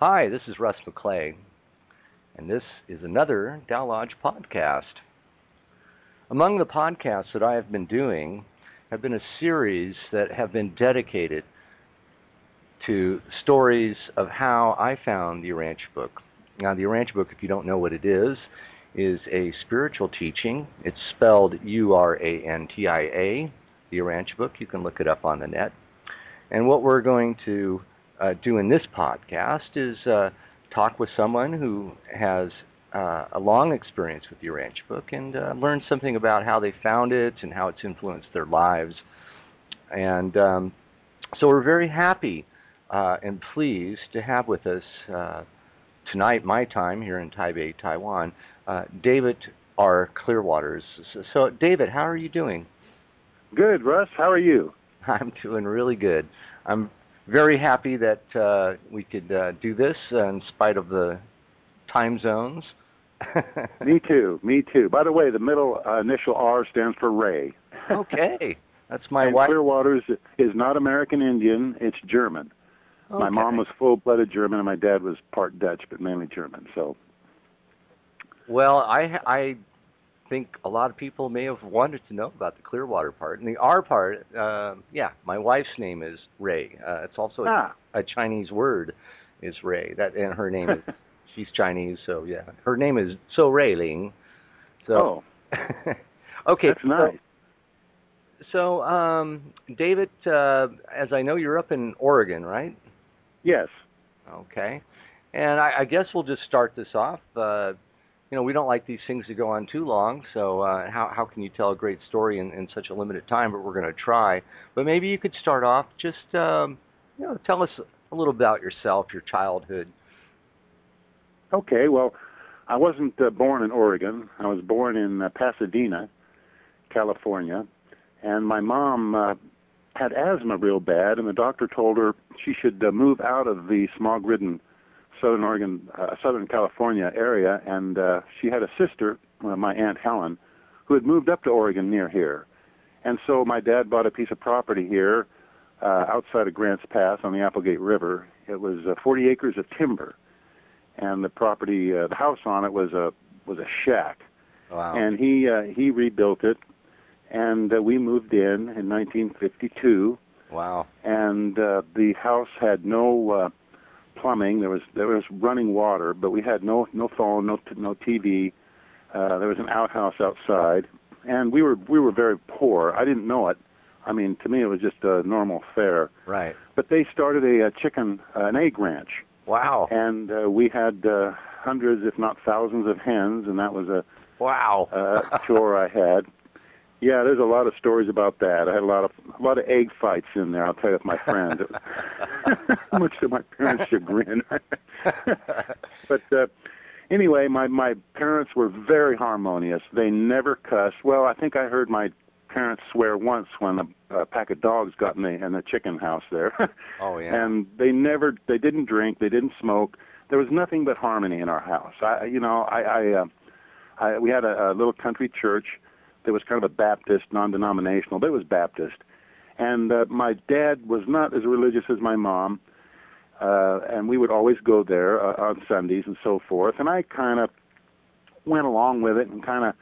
Hi, this is Russ McClay, and this is another Tao Lodge podcast. Among the podcasts that I have been doing have been a series that have been dedicated to stories of how I found the Urantia Book. Now, the Urantia Book, if you don't know what it is a spiritual teaching. It's spelled Urantia, the Urantia Book. You can look it up on the net. And what we're going to do in this podcast is talk with someone who has a long experience with the Urantia Book and learn something about how they found it and how it's influenced their lives. And so we're very happy and pleased to have with us tonight, my time here in Taipei, Taiwan, David R. Clearwaters. So, David, how are you doing? Good, Russ. How are you? I'm doing really good. I'm very happy that we could do this in spite of the time zones. Me too. By the way, the middle initial R stands for Ray. Okay. That's my and wife. Clearwaters is not American Indian, it's German. Okay. My mom was full-blooded German and my dad was part Dutch, but mainly German. So, well, I think a lot of people may have wanted to know about the Clearwater part. And the R part, my wife's name is Ray. It's also a Chinese word is Ray. And her name is, she's Chinese, so yeah. Her name is So Ray Ling. So, okay. That's nice. So, David, as I know, you're up in Oregon, right? Yes. Okay. And I guess we'll just start this off. We don't like these things to go on too long, so how can you tell a great story in such a limited time, but we're going to try. But maybe you could start off, just tell us a little about yourself, your childhood. Okay, well, I wasn't born in Oregon. I was born in Pasadena, California, and my mom had asthma real bad, and the doctor told her she should move out of the smog-ridden Southern California area, and she had a sister, my Aunt Helen, who had moved up to Oregon near here. And so my dad bought a piece of property here outside of Grants Pass on the Applegate River. It was 40 acres of timber, and the property, the house on it was a shack. Wow. And he rebuilt it, and we moved in 1952. Wow. And the house had no plumbing. There was running water, but we had no phone, no TV. There was an outhouse outside, and we were very poor. I didn't know it. I mean, to me, it was just a normal fare. Right. But they started an egg ranch. Wow. And we had hundreds, if not thousands, of hens, and that was a chore I had. Yeah, there's a lot of stories about that. I had a lot of egg fights in there, I'll tell you, with my friends. Much to my parents' chagrin. But anyway, my parents were very harmonious. They never cussed. Well, I think I heard my parents swear once when a pack of dogs got in the chicken house there. Oh, yeah. And they didn't drink, they didn't smoke. There was nothing but harmony in our house. We had a little country church. There was kind of a Baptist, non-denominational, but it was Baptist. And my dad was not as religious as my mom, and we would always go there on Sundays and so forth. And I kind of went along with it and kind of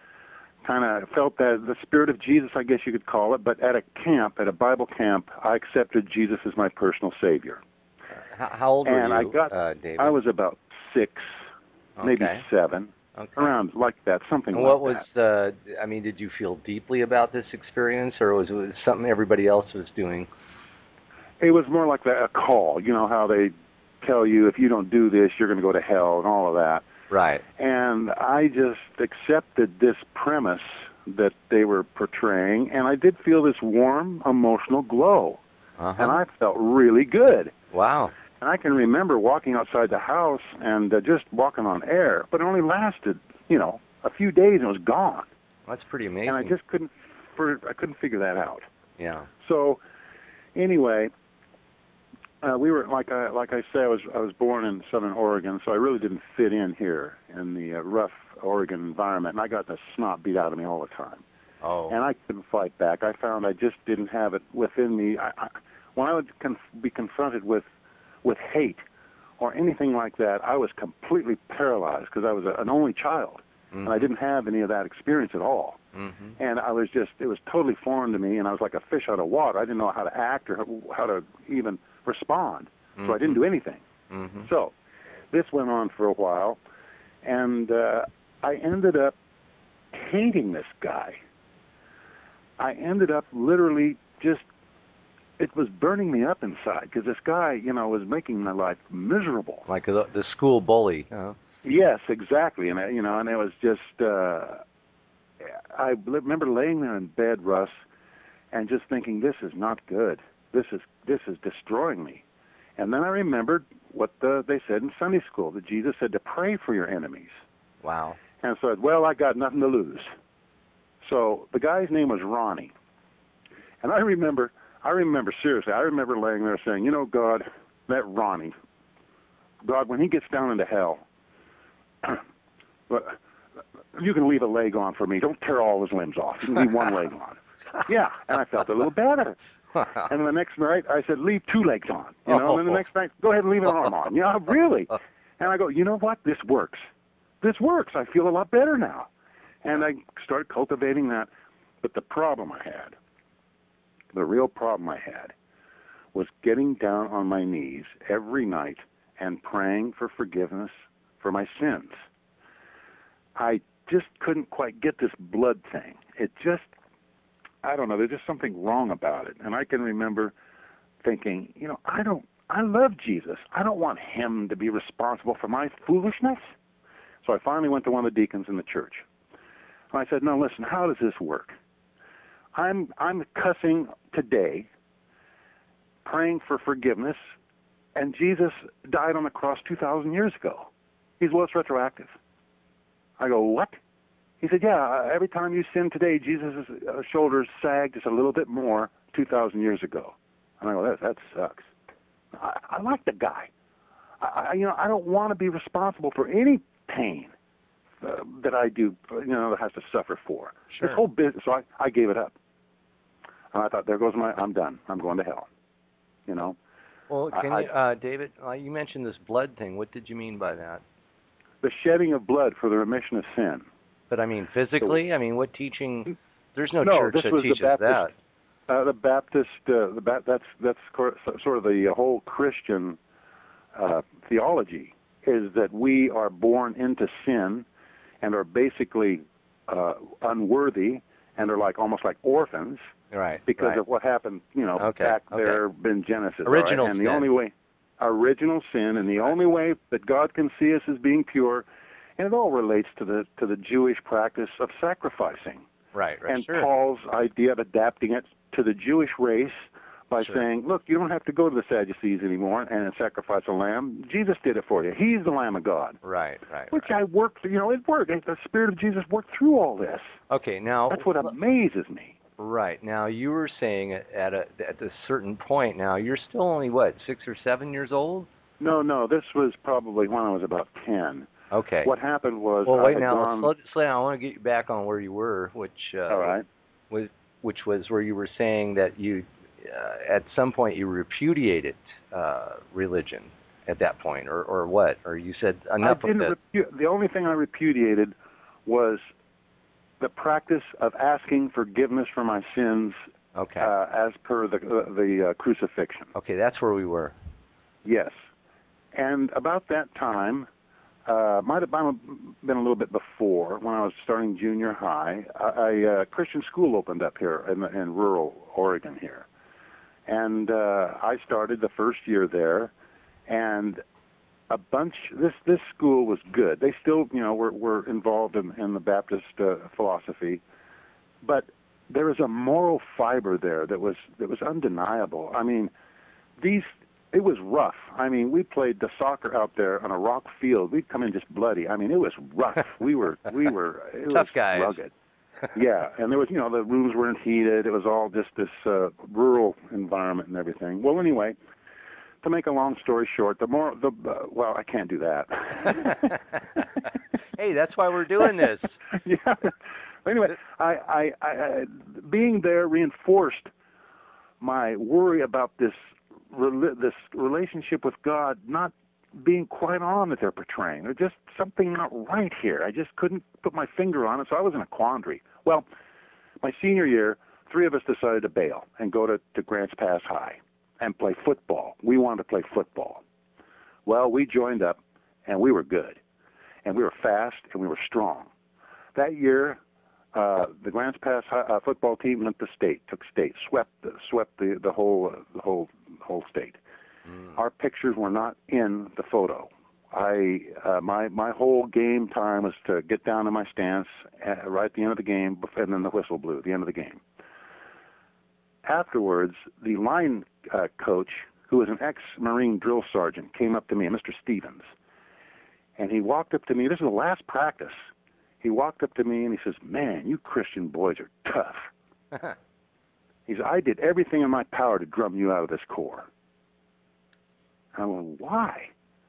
felt that the spirit of Jesus, I guess you could call it. But at a Bible camp, I accepted Jesus as my personal Savior. How old were you, David? I was about 6, maybe 7. Okay. Around like that, something and like what was did you feel deeply about this experience, or was it something everybody else was doing? It was more like a call. You know how they tell you if you don't do this, you're going to go to hell and all of that. Right. And I just accepted this premise that they were portraying, and I did feel this warm, emotional glow. Uh-huh. And I felt really good. Wow. And I can remember walking outside the house and just walking on air, but it only lasted, a few days and it was gone. That's pretty amazing. And I just couldn't figure that out. Yeah. So, anyway, we were like I say, I was born in Southern Oregon, so I really didn't fit in here in the rough Oregon environment, and I got the snot beat out of me all the time. Oh. And I couldn't fight back. I found I just didn't have it within me. When I would be confronted with hate or anything like that. I was completely paralyzed because I was an only child, and I didn't have any of that experience at all. And I was just, it was totally foreign to me, and I was like a fish out of water. I didn't know how to act or how to even respond, so I didn't do anything. So this went on for a while, and I ended up hating this guy. I ended up literally just, it was burning me up inside because this guy, you know, was making my life miserable. Like the school bully. Yes, exactly. And, you know, and it was just, I remember laying there in bed, Russ, and just thinking, this is not good. This is destroying me. And then I remembered what they said in Sunday school, that Jesus said to pray for your enemies. Wow. And I said, well, I got nothing to lose. So the guy's name was Ronnie. And I remember seriously, I remember laying there saying, you know, God, that Ronnie, God, when he gets down into hell, you can leave a leg on for me. Don't tear all his limbs off. You can leave one leg on. Yeah, and I felt a little better. And the next night, I said, leave two legs on. You know, and then the next night, go ahead and leave an arm on. Yeah, really. And I go, you know what? This works. This works. I feel a lot better now. And I started cultivating that. But the problem I had, the real problem I had, was getting down on my knees every night and praying for forgiveness for my sins. I just couldn't quite get this blood thing. It just, I don't know, there's just something wrong about it. And I can remember thinking, you know, I love Jesus. I don't want him to be responsible for my foolishness. So I finally went to one of the deacons in the church. And I said, no, listen, how does this work? I'm cussing today, praying for forgiveness, and Jesus died on the cross 2,000 years ago. He's, well, it's retroactive. I go, what? He said, yeah, every time you sin today, Jesus' shoulders sag just a little bit more 2,000 years ago. And I go, that sucks. I like the guy. You know, I don't want to be responsible for any pain that I do, you know, that has to suffer for. Sure. This whole business, so I gave it up. And I thought, there goes I'm done. I'm going to hell. You know? Well, David, you mentioned this blood thing. What did you mean by that? The shedding of blood for the remission of sin. But I mean, physically? I mean, what teaching? There's no church that teaches that. The Baptist, that's sort of the whole Christian theology, is that we are born into sin and are basically unworthy and are almost like orphans, right? Because of what happened, you know, back there in Genesis. Original sin. And the only way, original sin, and the only way that God can see us as being pure, and it all relates to the Jewish practice of sacrificing. Right. And sure. Paul's idea of adapting it to the Jewish race by saying, look, you don't have to go to the Sadducees anymore and sacrifice a lamb. Jesus did it for you. He's the Lamb of God. Right. Which I worked, you know, it worked. The Spirit of Jesus worked through all this. Okay, now... That's what amazes me. Right. Now, you were saying at a certain point now, you're still only, 6 or 7 years old? No, this was probably when I was about 10. Okay. What happened was... Well, wait now. Let's slow down. I want to get you back on where you were, which... all right. Which was where you were saying that you... at some point you repudiated religion at that point, or what? Or you said enough of this? The only thing I repudiated was the practice of asking forgiveness for my sins as per the crucifixion. Okay, that's where we were. Yes. And about that time, might have been a little bit before, when I was starting junior high, a Christian school opened up here in rural Oregon here. And I started the first year there, and this school was good. They still, you know, were involved in the Baptist philosophy, but there was a moral fiber there that was undeniable. I mean, it was rough. I mean, we played the soccer out there on a rock field. We'd come in just bloody. I mean, it was rough. We were it tough was guys. Rugged. Yeah, and there was, you know, the rooms weren't heated. It was all just this rural environment and everything. Well, anyway, to make a long story short, well, I can't do that. Hey, that's why we're doing this. Yeah. Anyway, I being there reinforced my worry about this relationship with God not being quite on that they're portraying. There's just something not right here. I just couldn't put my finger on it, so I was in a quandary. Well, my senior year, 3 of us decided to bail and go to Grants Pass High and play football. We wanted to play football. Well, we joined up, and we were good, and we were fast, and we were strong. That year, the Grants Pass High, football team went to state, took state, swept the whole state. Our pictures were not in the photo. My whole game time was to get down in my stance right at the end of the game, and then the whistle blew at the end of the game. Afterwards, the line coach, who was an ex-Marine drill sergeant, came up to me, Mr. Stevens, and he walked up to me. This was the last practice. He walked up to me and he says, "Man, you Christian boys are tough." He said, "I did everything in my power to drum you out of this corps." I went, "Why?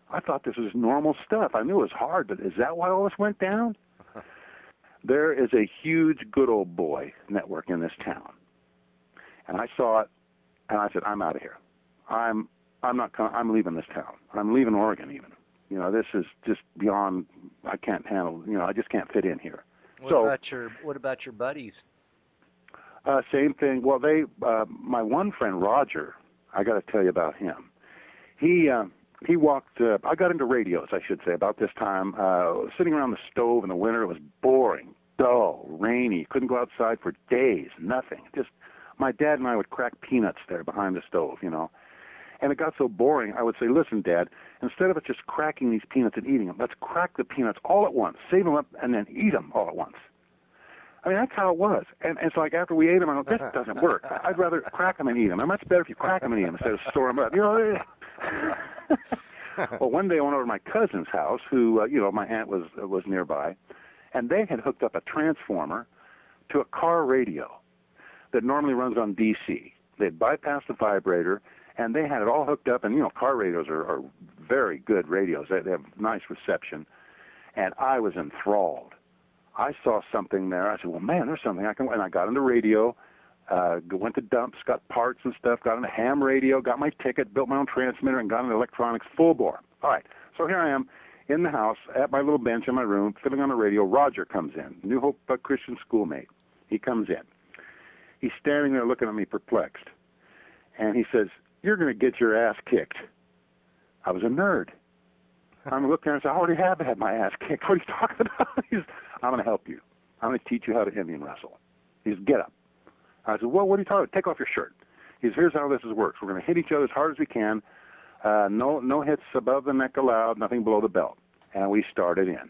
I thought this was normal stuff. I knew it was hard, but is that why all this went down?" There is a huge good old boy network in this town. And I saw it, and I said, "I'm out of here. I'm leaving this town. I'm leaving Oregon even. This is just beyond, I can't handle, I just can't fit in here." What about your buddies? Same thing. Well, my one friend, Roger, I got to tell you about him. He walked, I got into radios, I should say, about this time, sitting around the stove in the winter. It was boring, dull, rainy. Couldn't go outside for days, nothing. Just, my dad and I would crack peanuts there behind the stove, And it got so boring, I would say, "Listen, Dad, instead of it just cracking these peanuts and eating them, let's crack the peanuts all at once, save them up, and then eat them all at once." I mean, that's how it was. And it's like after we ate them, I go, "This doesn't work. I'd rather crack them and eat them. They're much better if you crack them and eat them instead of store them up." Well, one day I went over to my cousin's house, who, my aunt was nearby, and they had hooked up a transformer to a car radio that normally runs on DC. They'd bypassed the vibrator, and they had it all hooked up, and, car radios are very good radios. They have nice reception, and I was enthralled. I saw something there. I said, "Well, man, there's something I can," and I got into radio, went to dumps, got parts and stuff, got into ham radio, got my ticket, built my own transmitter, and got into electronics full bore. All right, so here I am in the house at my little bench in my room, fiddling on the radio. Roger comes in, New Hope Christian schoolmate. He comes in. He's standing there looking at me perplexed, and he says, "You're going to get your ass kicked." I was a nerd. I'm looking and I said, "I already have had my ass kicked. What are you talking about?" He says, "I'm going to help you. I'm going to teach you how to Indian wrestle." He says, "Get up." I said, "Well, what are you talking about? Take off your shirt." He says, "Here's how this works. We're going to hit each other as hard as we can. No hits above the neck allowed, nothing below the belt." And we started in.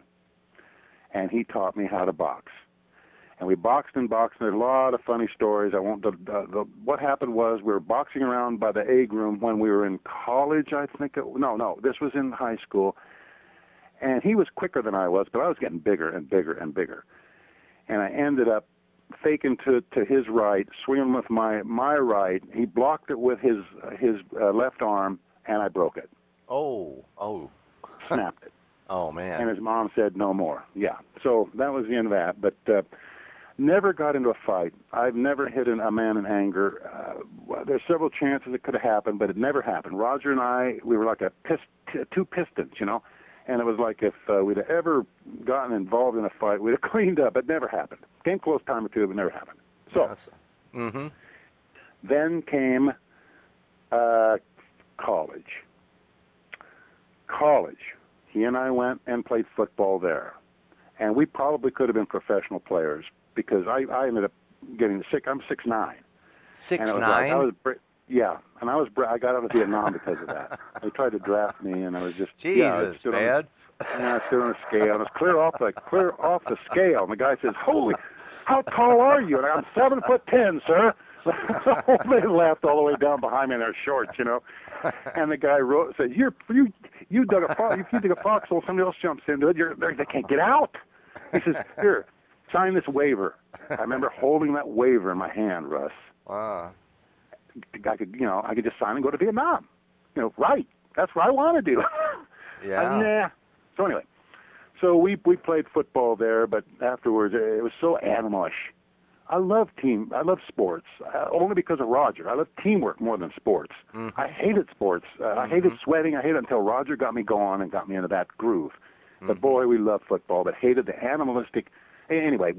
And he taught me how to box. And we boxed and boxed, and there's a lot of funny stories. What happened was we were boxing around by the egg room when we were in college, I think. This was in high school. And he was quicker than I was, but I was getting bigger and bigger and bigger. And I ended up faking to his right, swinging with my right. He blocked it with his left arm, and I broke it. Oh. Snapped it. Oh, man. And his mom said no more. Yeah. So that was the end of that. But never got into a fight. I've never hit a man in anger. There's several chances it could have happened, but it never happened. Roger and I, we were like two pistons, And it was like if we'd have ever gotten involved in a fight, we'd have cleaned up. It never happened. Came close time or two, but never happened. So then came college. He and I went and played football there. And we probably could have been professional players because I ended up getting sick. I'm 6'9". 6'9"? Yeah, and I got out of Vietnam because of that. They tried to draft me, and I was just Jesus, I stood man. I stood on a scale. And it was clear off the scale. And the guy says, "Holy, how tall are you?" And I'm 7'10", sir. So they laughed all the way down behind me in their shorts, And the guy said, "You dug a fox. If you dig a foxhole, somebody else jumps into it. They can't get out." He says, "Here, sign this waiver." I remember holding that waiver in my hand, Russ. Wow. I could just sign and go to Vietnam. Right. That's what I want to do. Yeah. Nah. So anyway, we played football there, but afterwards it was so animalish. I love sports, only because of Roger. I love teamwork more than sports. Mm-hmm. I hated sports. I hated sweating. I hated it until Roger got me going and got me into that groove. But boy, we loved football, but hated the animalistic. Anyway,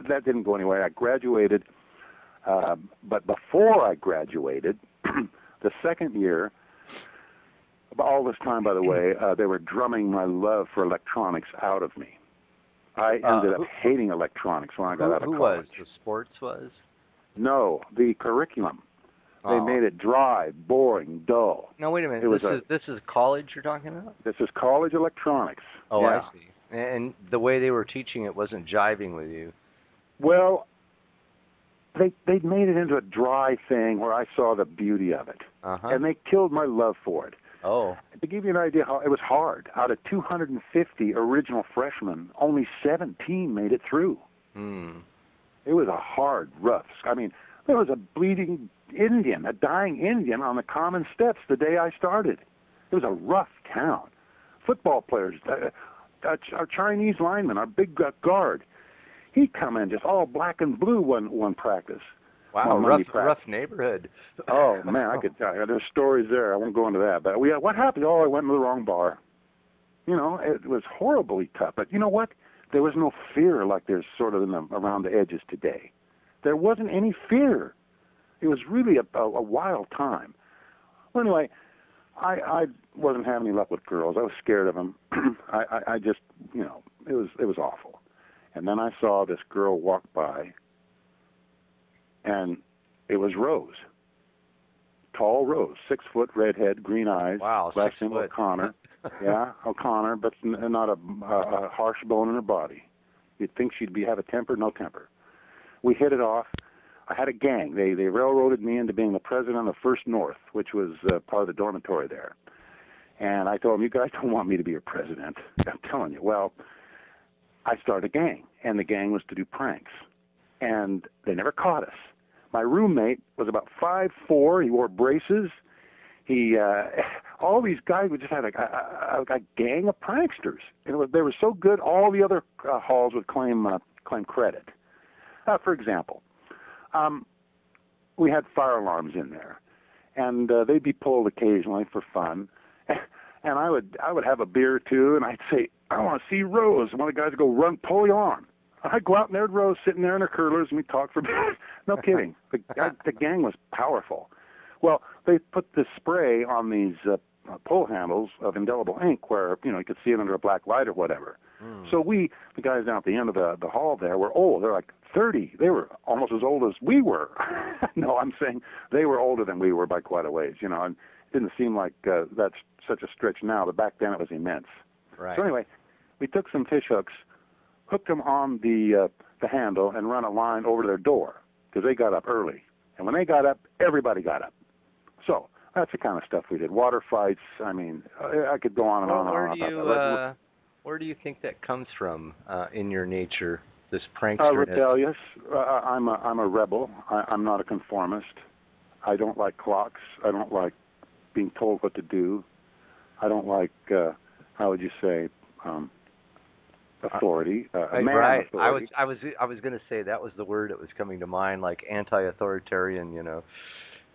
that didn't go anywhere. I graduated, but before I graduated, the second year, all this time, by the way, they were drumming my love for electronics out of me. I ended up hating electronics when I got out of college. Who was? The sports was? No, the curriculum. They made it dry, boring, dull. No, wait a minute. This is college you're talking about? This is college electronics. Oh, yeah. I see. And the way they were teaching it wasn't jiving with you. Well, they made it into a dry thing where I saw the beauty of it. And they killed my love for it. Oh. To give you an idea how it was hard, out of 250 original freshmen, only 17 made it through. It was a hard, rough. I mean, there was a bleeding Indian, a dying Indian on the common steps the day I started. It was a rough town. Football players, our Chinese lineman, our big guard, he'd come in just all black and blue one practice. Wow, rough neighborhood. Oh, man, I could tell you. There's stories there. I won't go into that. But what happened? Oh, I went into the wrong bar. You know, it was horribly tough. But you know what? There was no fear like there's sort of around the edges today. There wasn't any fear. It was really a wild time. Well, anyway, I wasn't having any luck with girls. I was scared of them. I just, you know, it was awful. And then I saw this girl walk by, and it was Rose. Tall Rose, 6 foot, redhead, green eyes. Wow, last 6 name foot. O'Connor. Yeah, O'Connor, but not a harsh bone in her body. You'd think she'd have a temper, no temper. We hit it off. I had a gang. They railroaded me into being the president of First North, which was part of the dormitory there. And I told them, you guys don't want me to be your president. I'm telling you. Well, I started a gang, and the gang was to do pranks. And they never caught us. My roommate was about 5'4". He wore braces. All these guys would just have a gang of pranksters. And they were so good, all the other halls would claim credit. For example, we had fire alarms in there, and they'd be pulled occasionally for fun. And I would have a beer or two, and I'd say, I want to see Rose. And one of the guys would go, pull the alarm. I'd go out, and there's Rose sitting there in her curlers, and we'd talk for beer. No kidding. The gang was powerful. Well, they put this spray on these pull handles of indelible ink where, you know, you could see it under a black light or whatever. So the guys down at the end of the hall there were old. They're like 30. They were almost as old as we were. No, I'm saying they were older than we were by quite a ways, you know, and it didn't seem like that's such a stretch now, but back then it was immense. Right. So anyway, we took some fish hooks, hooked them on the handle, and run a line over to their door because they got up early. And when they got up, everybody got up. So that's the kind of stuff we did. Water fights. I mean, I could go on and on and on about that. Where do you think that comes from in your nature, this prankster? Rebellious. I'm a rebel. I'm not a conformist. I don't like clocks. I don't like being told what to do. I don't like, how would you say, authority. Right. Authority. I was going to say that was the word that was coming to mind, like anti-authoritarian, you know.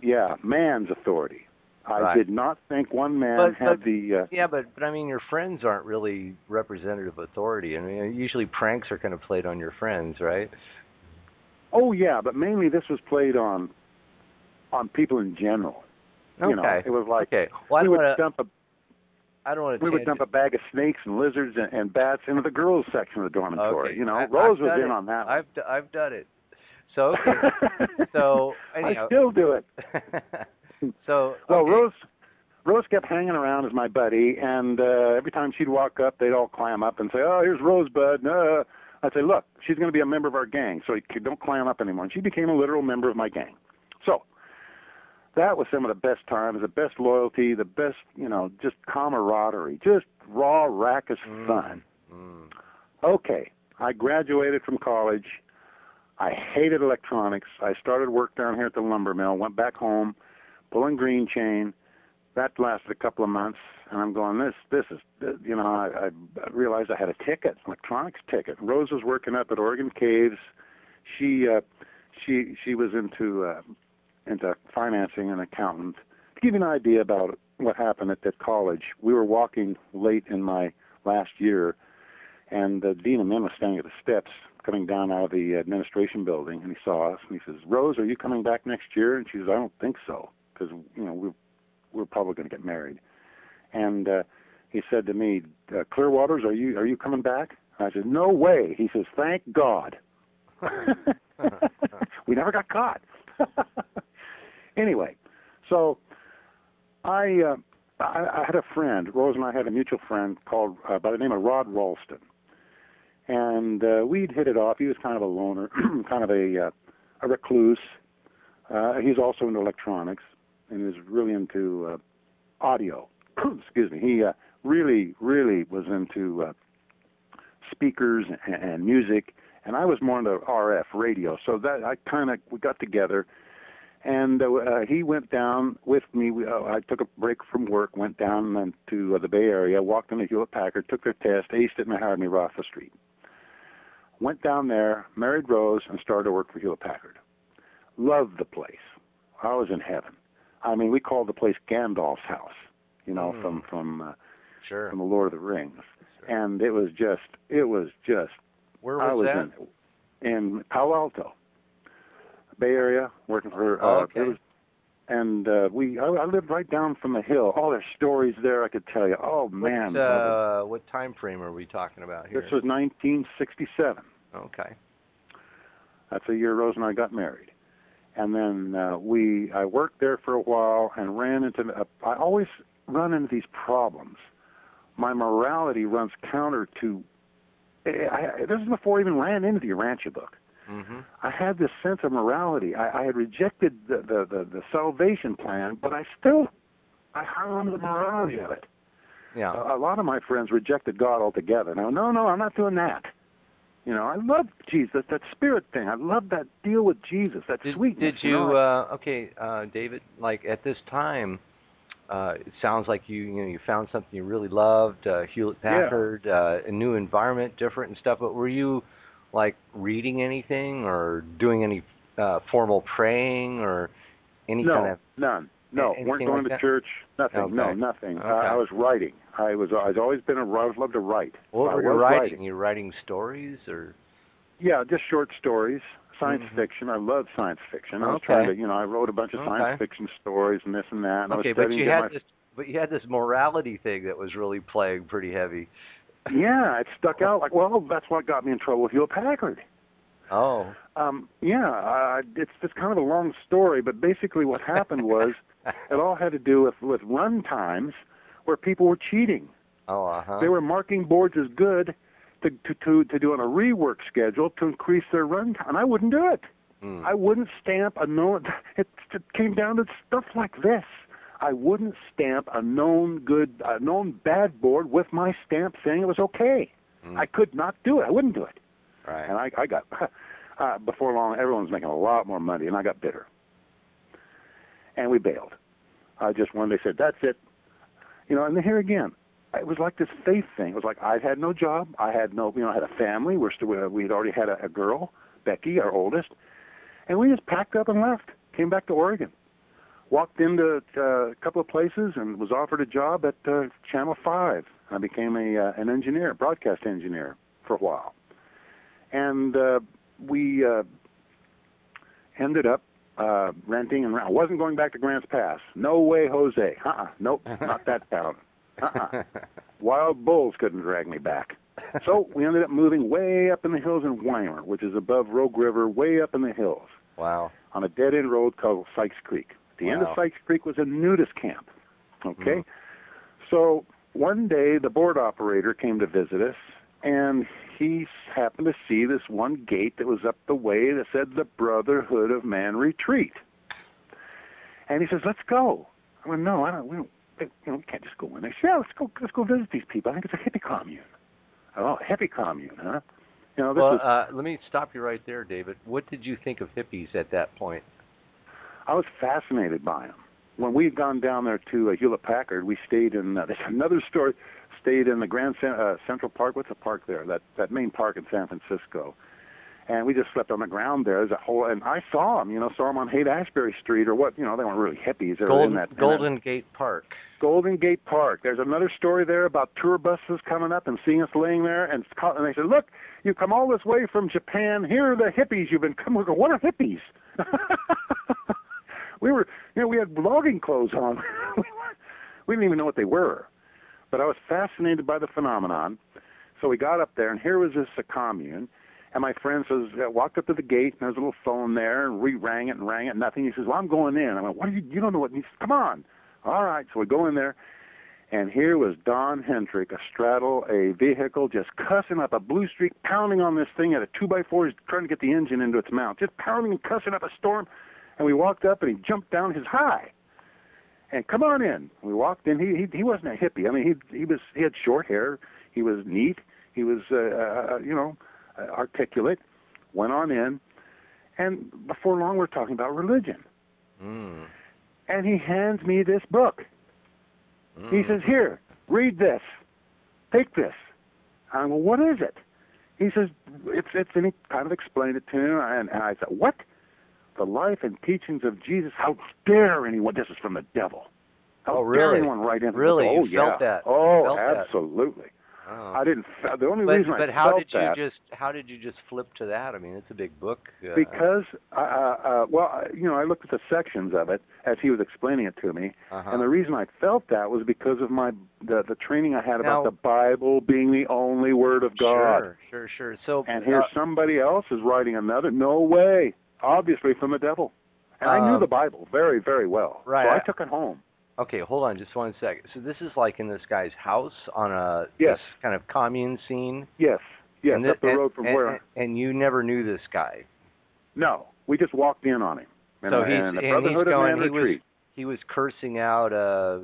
Yeah, man's authority. I Right. did not think one man had the... Yeah, but I mean, your friends aren't really representative authority. I mean, usually pranks are kind of played on your friends, right? Oh, yeah, but mainly this was played on people in general. Okay. You know, it was like well, we would dump a bag of snakes and lizards and bats into the girls' section of the dormitory. Okay. You know, Rose was in on that one. I've done it. So so anyhow. I still do it. So well, Rose kept hanging around as my buddy, and every time she'd walk up, they'd all clam up and say, "Oh, here's Rosebud." I'd say, "Look, she's going to be a member of our gang, so you don't clam up anymore." And she became a literal member of my gang. So that was some of the best times, the best loyalty, the best, you know, just camaraderie, just raw, raucous fun. Okay, I graduated from college. I hated electronics. I started work down here at the lumber mill, went back home, pulling green chain. That lasted a couple of months, and I'm going, this is, you know, I realized I had a ticket, electronics ticket. Rose was working up at Oregon Caves. she was into financing and accountant. To give you an idea about what happened at that college, we were walking late in my last year, and the dean of men was standing at the steps coming down out of the administration building, and he saw us, and he says, "Rose, are you coming back next year?" And she says, "I don't think so, because we're probably going to get married." And he said to me, "Clearwaters, are you coming back?" And I said, "No way." He says, "Thank God." We never got caught. Anyway, so I had a friend. Rose and I had a mutual friend called by the name of Rod Ralston, and we'd hit it off. He was kind of a loner, kind of a recluse. He's also into electronics, and he was really into audio. Excuse me. He really was into speakers and music, and I was more into RF radio. So that we got together. And he went down with me. I took a break from work, went down to the Bay Area, walked into Hewlett-Packard, took their test, aced it, and they hired me right off the street. Went down there, married Rose, and started to work for Hewlett-Packard. Loved the place. I was in heaven. I mean, we called the place Gandalf's house, from the Lord of the Rings. Sure. And it was just. Where was that? In Palo Alto. Bay Area, working for okay. I lived right down from the hill. Oh, there's stories there I could tell you. Oh man. What time frame are we talking about here? This was 1967. Okay. That's the year Rose and I got married. And then I worked there for a while and I always run into these problems. My morality runs counter to this is before I even ran into the Urantia Book. Mm-hmm. I had this sense of morality. I had rejected the salvation plan, but I hung on to the morality of it. Yeah. A lot of my friends rejected God altogether. Now, no, I'm not doing that. I love Jesus, that spirit thing. I love that deal with Jesus, that sweetness. Did you, David, like at this time, it sounds like you found something you really loved, Hewlett-Packard, a new environment, different and stuff, but were you like reading anything or doing any formal praying or any kind of... None. No, weren't going to church. Nothing. Okay. No, nothing. Okay. I was writing. I've always been I always loved to write. What were you writing? You writing stories or? Yeah, just short stories, science fiction. I love science fiction. I was trying to, I wrote a bunch of science fiction stories and this and that. And okay, but you had this morality thing that was really playing pretty heavy. Yeah, it stuck out. Like, well, that's what got me in trouble with Hewlett-Packard. Oh. It's kind of a long story, but basically what happened was it all had to do with run times where people were cheating. Oh, uh-huh. They were marking boards as good to do on a rework schedule to increase their run time, and I wouldn't do it. I wouldn't stamp a known. It came down to stuff like this. I wouldn't stamp a known bad board with my stamp saying it was okay. I could not do it. I wouldn't do it. Right. And I got, before long, everyone's making a lot more money, and I got bitter. And we bailed. One day said, that's it. And then here again, it was like this faith thing. It was like I had no job. I had I had a family. We had already had a girl, Becky, our oldest. And we just packed up and left, came back to Oregon. Walked into a couple of places and was offered a job at Channel 5. I became an engineer, broadcast engineer for a while. And we ended up renting and I wasn't going back to Grants Pass. No way, Jose. Nope, not that town. Wild bulls couldn't drag me back. So we ended up moving way up in the hills in Weimer, which is above Rogue River, way up in the hills. Wow. On a dead-end road called Sykes Creek. The end of Sykes Creek was a nudist camp. Okay? So one day the board operator came to visit us, and he happened to see this one gate that was up the way that said the Brotherhood of Man Retreat. And he says, let's go. I went, no, we can't just go in there. He said, yeah, let's go visit these people. I think it's a hippie commune. Oh, hippie commune, huh? Let me stop you right there, David. What did you think of hippies at that point? I was fascinated by them. When we had gone down there to Hewlett-Packard, we stayed in, there's another story, stayed in the Grand Central Park. What's the park there? That main park in San Francisco. And we just slept on the ground there. There's a whole, and I saw them, saw them on Haight-Ashbury Street or what, they weren't really hippies. They were in that Golden Gate Park. Golden Gate Park. There's another story there about tour buses coming up and seeing us laying there, and they said, look, you come all this way from Japan. Here are the hippies you've been coming. We go, what are hippies? We were, we had logging clothes on. We didn't even know what they were. But I was fascinated by the phenomenon. So we got up there, and here was this commune. And my friend says, walked up to the gate, and there's a little phone there, and we rang it, nothing. He says, well, I'm going in. I went, what are you don't know what? He says, come on. All right. So we go in there, and here was Don Hendrick astraddle a vehicle, just cussing up a blue streak, pounding on this thing at a 2x4. He's trying to get the engine into its mount, just pounding and cussing up a storm. And we walked up, and he jumped down his high. And come on in. We walked in. He wasn't a hippie. I mean, he had short hair. He was neat. He was, articulate. Went on in, and before long we're talking about religion. And he hands me this book. He says, here, read this. Take this. I go, what is it? He says, it's and he kind of explained it to me, and I said, what? The life and teachings of Jesus. How dare anyone? This is from the devil. How dare anyone write in? Really? Oh, you felt that? Oh, felt absolutely. That. Oh. I didn't. The only reason I felt that. But how did you just flip to that? I mean, it's a big book. Because, I looked at the sections of it as he was explaining it to me, and the reason I felt that was because of the training I had about the Bible being the only Word of God. Sure. So, and here somebody else is writing another. No way. Obviously from the devil. And I knew the Bible very, very well. Right. So I took it home. Okay, hold on just 1 second. So this is like in this guy's house on this kind of commune scene? Yes, up the road from where. And you never knew this guy? No, we just walked in on him. He was cursing out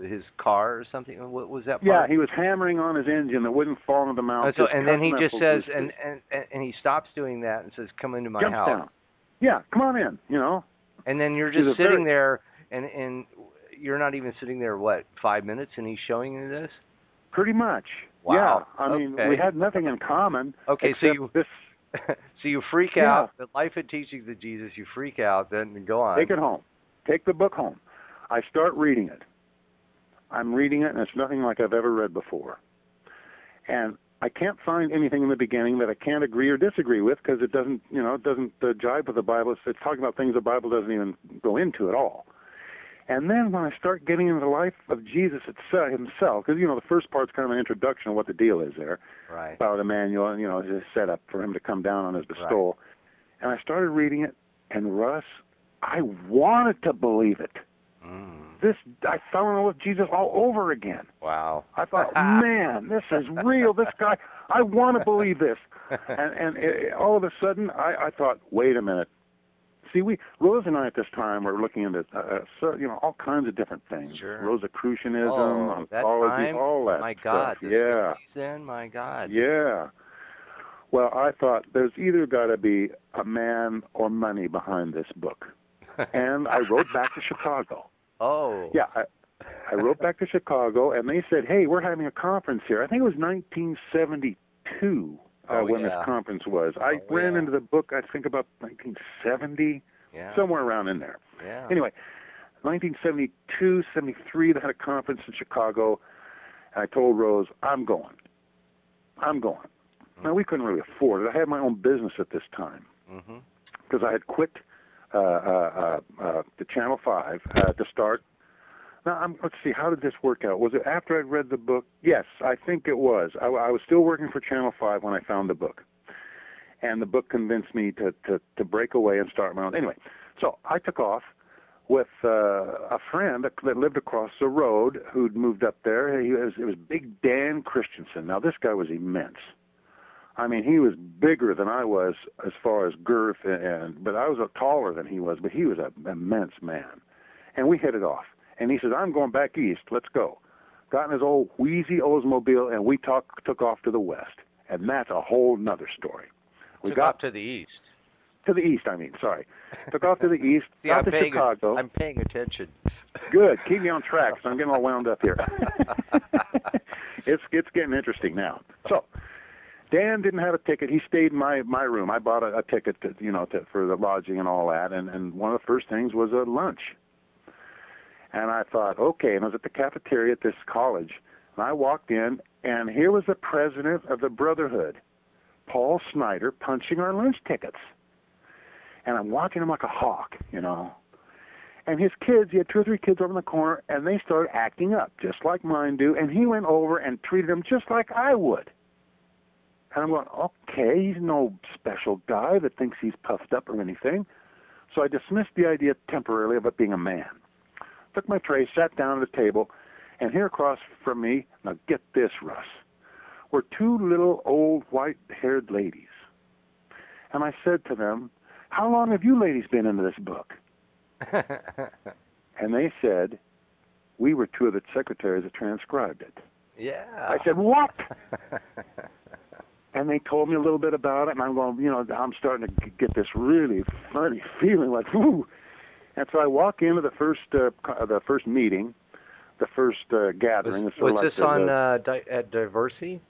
his car or something? What was that part? Yeah, he was hammering on his engine that wouldn't fall into the mouth. And then he just says, and he stops doing that and says, come into my house. Down. Yeah, come on in, And then you're just sitting there, and you're not even sitting there, 5 minutes, and he's showing you this? Pretty much. Wow. Yeah. I mean, we had nothing in common. Okay, so you freak out. The life and teachings of Jesus, you freak out, then go on. Take it home. Take the book home. I start reading it. I'm reading it, and it's nothing like I've ever read before. And I can't find anything in the beginning that I can't agree or disagree with because it doesn't jive with the Bible. It's talking about things the Bible doesn't even go into at all. And then when I start getting into the life of Jesus himself, because, the first part's kind of an introduction of what the deal is there. Right. About Emmanuel and, his setup for him to come down on his bestowal. Right. And I started reading it, and Russ, I wanted to believe it. I fell in love with Jesus all over again. Wow. I thought, man, this is real. This guy, I want to believe this. And all of a sudden, I thought, wait a minute. See, Rose and I at this time were looking into, all kinds of different things. Sure. Rosicrucianism, ontology, all that my God, stuff. Yeah. Then, my God. Yeah. Well, I thought there's either got to be a man or money behind this book. And I wrote back to Chicago. Oh. Yeah, I wrote back to Chicago, and they said, hey, we're having a conference here. I think it was 1972 when this conference was. I ran into the book, I think, about 1970, somewhere around in there. Yeah. Anyway, 1972, 73, they had a conference in Chicago, and I told Rose, I'm going. Now, we couldn't really afford it. I had my own business at this time because I had quit the Channel 5 to start. Now, let's see, how did this work out? Was it after I'd read the book? Yes, I think it was. I was still working for Channel 5 when I found the book. And the book convinced me to break away and start my own. Anyway, so I took off with a friend that lived across the road who'd moved up there. It was Big Dan Christensen. Now, this guy was immense. I mean, he was bigger than I was as far as girth, but I was taller than he was, but he was an immense man. And we hit it off. And he says, I'm going back east. Let's go. Got in his old wheezy Oldsmobile, and we took off to the west. And that's a whole nother story. We got to the east. To the east, sorry. Took off to the east, got to Chicago. I'm paying attention. Good. Keep me on track, so I'm getting all wound up here. It's getting interesting now. So, Dan didn't have a ticket. He stayed in my room. I bought a ticket for the lodging and all that. And one of the first things was a lunch. And I thought, okay. And I was at the cafeteria at this college. And I walked in, and here was the president of the Brotherhood, Paul Snyder, punching our lunch tickets. And I'm watching him like a hawk, And his kids, he had 2 or 3 kids over in the corner, and they started acting up, just like mine do. And he went over and treated them just like I would. And I'm going, okay, he's no special guy that thinks he's puffed up or anything. So I dismissed the idea temporarily of it being a man. Took my tray, sat down at the table, and here across from me, now get this, Russ, were 2 little old white-haired ladies. And I said to them, how long have you ladies been into this book? And they said, we were 2 of the secretaries that transcribed it. Yeah. I said, what? And they told me a little bit about it, and I'm going, I'm starting to get this really funny feeling like, whoo. And so I walk into the first meeting, the first gathering. Was this on at Diversity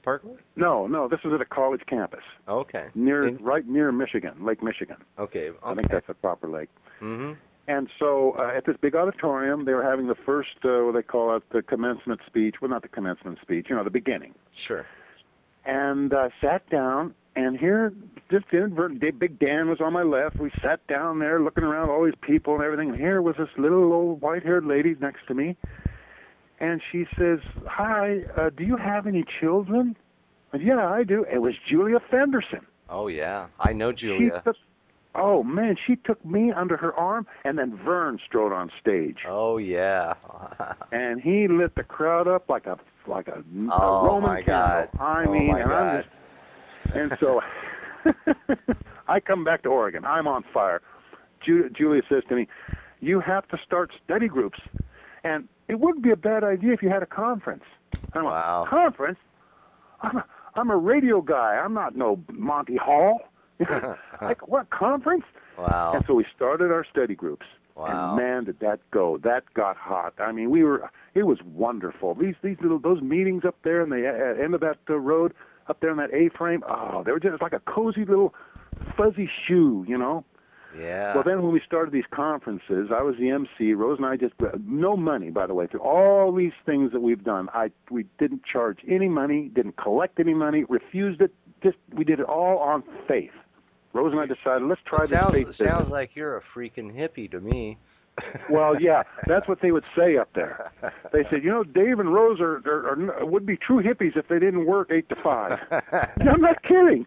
Parkway? No, this was at a college campus. Okay. Right near Michigan, Lake Michigan. Okay. I think that's a proper lake. Mm-hmm. And so at this big auditorium, they were having the first, what they call it, the commencement speech. Well, not the commencement speech, the beginning. Sure. And sat down, and here, just Big Dan was on my left. We sat down there looking around all these people and everything. And here was this little old white-haired lady next to me. And she says, hi, do you have any children? I said, yeah, I do. It was Julia Fenderson. Oh, yeah. I know Julia. She took me under her arm, and then Vern strode on stage. Oh, yeah. And he lit the crowd up like a Roman candle. And so I come back to Oregon. I'm on fire. Julia says to me, you have to start study groups. And it wouldn't be a bad idea if you had a conference. I'm wow. Like, conference? I'm a radio guy. I'm not no Monty Hall. Like, what, conference? Wow. And so we started our study groups. Wow. And man, did that go. That got hot. I mean, it was wonderful. Those meetings up there in the end of that road, up there in that A-frame, they were just like a cozy little fuzzy shoe, Yeah. Well, then when we started these conferences, I was the MC. Rose and I just, no money, by the way, through all these things that we've done. We didn't charge any money, didn't collect any money, refused it. We did it all on faith. Rose and I decided, let's try this faith business. Sounds like you're a freaking hippie to me. Well, yeah, that's what they would say up there. They said, Dave and Rose would be true hippies if they didn't work 8 to 5. I'm not kidding.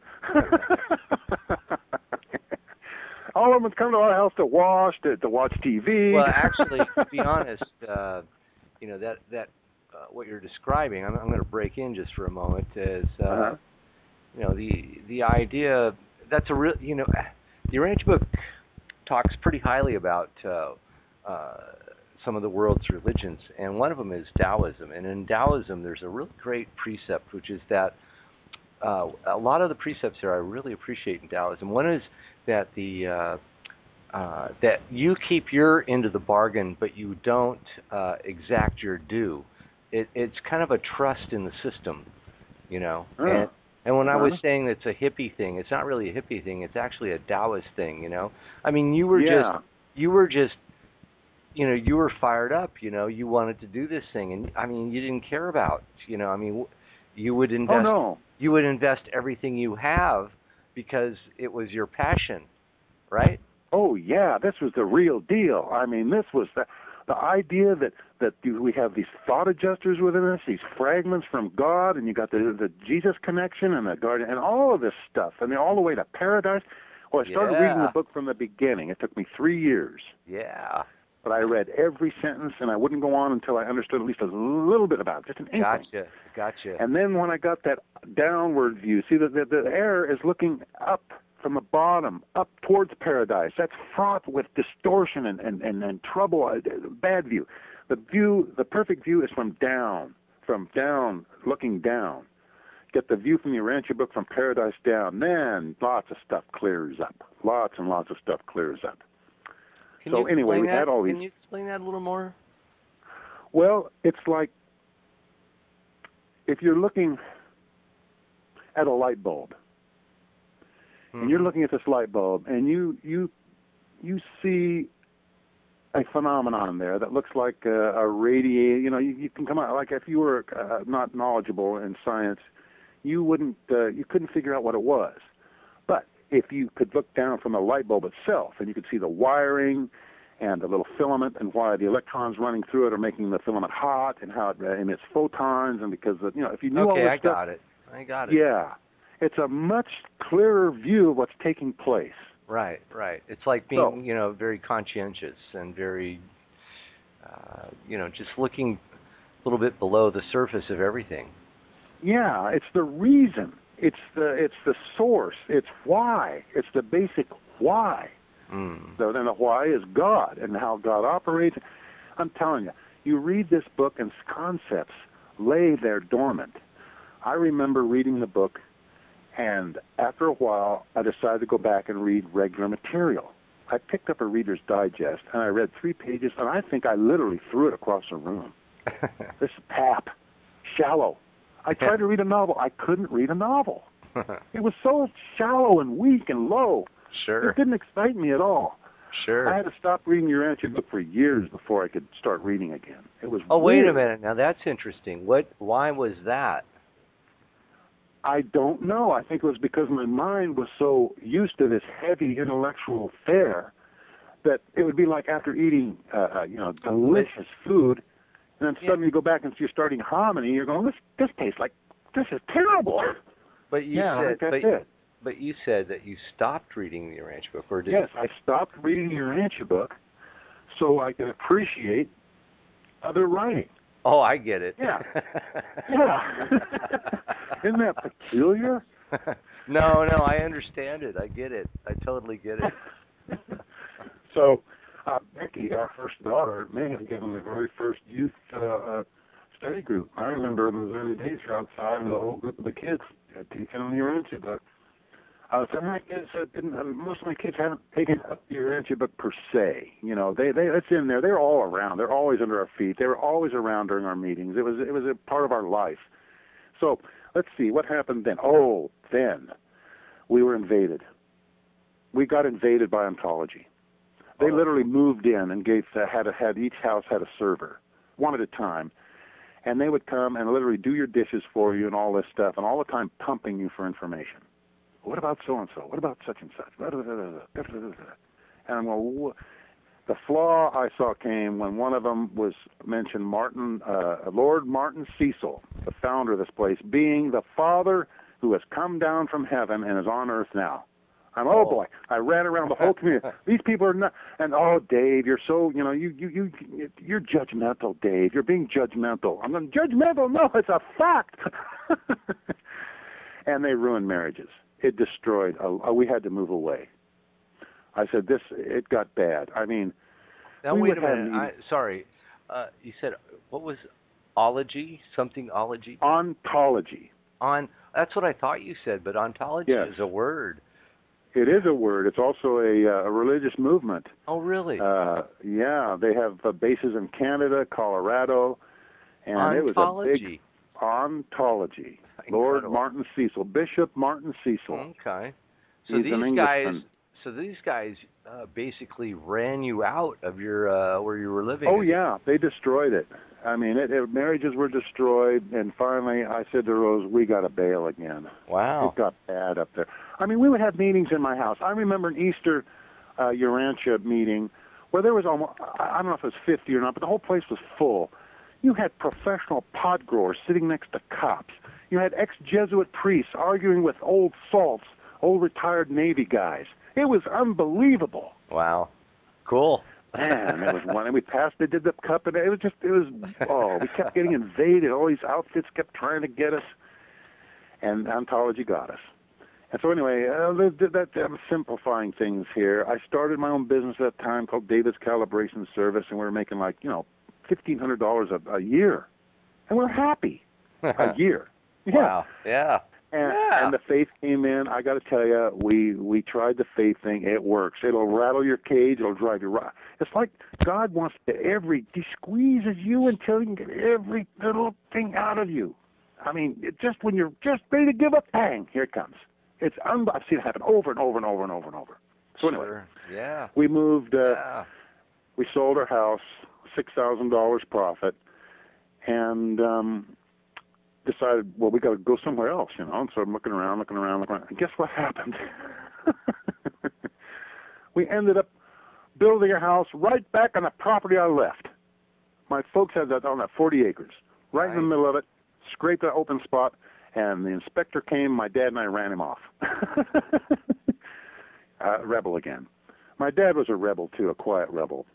All of them would come to our house to watch TV. Well, actually, to be honest, that what you're describing, I'm going to break in just for a moment, is the idea. That's a real, the Urantia Book talks pretty highly about some of the world's religions, and one of them is Taoism. And in Taoism, there's a really great precept, which is that a lot of the precepts there I really appreciate in Taoism. One is that that you keep your end of the bargain, but you don't exact your due. It's kind of a trust in the system, And when I was saying it's a hippie thing, it's not really a hippie thing. It's actually a Taoist thing, I mean, you were just, you were fired up, you wanted to do this thing, and I mean, you didn't care about, I mean, you would invest. Oh, no. You would invest everything you have because it was your passion, right? Oh yeah, this was the real deal. I mean, this was the idea that we have these thought adjusters within us, these fragments from God, and you got the Jesus connection and the garden and all of this stuff, and all the way to paradise. Well, I started reading the book from the beginning. It took me 3 years. Yeah. But I read every sentence, and I wouldn't go on until I understood at least a little bit about it, just an inkling. Gotcha. And then when I got that downward view, see, the air is looking up from the bottom, up towards paradise. That's fraught with distortion and trouble, bad view. The perfect view is from down, looking down. Get the view from the Urantia Book from paradise down. Then lots of stuff clears up. Lots and lots of stuff clears up. So anyway, we had all these. Can you explain that a little more? Well, it's like if you're looking at a light bulb. And you're looking at this light bulb, and you see a phenomenon there that looks like a radiate. You know, you can come out, like if you were not knowledgeable in science, you couldn't figure out what it was. But if you could look down from the light bulb itself, and you could see the wiring and the little filament, and why the electrons running through it are making the filament hot, and how it emits photons, and because of, if you knew all this stuff, I got it. Yeah, it's a much clearer view of what's taking place. Right. It's like being, very conscientious and very, just looking a little bit below the surface of everything. Yeah, it's the reason. It's the source. It's why. It's the basic why. So then the why is God and how God operates. I'm telling you, you read this book and concepts lay there dormant. I remember reading the book, and after a while, I decided to go back and read regular material. I picked up a Reader's Digest, and I read 3 pages, and I think I literally threw it across the room. This is pap, shallow. I tried to read a novel. I couldn't read a novel. It was so shallow and weak and low. Sure. It didn't excite me at all. Sure. I had to stop reading Urantia Book for years before I could start reading again. It was weird. Wait a minute. Now that's interesting. Why was that? I don't know. I think it was because my mind was so used to this heavy intellectual fare that it would be like after eating, delicious food, and then suddenly you go back and you're starting hominy. You're going, this tastes like, this is terrible. But But you said that you stopped reading the Urantia Book, or did Yes, I stopped reading the Urantia Book so I could appreciate other writing. Oh, I get it. Yeah. Isn't that peculiar? No, I understand it. I get it. I totally get it. So, Becky, our first daughter, may have given the very first youth study group. I remember in those early days, you're outside with a whole group of the kids teaching them the Urantia Book. Most of my kids haven't taken up the Urantia Book per se. It's in there. They're all around. They're always under our feet. They were always around during our meetings. It was a part of our life. So let's see what happened then. Oh, then we were invaded. We got invaded by ontology. They literally moved in and had each house had a server, one at a time, and they would come and literally do your dishes for you and all this stuff, and all the time pumping you for information. What about so-and-so? What about such and such? And I'm going, the flaw I saw came when one of them was mentioned, Lord Martin Cecil, the founder of this place, being the Father who has come down from heaven and is on earth now. Oh boy, I ran around the whole community. These people are not, and Dave, you're so, you're judgmental, Dave. You're being judgmental. I'm going, judgmental? No, it's a fact. And they ruined marriages. It destroyed. We had to move away. I said, it got bad. I mean, now wait a minute. Sorry. You said, what was ology? Something ology? Ontology. That's what I thought you said, but ontology is a word. It is a word. It's also a religious movement. Oh, really? Yeah, they have bases in Canada, Colorado, and ontology. It was a big ontology. Lord Martin Cecil, Bishop Martin Cecil. Okay. So these guys basically ran you out of your where you were living. Oh yeah, they destroyed it. I mean, marriages were destroyed, and finally I said to Rose, "We got to bail again." Wow. It got bad up there. I mean, we would have meetings in my house. I remember an Easter Urantia meeting where there was almost, I don't know if it was 50 or not, but the whole place was full. You had professional pot growers sitting next to cops. You had ex-Jesuit priests arguing with old salts, old retired Navy guys. It was unbelievable. Wow. Cool. Man, it was one. And we did the cup, and we kept getting invaded. All these outfits kept trying to get us, and ontology got us. And so anyway, I'm simplifying things here. I started my own business at that time called David's Calibration Service, and we were making $1,500 a year. And we're happy. A year. Yeah. Wow. Yeah. And the faith came in. I got to tell you, we tried the faith thing. It works. It'll rattle your cage. It'll drive you right. It's like God wants to he squeezes you until he can get every little thing out of you. I mean, just when you're just ready to give up, bang, here it comes. I've seen it happen over and over and over and over and over. So anyway, sure. Yeah. we moved. We sold our house, $6,000 profit, and decided, well, we got to go somewhere else, you know. And so I'm looking around. And guess what happened? We ended up building a house right back on the property I left. My folks had that on that 40 acres, right in the middle of it, scraped that open spot, and the inspector came. My dad and I ran him off. Rebel again. My dad was a rebel, too, a quiet rebel.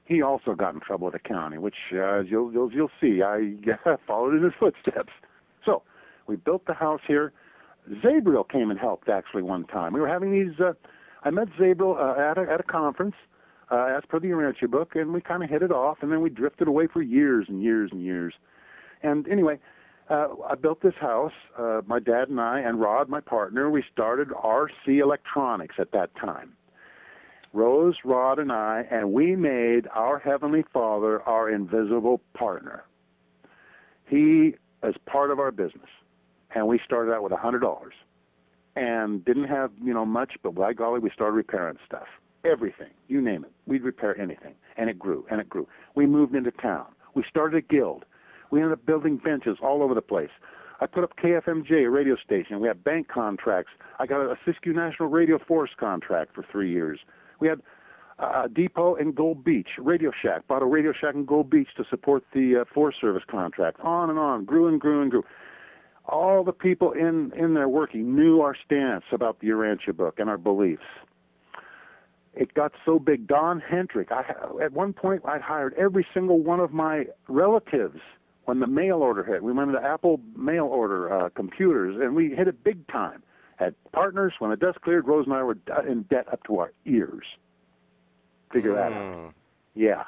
He also got in trouble with the county, which you'll see. I followed in his footsteps. So we built the house here. Zabriel came and helped, actually, one time. We were having these... I met Zabriel at a conference, as per the Urantia Book, and we kind of hit it off, and then we drifted away for years and years and years. And anyway, I built this house. My dad and I, and Rod, my partner, we started RC Electronics at that time. Rose, Rod, and I, and we made our Heavenly Father our invisible partner. He is part of our business, and we started out with $100 and didn't have, much, but by golly, we started repairing stuff. Everything, you name it. We'd repair anything, and it grew, and it grew. We moved into town. We started a guild. We ended up building benches all over the place. I put up KFMJ, a radio station. We had bank contracts. I got a Siskiyou National Radio Force contract for 3 years. We had a depot in Gold Beach, Radio Shack. Bought a Radio Shack in Gold Beach to support the Forest Service contract. On and on, grew and grew and grew. All the people in there working knew our stance about the Urantia Book and our beliefs. It got so big. Don Hendrick, at one point I'd hired every single one of my relatives when the mail order hit. We went into Apple mail order computers, and we hit it big time. Had partners. When the dust cleared, Rose and I were in debt up to our ears. Figure that out. Yeah.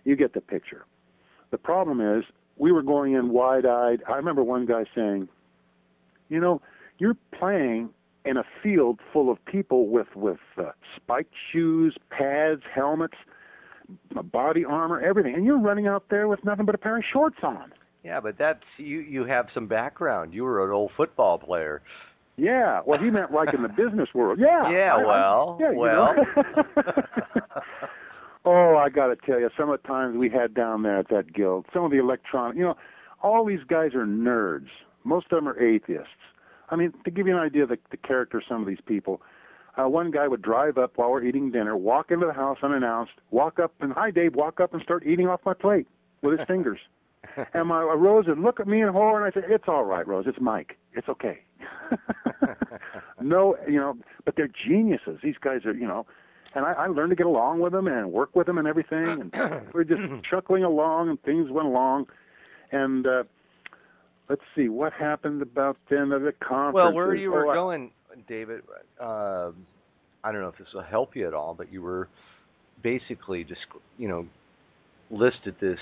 You get the picture. The problem is, we were going in wide-eyed. I remember one guy saying, you're playing in a field full of people with spiked shoes, pads, helmets, body armor, everything, and you're running out there with nothing but a pair of shorts on. Yeah, but that's you have some background. You were an old football player. Yeah, well, he meant like in the business world. Yeah. Yeah, well. Oh, I got to tell you, some of the times we had down there at that guild, some of the electronic, all these guys are nerds. Most of them are atheists. I mean, to give you an idea of the character of some of these people, one guy would drive up while we're eating dinner, walk into the house unannounced, walk up and, hi, Dave, walk up and start eating off my plate with his fingers. And Rose would look at me in horror, and I said, it's all right, Rose, it's Mike. It's okay. No, but they're geniuses. These guys are, and I learned to get along with them and work with them and everything, and we're just chuckling along, and things went along. And let's see, what happened about then at the conference? Well, where you were going, David, I don't know if this will help you at all, but you were basically just, listed this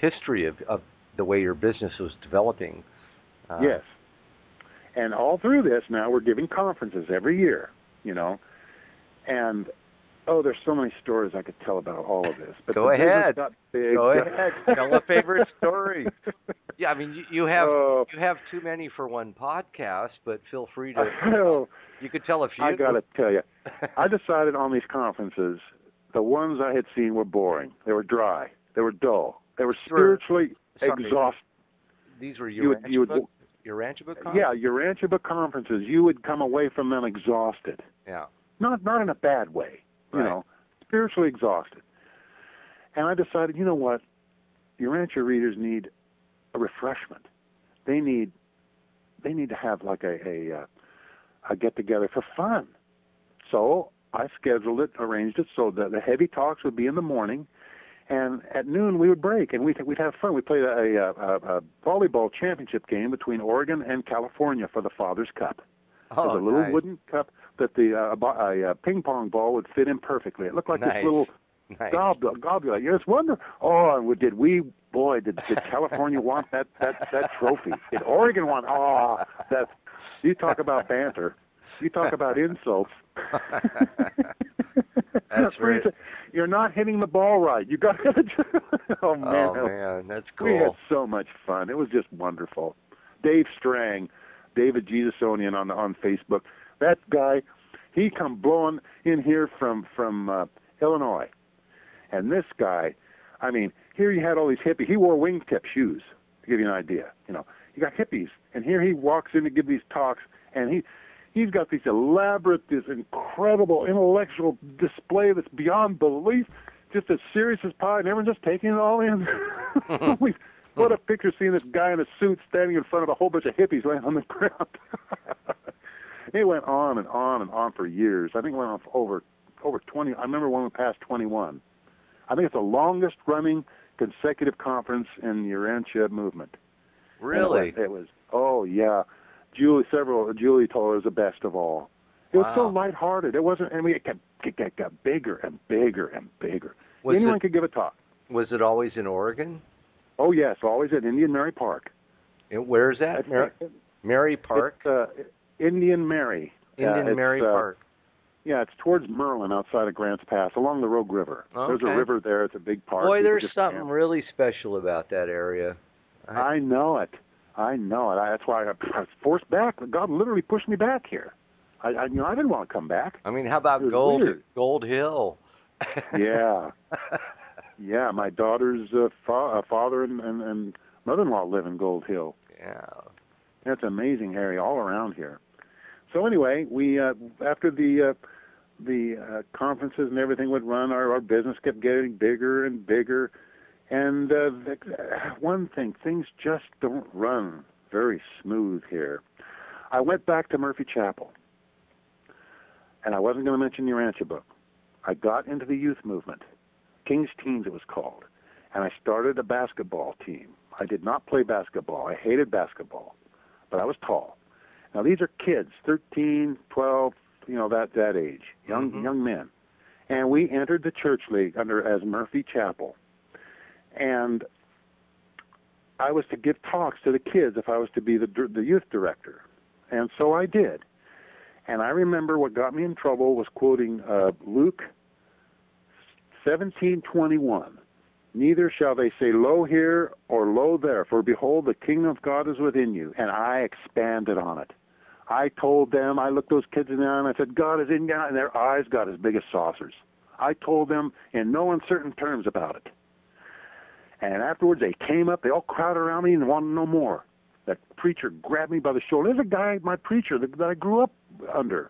history of the way your business was developing. Yes. And all through this now, we're giving conferences every year, and there's so many stories I could tell about all of this. But Go ahead. Tell a favorite story. Yeah, I mean, you have too many for one podcast, but feel free to. You could tell a few. I got to tell you, I decided on these conferences, the ones I had seen were boring. They were dry. They were dull. They were spiritually exhausting. These were Urantia Book conferences? Yeah, Urantia Book conferences. You would come away from them exhausted. Yeah. Not in a bad way, spiritually exhausted. And I decided, you know what? Urantia readers need a refreshment. They need to have like a get-together for fun. So I scheduled it, arranged it so that the heavy talks would be in the morning, and at noon we would break, and we'd have fun. We played a volleyball championship game between Oregon and California for the Father's Cup. Oh, There's a little nice. wooden cup that a ping pong ball would fit in perfectly. It looked like this little goblet. It's wonderful. Oh, and did California want that trophy? Did Oregon want? Oh, you talk about banter. You talk about insults. That's right. You're not hitting the ball right. You got to. Oh man, that's cool. We had so much fun. It was just wonderful. Dave Strang, David Jesusonian on Facebook. That guy, he come blowing in here from Illinois, and this guy, I mean, here you had all these hippies. He wore wingtip shoes to give you an idea. You know, you got hippies, and here he walks in to give these talks, and he's got these elaborate, this incredible intellectual display that's beyond belief, just as serious as pie, and everyone's just taking it all in. What a picture seeing this guy in a suit standing in front of a whole bunch of hippies laying on the ground. It went on and on and on for years. I think it went on for over 20. I remember when we passed 21. I think it's the longest running consecutive conference in the Urantia movement. Really? It was, oh yeah. Julie told her it was the best of all. It was so lighthearted. It wasn't, and it got bigger and bigger and bigger. Anyone could give a talk. Was it always in Oregon? Oh yes, always at Indian Mary Park. And where is that? Mary Park? It's, Indian Mary. Mary Park. Yeah, it's towards Merlin, outside of Grants Pass, along the Rogue River. Okay. There's a river there. It's a big park. Boy, there's something really special about that area. I know it. That's why I was forced back. God literally pushed me back here. I didn't want to come back. I mean, how about Gold Hill? Yeah. Yeah, my daughter's father and mother-in-law live in Gold Hill. Yeah. That's an amazing area all around here. So anyway, we after the conferences and everything would run, our business kept getting bigger and bigger. And one thing, things just don't run very smooth here. I went back to Murphy Chapel, and I wasn't going to mention the Urantia Book. I got into the youth movement, King's Teens it was called, and I started a basketball team. I did not play basketball. I hated basketball, but I was tall. Now, these are kids, 13, 12, that age, young men. And we entered the church league as Murphy Chapel. And I was to give talks to the kids if I was to be the youth director. And so I did. And I remember what got me in trouble was quoting Luke 17:21. Neither shall they say, lo here or lo there, for behold, the kingdom of God is within you. And I expanded on it. I told them, I looked those kids in the eye and I said, God is in you, and their eyes got as big as saucers. I told them in no uncertain terms about it. And afterwards they came up, they all crowded around me and wanted to know more. That preacher grabbed me by the shoulder. There's a guy, my preacher, that I grew up under,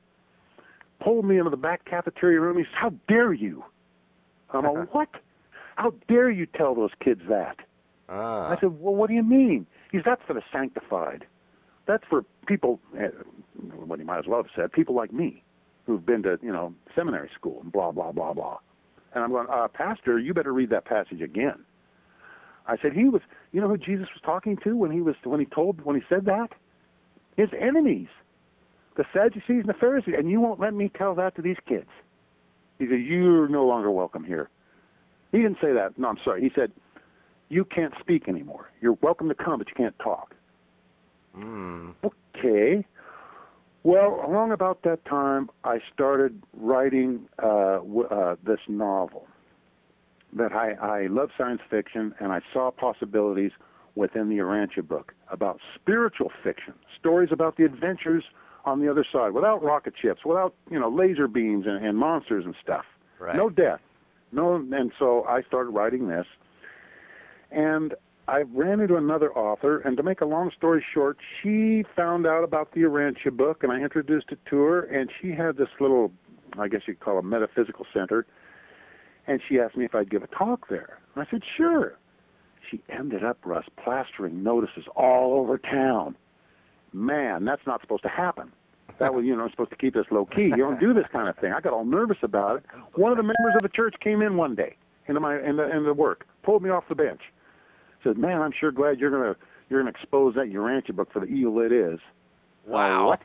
pulled me into the back cafeteria room. He said, how dare you? I'm like, what? How dare you tell those kids that? I said, well, what do you mean? He said, that's for the sanctified. That's for people, what he might as well have said, people like me who've been to, seminary school and blah, blah, blah, blah. And I'm going, Pastor, you better read that passage again. I said, he was, who Jesus was talking to when he said that? His enemies, the Sadducees and the Pharisees, and you won't let me tell that to these kids. He said, you're no longer welcome here. He didn't say that. No, I'm sorry. He said, you can't speak anymore. You're welcome to come, but you can't talk. Okay. Well, along about that time, I started writing this novel. That I love science fiction, and I saw possibilities within the Urantia Book about spiritual fiction, stories about the adventures on the other side, without rocket ships, without laser beams and monsters and stuff. Right. No death. And so I started writing this, and I ran into another author, and to make a long story short, she found out about the Urantia Book, and I introduced it to her, and she had this little, I guess you'd call it a metaphysical center, and she asked me if I'd give a talk there. And I said, sure. She ended up, Russ, plastering notices all over town. Man, that's not supposed to happen. That was, supposed to keep us low-key. You don't do this kind of thing. I got all nervous about it. One of the members of the church came in one day into the work, pulled me off the bench, said, man, I'm sure glad you're gonna expose that Urantia Book for the evil it is. Wow. What?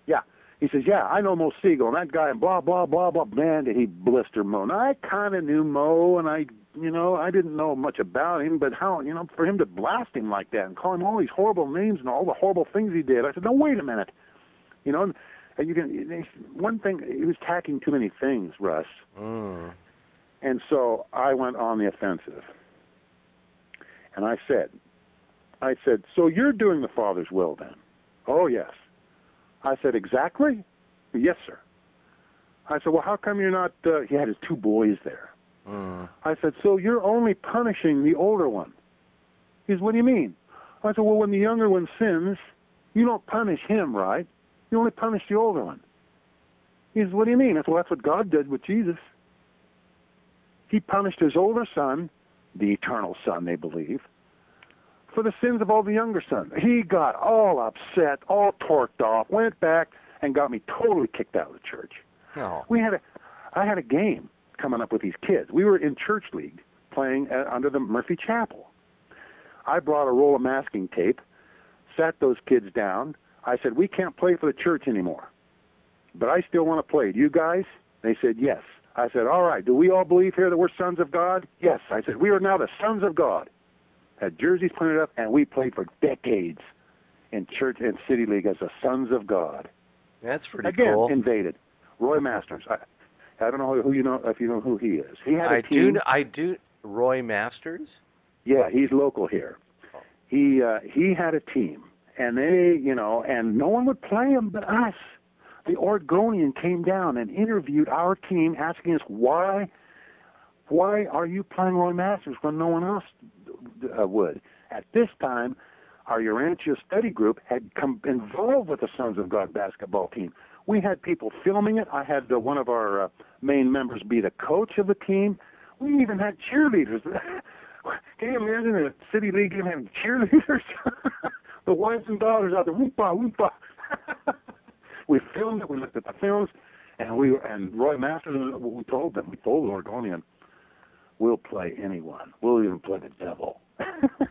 Yeah. He says, yeah, I know Mo Siegel, and that guy, blah, blah, blah, blah. Man, did he blister Mo. Now, I kind of knew Mo, and I didn't know much about him, but how, for him to blast him like that and call him all these horrible names and all the horrible things he did. I said, no, wait a minute. And One thing, he was tacking too many things, Russ. And so I went on the offensive. And I said, so you're doing the Father's will then? Oh, yes. I said, exactly? Yes, sir. I said, well, how come you're not, he had his two boys there. I said, so you're only punishing the older one. He said, what do you mean? I said, well, when the younger one sins, you don't punish him, right? You only punish the older one. He said, what do you mean? I said, well, that's what God did with Jesus. He punished his older son, the eternal son, they believe, for the sins of all the younger sons. He got all upset, all torqued off, went back, and got me totally kicked out of the church. Oh. I had a game coming up with these kids. We were in church league playing under the Murphy Chapel. I brought a roll of masking tape, sat those kids down. I said, we can't play for the church anymore, but I still want to play. Do you guys? They said, yes. I said, all right, do we all believe here that we're sons of God? Yes. I said, we are now the sons of God. Had jerseys printed up, and we played for decades in church and city league as the sons of God. That's pretty Again, cool. invaded. Roy Masters. I don't know who you know, if you know who he is. He had a team. I do. Roy Masters? Yeah, he's local here. He had a team, and and no one would play him but us. The Oregonian came down and interviewed our team, asking us why are you playing Roy Masters when no one else would. At this time, our Urantia study group had come involved with the Sons of God basketball team. We had people filming it. I had one of our main members be the coach of the team. We even had cheerleaders. Can you imagine a city league game having cheerleaders? The wives and daughters out there, whoop-ah, whoop-ah. We filmed it. We looked at the films, and Roy Masters, we told the Oregonian, we'll play anyone. We'll even play the devil. The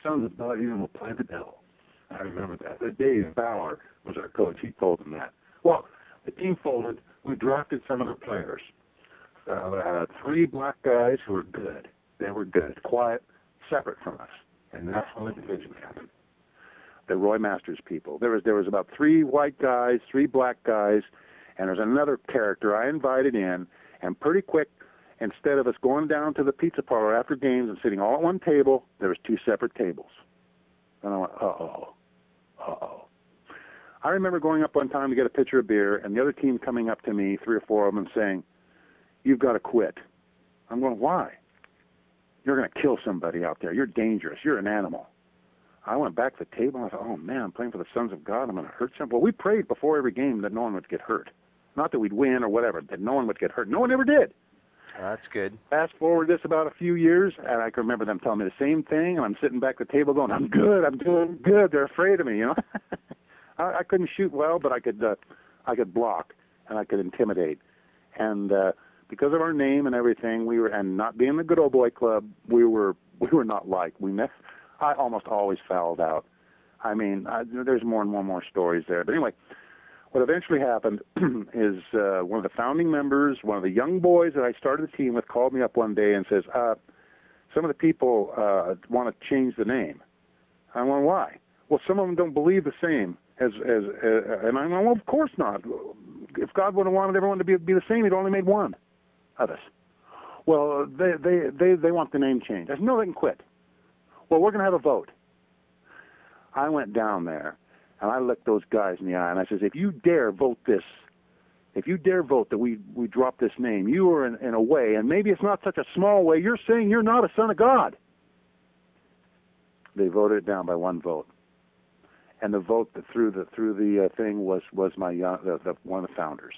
Sons of God even will play the devil. I remember that. Dave Bauer was our coach. He told them that. Well, the team folded. We drafted some of the players. 3 black guys who were good. They were good, quiet, separate from us. And that's when the division happened. The Roy Masters people. There was about 3 white guys, 3 black guys, and there's another character I invited in, and pretty quick, instead of us going down to the pizza parlor after games and sitting all at one table, there was 2 separate tables. And I went, uh-oh. I remember going up one time to get a pitcher of beer, and the other team coming up to me, 3 or 4 of them, and saying, you've got to quit. I'm going, why? You're going to kill somebody out there. You're dangerous. You're an animal. I went back to the table, and I thought, oh, man, I'm playing for the Sons of God. I'm going to hurt somebody. Well, we prayed before every game that no one would get hurt. Not that we'd win or whatever, that no one would get hurt. No one ever did. That's good. Fast forward this about a few years, and I can remember them telling me the same thing, and I'm sitting back at the table going, I'm doing good. They're afraid of me, I couldn't shoot well, but I could block, and I could intimidate. And because of our name and everything, and not being the good old boy club, we were not liked. I almost always fouled out. I mean, there's more and more stories there. But anyway, what eventually happened is one of the founding members, one of the young boys that I started the team with, called me up one day and says, some of the people want to change the name. I went, why? Well, some of them don't believe the same as and I went, well, of course not. If God would have wanted everyone to be the same, he'd only made one of us. Well, they want the name changed. I said, no, they can quit. Well, we're going to have a vote. I went down there, and I looked those guys in the eye, and I says, if you dare vote that we drop this name, you are in a way, and maybe it's not such a small way, you're saying you're not a son of God. They voted it down by 1 vote. And the vote that through the thing was my one of the founders.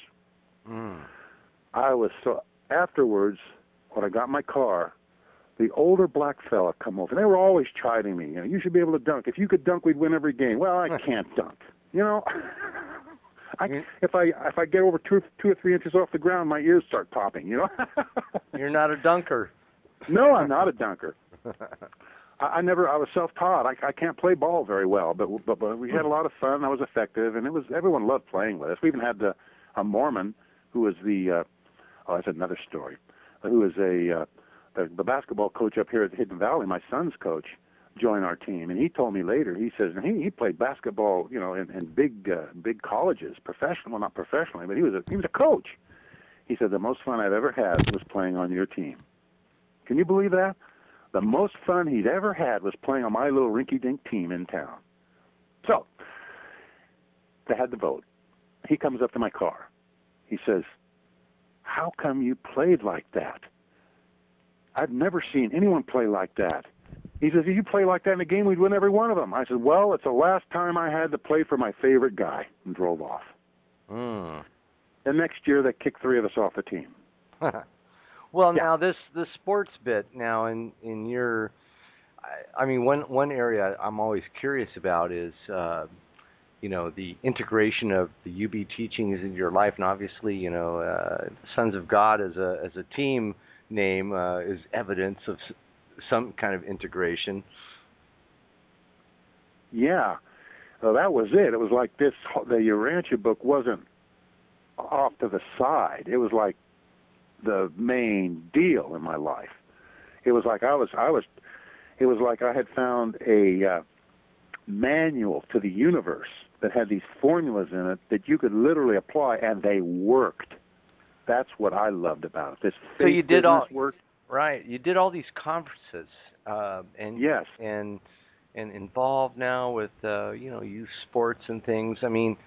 I was so afterwards when I got in my car, the older black fella come over. And they were always chiding me. You should be able to dunk. If you could dunk, we'd win every game. Well, I can't dunk. If I get over 2 or 3 inches off the ground, my ears start popping. You're not a dunker. No, I'm not a dunker. I was self-taught. I can't play ball very well, but we had a lot of fun. I was effective, and everyone loved playing with us. We even had a Mormon who was that's another story. Who was the basketball coach up here at Hidden Valley, my son's coach. join our team. And he told me later, he says, and he played basketball, you know, in big colleges, professional, well, not professionally, but he was a coach. He said, the most fun I've ever had was playing on your team. Can you believe that? The most fun he'd ever had was playing on my little rinky-dink team in town. So, they had the vote. He comes up to my car. He says, how come you played like that? I've never seen anyone play like that. He says, if you play like that in a game, we'd win every one of them. I said, well, it's the last time I had to play for my favorite guy, and drove off. The next year, they kicked 3 of us off the team. Well, now this sports bit now in your, I mean, one area I'm always curious about is, you know, the integration of the UB teachings in your life, and obviously, you know, Sons of God as a team name is evidence of some kind of integration. Yeah, well, that was it. It was like this. The Urantia book wasn't off to the side. It was like the main deal in my life. It was like it was like I had found a manual to the universe that had these formulas in it that you could literally apply, and they worked. That's what I loved about it. This so you did all work. Right. You did all these conferences, and yes, and involved now with you know, youth sports and things. I mean,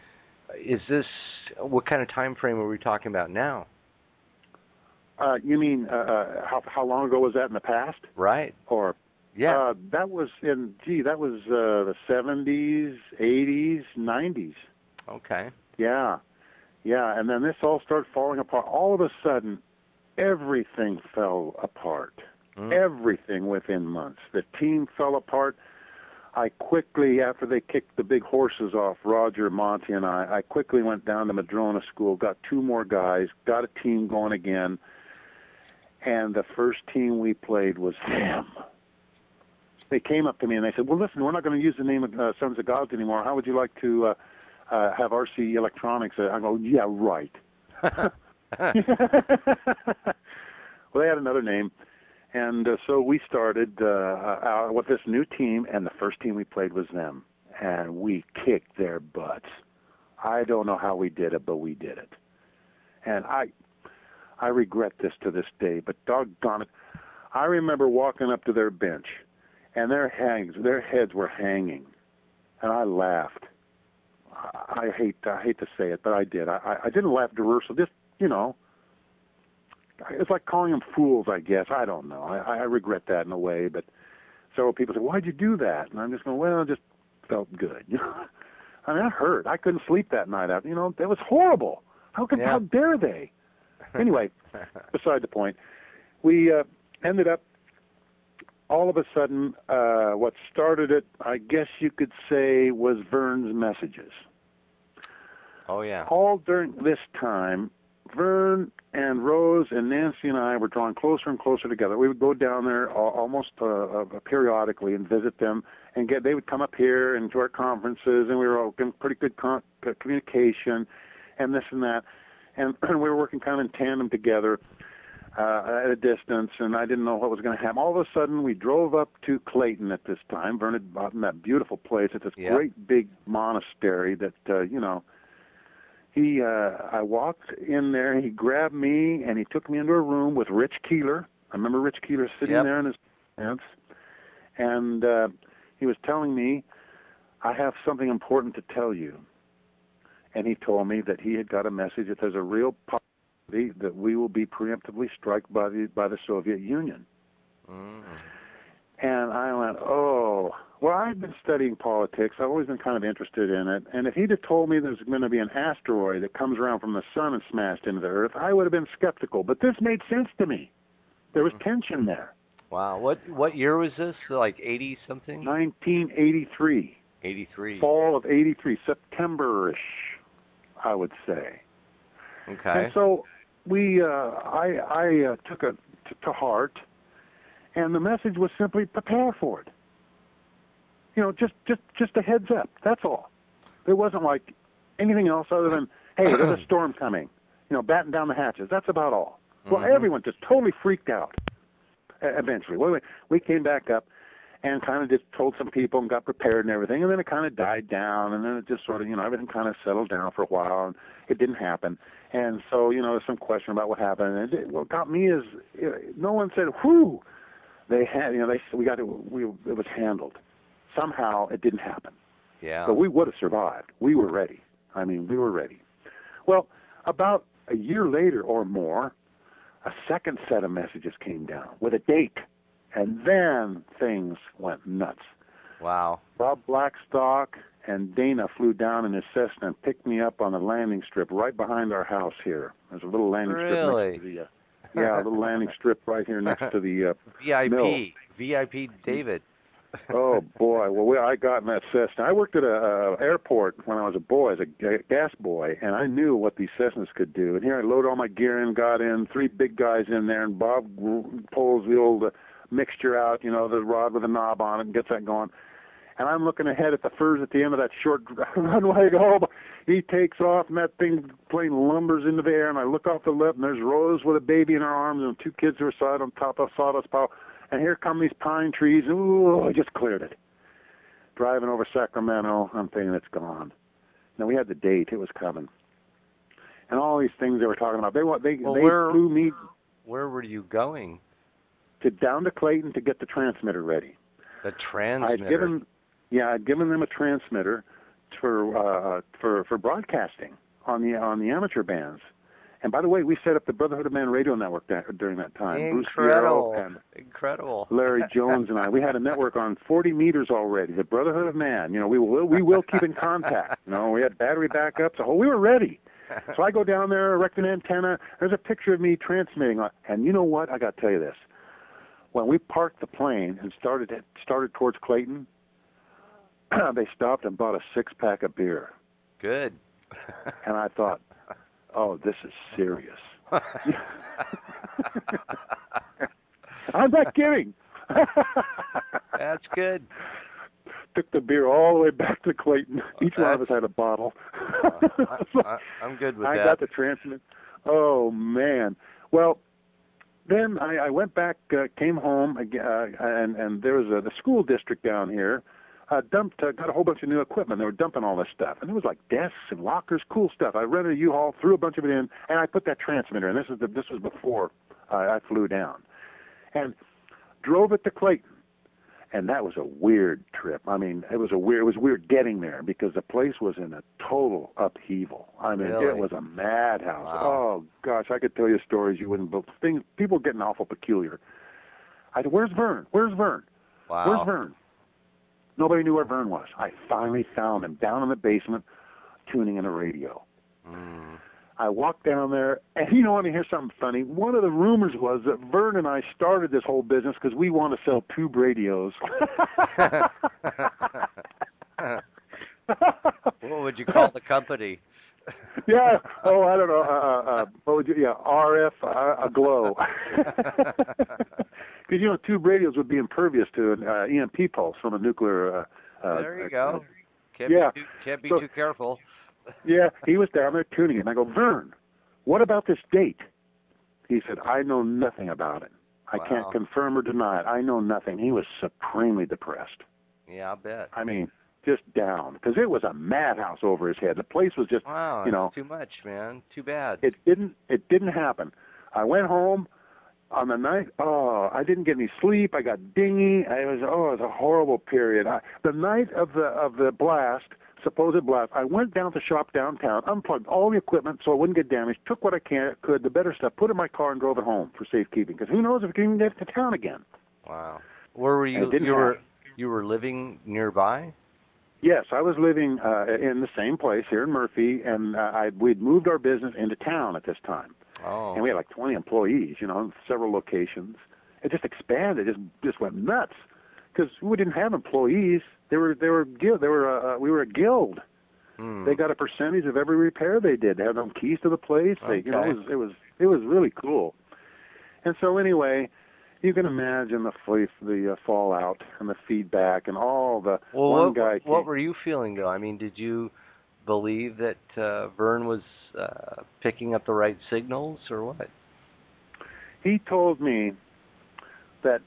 is this, what kind of time frame are we talking about now? You mean how long ago was that in the past? Right. Or yeah, that was that was the 70s, 80s, 90s. Okay. Yeah, and then this all started falling apart. All of a sudden, everything fell apart. Everything within months. The team fell apart. I quickly, after they kicked the big horses off, Roger, Monty, and I quickly went down to Madrona School, got 2 more guys, got a team going again, and the first team we played was them. They came up to me and they said, well, listen, we're not going to use the name of Sons of God anymore. How would you like to have RC Electronics? I go, yeah, right. Well, they had another name. And so we started with this new team, and the first team we played was them. And we kicked their butts. I don't know how we did it, but we did it. And I regret this to this day, but doggone it, I remember walking up to their bench, and their heads were hanging, and I laughed. I hate to say it, but I did. I didn't laugh derisive, just, you know, it's like calling them fools, I guess. I don't know. I regret that in a way, but several people say, why'd you do that? And I'm just going, well, it just felt good. You know? I mean, I hurt. I couldn't sleep that night out. You know, it was horrible. How dare they? Anyway, beside the point, we ended up, all of a sudden, what started it, I guess you could say, was Vern's messages. Oh, yeah. All during this time, Vern and Rose and Nancy and I were drawing closer and closer together. We would go down there almost periodically and visit them, and they would come up here and to our conferences, and we were all in pretty good communication, and this and that, and we were working kind of in tandem together at a distance, and I didn't know what was going to happen. All of a sudden, we drove up to Clayton at this time. Vern had bought that beautiful place. It's this great big monastery that, you know, I walked in there, he grabbed me, and he took me into a room with Rich Keeler. I remember Rich Keeler sitting there in his pants, and he was telling me, I have something important to tell you. And he told me that he had got a message that there's a real possibility that we will be preemptively struck by the Soviet Union. And I went, oh. Well, I've been studying politics. I've always been kind of interested in it. And if he'd have told me there's going to be an asteroid that comes around from the sun and smashed into the Earth, I would have been skeptical. But this made sense to me. There was tension there. Wow. What year was this? Like 80-something? 1983. 83. Fall of 83, September-ish, I would say. Okay. And so I took it to heart, and the message was simply prepare for it. You know, just a heads up. That's all. There wasn't like anything else other than, hey, there's a storm coming. You know, batten down the hatches. That's about all. Well, everyone just totally freaked out. Eventually, we came back up, and kind of just told some people and got prepared and everything, and then it kind of died down, and then it just sort of, everything kind of settled down for a while, and it didn't happen. And so, there's some question about what happened, and what got me is no one said, whew, they had, it was handled. Somehow it didn't happen. Yeah. But we would have survived. We were ready. We were ready. Well, about a year later or more, a second set of messages came down with a date. And then things went nuts. Wow. Bob Blackstock and Dana flew down in his Cessna and picked me up on a landing strip right behind our house here. There's a little landing strip next to the a little landing strip right here next to the mill. VIP David. Oh boy! Well, I got in that Cessna. I worked at a airport when I was a boy, as a gas boy, and I knew what these Cessnas could do. And here I load all my gear in, got in, 3 big guys in there, and Bob pulls the old mixture out, the rod with a knob on it, and gets that going. And I'm looking ahead at the furs at the end of that short runway. He takes off, and that plane lumbers into the air, and I look off the lip, and there's Rose with a baby in her arms, and 2 kids to her side on top of sawdust pile. And here come these pine trees. Ooh, I just cleared it. Driving over Sacramento, I'm thinking it's gone. Now, we had the date. It was coming. And all these things they were talking about. They flew me. Where were you going? Down to Clayton to get the transmitter ready. The transmitter? I'd given them a transmitter for broadcasting on the amateur bands. And by the way, we set up the Brotherhood of Man radio network during that time. Incredible. Bruce Fierro and Incredible. Larry Jones and I. We had a network on 40 meters already. The Brotherhood of Man. We will keep in contact. We had battery backups. We were ready. So I go down there, erect an antenna. There's a picture of me transmitting. And you know what? I got to tell you this. When we parked the plane and started towards Clayton, they stopped and bought a 6-pack of beer. Good. And I thought, oh, this is serious. I'm not kidding. That's good. Took the beer all the way back to Clayton. Each one of us had a bottle. I'm good with that. I got the transmit. Oh, man. Well, then I went back, came home, and there was the school district down here got a whole bunch of new equipment. They were dumping all this stuff, and it was like desks and lockers, cool stuff. I rented a U-Haul, threw a bunch of it in, and I put that transmitter in. This was before I flew down, and drove it to Clayton. And that was a weird trip. It was weird getting there because the place was in a total upheaval. Really? It was a madhouse. Wow. Oh gosh, I could tell you stories you wouldn't believe. People getting awful peculiar. I said, "Where's Vern? Where's Vern? Wow. Where's Vern?" Nobody knew where Vern was. I finally found him down in the basement, tuning in a radio. Mm. I walked down there, and you want to hear something funny? One of the rumors was that Vern and I started this whole business because we want to sell tube radios. What would you call the company? Yeah. Oh, I don't know. What would you? Yeah, RF, a glow. Because tube radios would be impervious to an EMP pulse from a nuclear. There you go. Can't be too careful. Yeah, he was down there tuning it. And I go, Vern, what about this date? He said, I know nothing about it. I can't confirm or deny it. I know nothing. He was supremely depressed. Yeah, I'll bet. Just down. Because it was a madhouse over his head. The place was just, too much, man. Too bad. It didn't happen. I went home on the night. Oh, I didn't get any sleep. I got dingy. It was a horrible period. The night of the blast, supposed blast, I went down to shop downtown, unplugged all the equipment so it wouldn't get damaged, took what I could, the better stuff, put it in my car and drove it home for safekeeping. Because who knows if we can get to town again. Wow. Where were you? You were living nearby? Yes, I was living in the same place here in Murphy, and we'd moved our business into town at this time. Oh. And we had like 20 employees, several locations. It just expanded, just went nuts. Because we didn't have employees. We were a guild. Hmm. They got a percentage of every repair they did. They had them keys to the place. Okay. It was really cool. And so anyway, you can imagine the fallout and the feedback and all the What were you feeling though? Did you believe that Vern was picking up the right signals or what? He told me that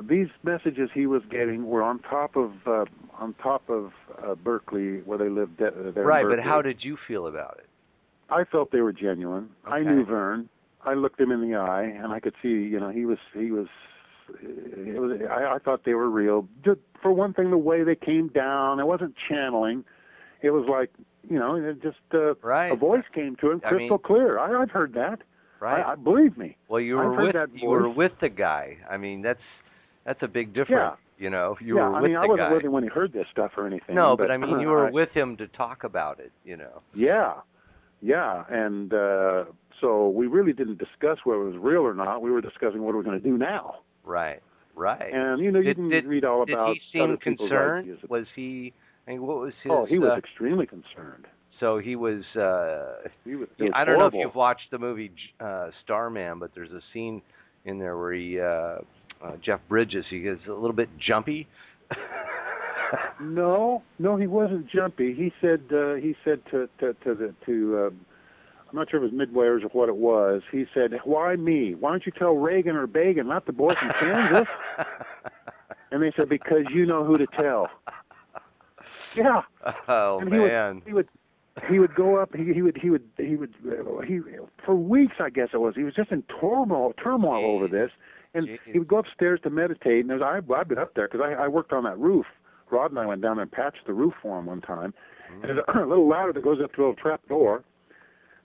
these messages he was getting were on top of Berkeley, where they lived there. Right, in Berkeley. but how did you feel about it? I felt they were genuine. Okay. I knew Vern. I looked him in the eye, and I could see, I thought they were real. Just, for one thing, the way they came down, it wasn't channeling. It was like, it just right. A voice came to him crystal clear. I've heard that. Right. Believe me. Well, you were with the guy. I mean, that's a big difference. Yeah. You were with the guy. I wasn't with him when he heard this stuff or anything. No, but I mean, you were with him to talk about it. Yeah, and so we really didn't discuss whether it was real or not. We were discussing what we're going to do now. Right. And you can read all about. Did he seem concerned? Ideas. Was he? I mean, what was his? Oh, he was extremely concerned. So he was. He was I don't know if you've watched the movie Starman, but there's a scene in there where he, Jeff Bridges, he gets a little bit jumpy. No, he wasn't jumpy. He said to I'm not sure if it was Midwayers or what it was. He said, "Why me? Why don't you tell Reagan or Bagan, not the boy from Kansas?" And they said, "Because you know who to tell." Yeah. Oh, and man. He would go up. He would for weeks, I guess it was. He was just in turmoil over this, and he would go upstairs to meditate. And I've been up there because I worked on that roof. Rod and I went down there and patched the roof for him one time. And there's a little ladder that goes up to a little trap door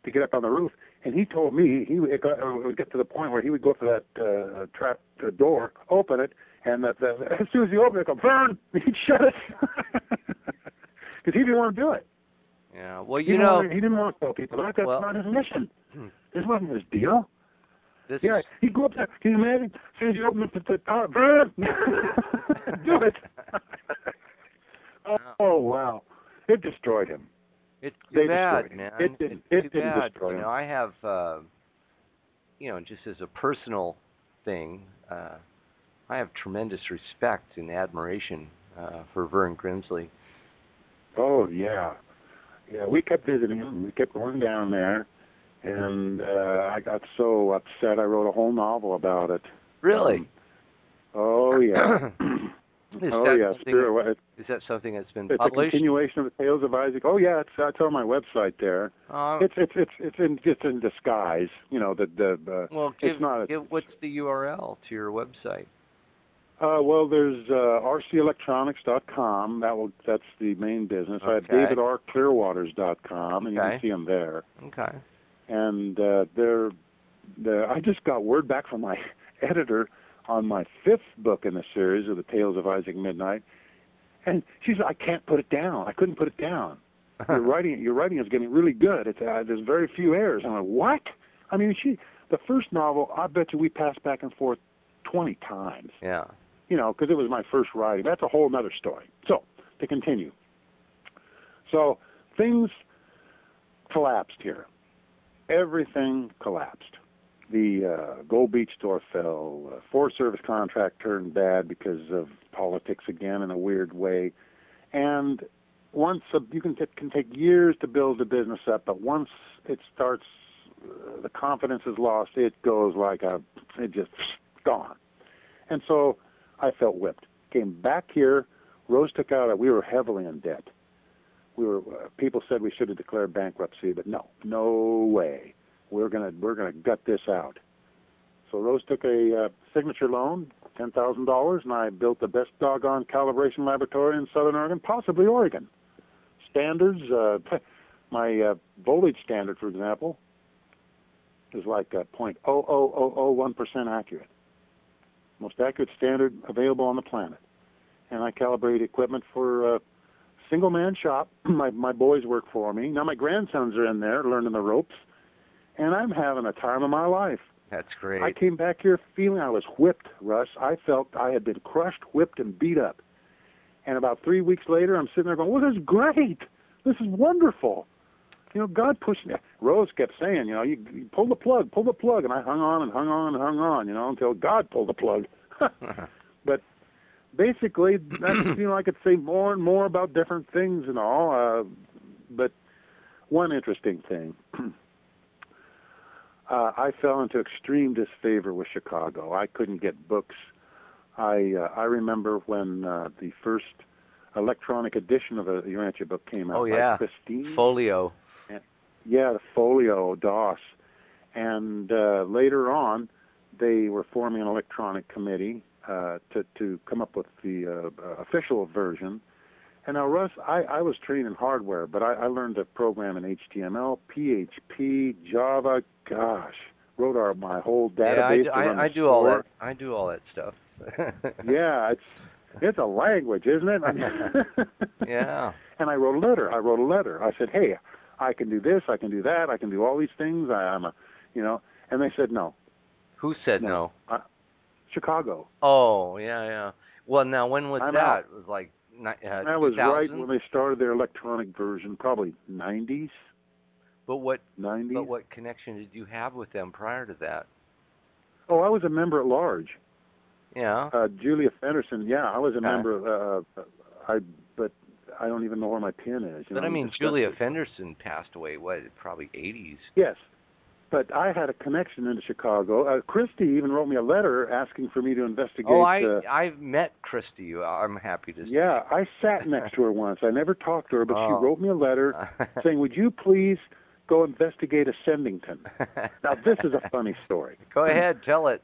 to get up on the roof. And he told me it would get to the point where he would go up to that trap door, open it, and as soon as he opened it, go, "Vern!" He'd shut it because he didn't want to do it. Yeah, well, he didn't want to tell people that. That's not his mission. This wasn't his deal. He'd go up there. Can you imagine? As soon as you open up the door, "Vern!" Do it. Oh, wow. It destroyed him. It's too bad, man. It didn't destroy him. I have, just as a personal thing, I have tremendous respect and admiration for Vern Grimsley. Oh, yeah. Yeah, we kept visiting him. We kept going down there. And I got so upset, I wrote a whole novel about it. Really? Oh, yeah. Is that something that's been published? It's a continuation of the Tales of Isaac. Oh yeah, it's on my website there. It's in disguise. What's the URL to your website? Well, there's rcelectronics.com. That's the main business. Okay. I have davidclearwaters.com, and you can see them there. Okay. And I just got word back from my editor on my 5th book in the series of the Tales of Isaac Midnight, and she said, "I can't put it down. I couldn't put it down. Your writing is getting really good. There's very few errors." I'm like, "What?" I mean, the first novel, I bet you we passed back and forth 20 times. Yeah. Because it was my first writing. That's a whole other story. So, to continue. So, things collapsed here. Everything collapsed. The Gold Beach store fell. Forest Service contract turned bad because of politics again in a weird way. And once you can take years to build a business up, but once it starts, the confidence is lost. It goes it just gone. And so I felt whipped. Came back here. Rose took out. We were heavily in debt. People said we should have declared bankruptcy, but no way. We're gonna gut this out. So Rose took a signature loan, $10,000, and I built the best doggone calibration laboratory in Southern Oregon, possibly Oregon. Standards, my voltage standard, for example, is like 0.00001% accurate. Most accurate standard available on the planet. And I calibrate equipment for a single-man shop. My boys work for me. Now my grandsons are in there learning the ropes. And I'm having a time of my life. That's great. I came back here feeling I was whipped, Russ. I felt I had been crushed, whipped, and beat up. And about 3 weeks later, I'm sitting there going, "Well, this is great. This is wonderful." God pushed me. Rose kept saying, you pull the plug. And I hung on, until God pulled the plug. But basically, that's, I could say more and more about different things and all. But one interesting thing. I fell into extreme disfavor with Chicago. I couldn't get books. I remember when the first electronic edition of the Urantia book came out. Oh, yeah. By Christine. Folio. Yeah, the Folio, DOS. And later on, they were forming an electronic committee to come up with the official version. And now, Russ, I was trained in hardware, but I learned to program in HTML, PHP, Java. Gosh, wrote my whole database. Yeah, I do all that. I do all that stuff. Yeah, it's a language, isn't it? I mean, yeah. And I wrote a letter. I said, hey, I can do this, I can do that, I can do all these things. I'm a, and they said no. Who said no? Chicago. Oh, yeah. Well, now when was that? It was like that was 2000? right when they started their electronic version, probably 90s. But what 90s? But what connection did you have with them prior to that? Oh, I was a member at large. Yeah. Julia Fenderson. Yeah, I was a member. But I don't even know where my pin is. But I mean, Julia Fenderson passed away. What? Probably 80s. Yes. But I had a connection into Chicago. Christy even wrote me a letter asking for me to investigate. Oh, I've met Christy. I'm happy to say. Yeah, I sat next to her once. I never talked to her, but she wrote me a letter saying, would you please go investigate Ascendington? Now, this is a funny story. Go ahead, tell it.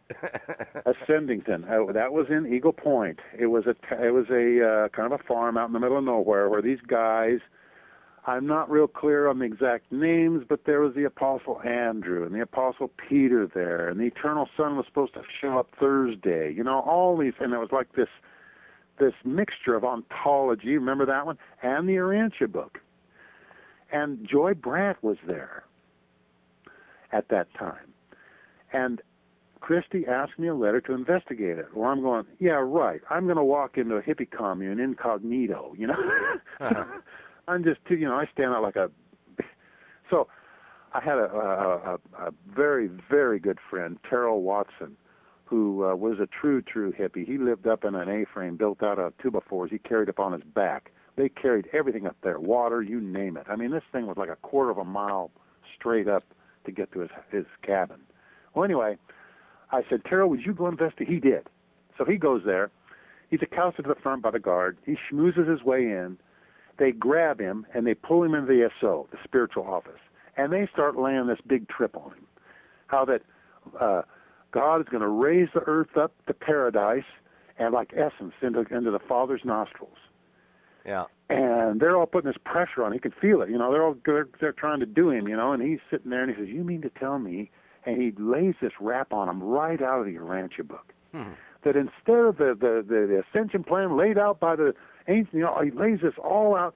Ascendington. That was in Eagle Point. It was a kind of a farm out in the middle of nowhere where these guys, I'm not real clear on the exact names, but there was the Apostle Andrew and the Apostle Peter there, and the Eternal Son was supposed to show up Thursday. All these, and it was like this mixture of ontology, remember that one, and the Urantia book. And Joy Brandt was there at that time. And Christy asked me a letter to investigate it. Well, I'm going, yeah, right. I'm going to walk into a hippie commune incognito, I'm just, I stand out like a... So I had a very, very good friend, Terrell Watson, who was a true hippie. He lived up in an A-frame built out of 2x4s. He carried up on his back. They carried everything up there, water, you name it. I mean, this thing was like a quarter of a mile straight up to get to his cabin. Well, anyway, I said, Terrell, would you go investigate? He did. So he goes there. He's accosted to the front by the guard. He schmoozes his way in. They grab him, and they pull him into the SO, the spiritual office, and they start laying this big trip on him, how that God is going to raise the earth up to paradise and like essence into the Father's nostrils. Yeah. And they're all putting this pressure on. He can feel it. They're trying to do him, and he's sitting there, and he says, you mean to tell me, and he lays this rap on him right out of the Urantia book, that instead of the ascension plan laid out by the ancient, he lays this all out,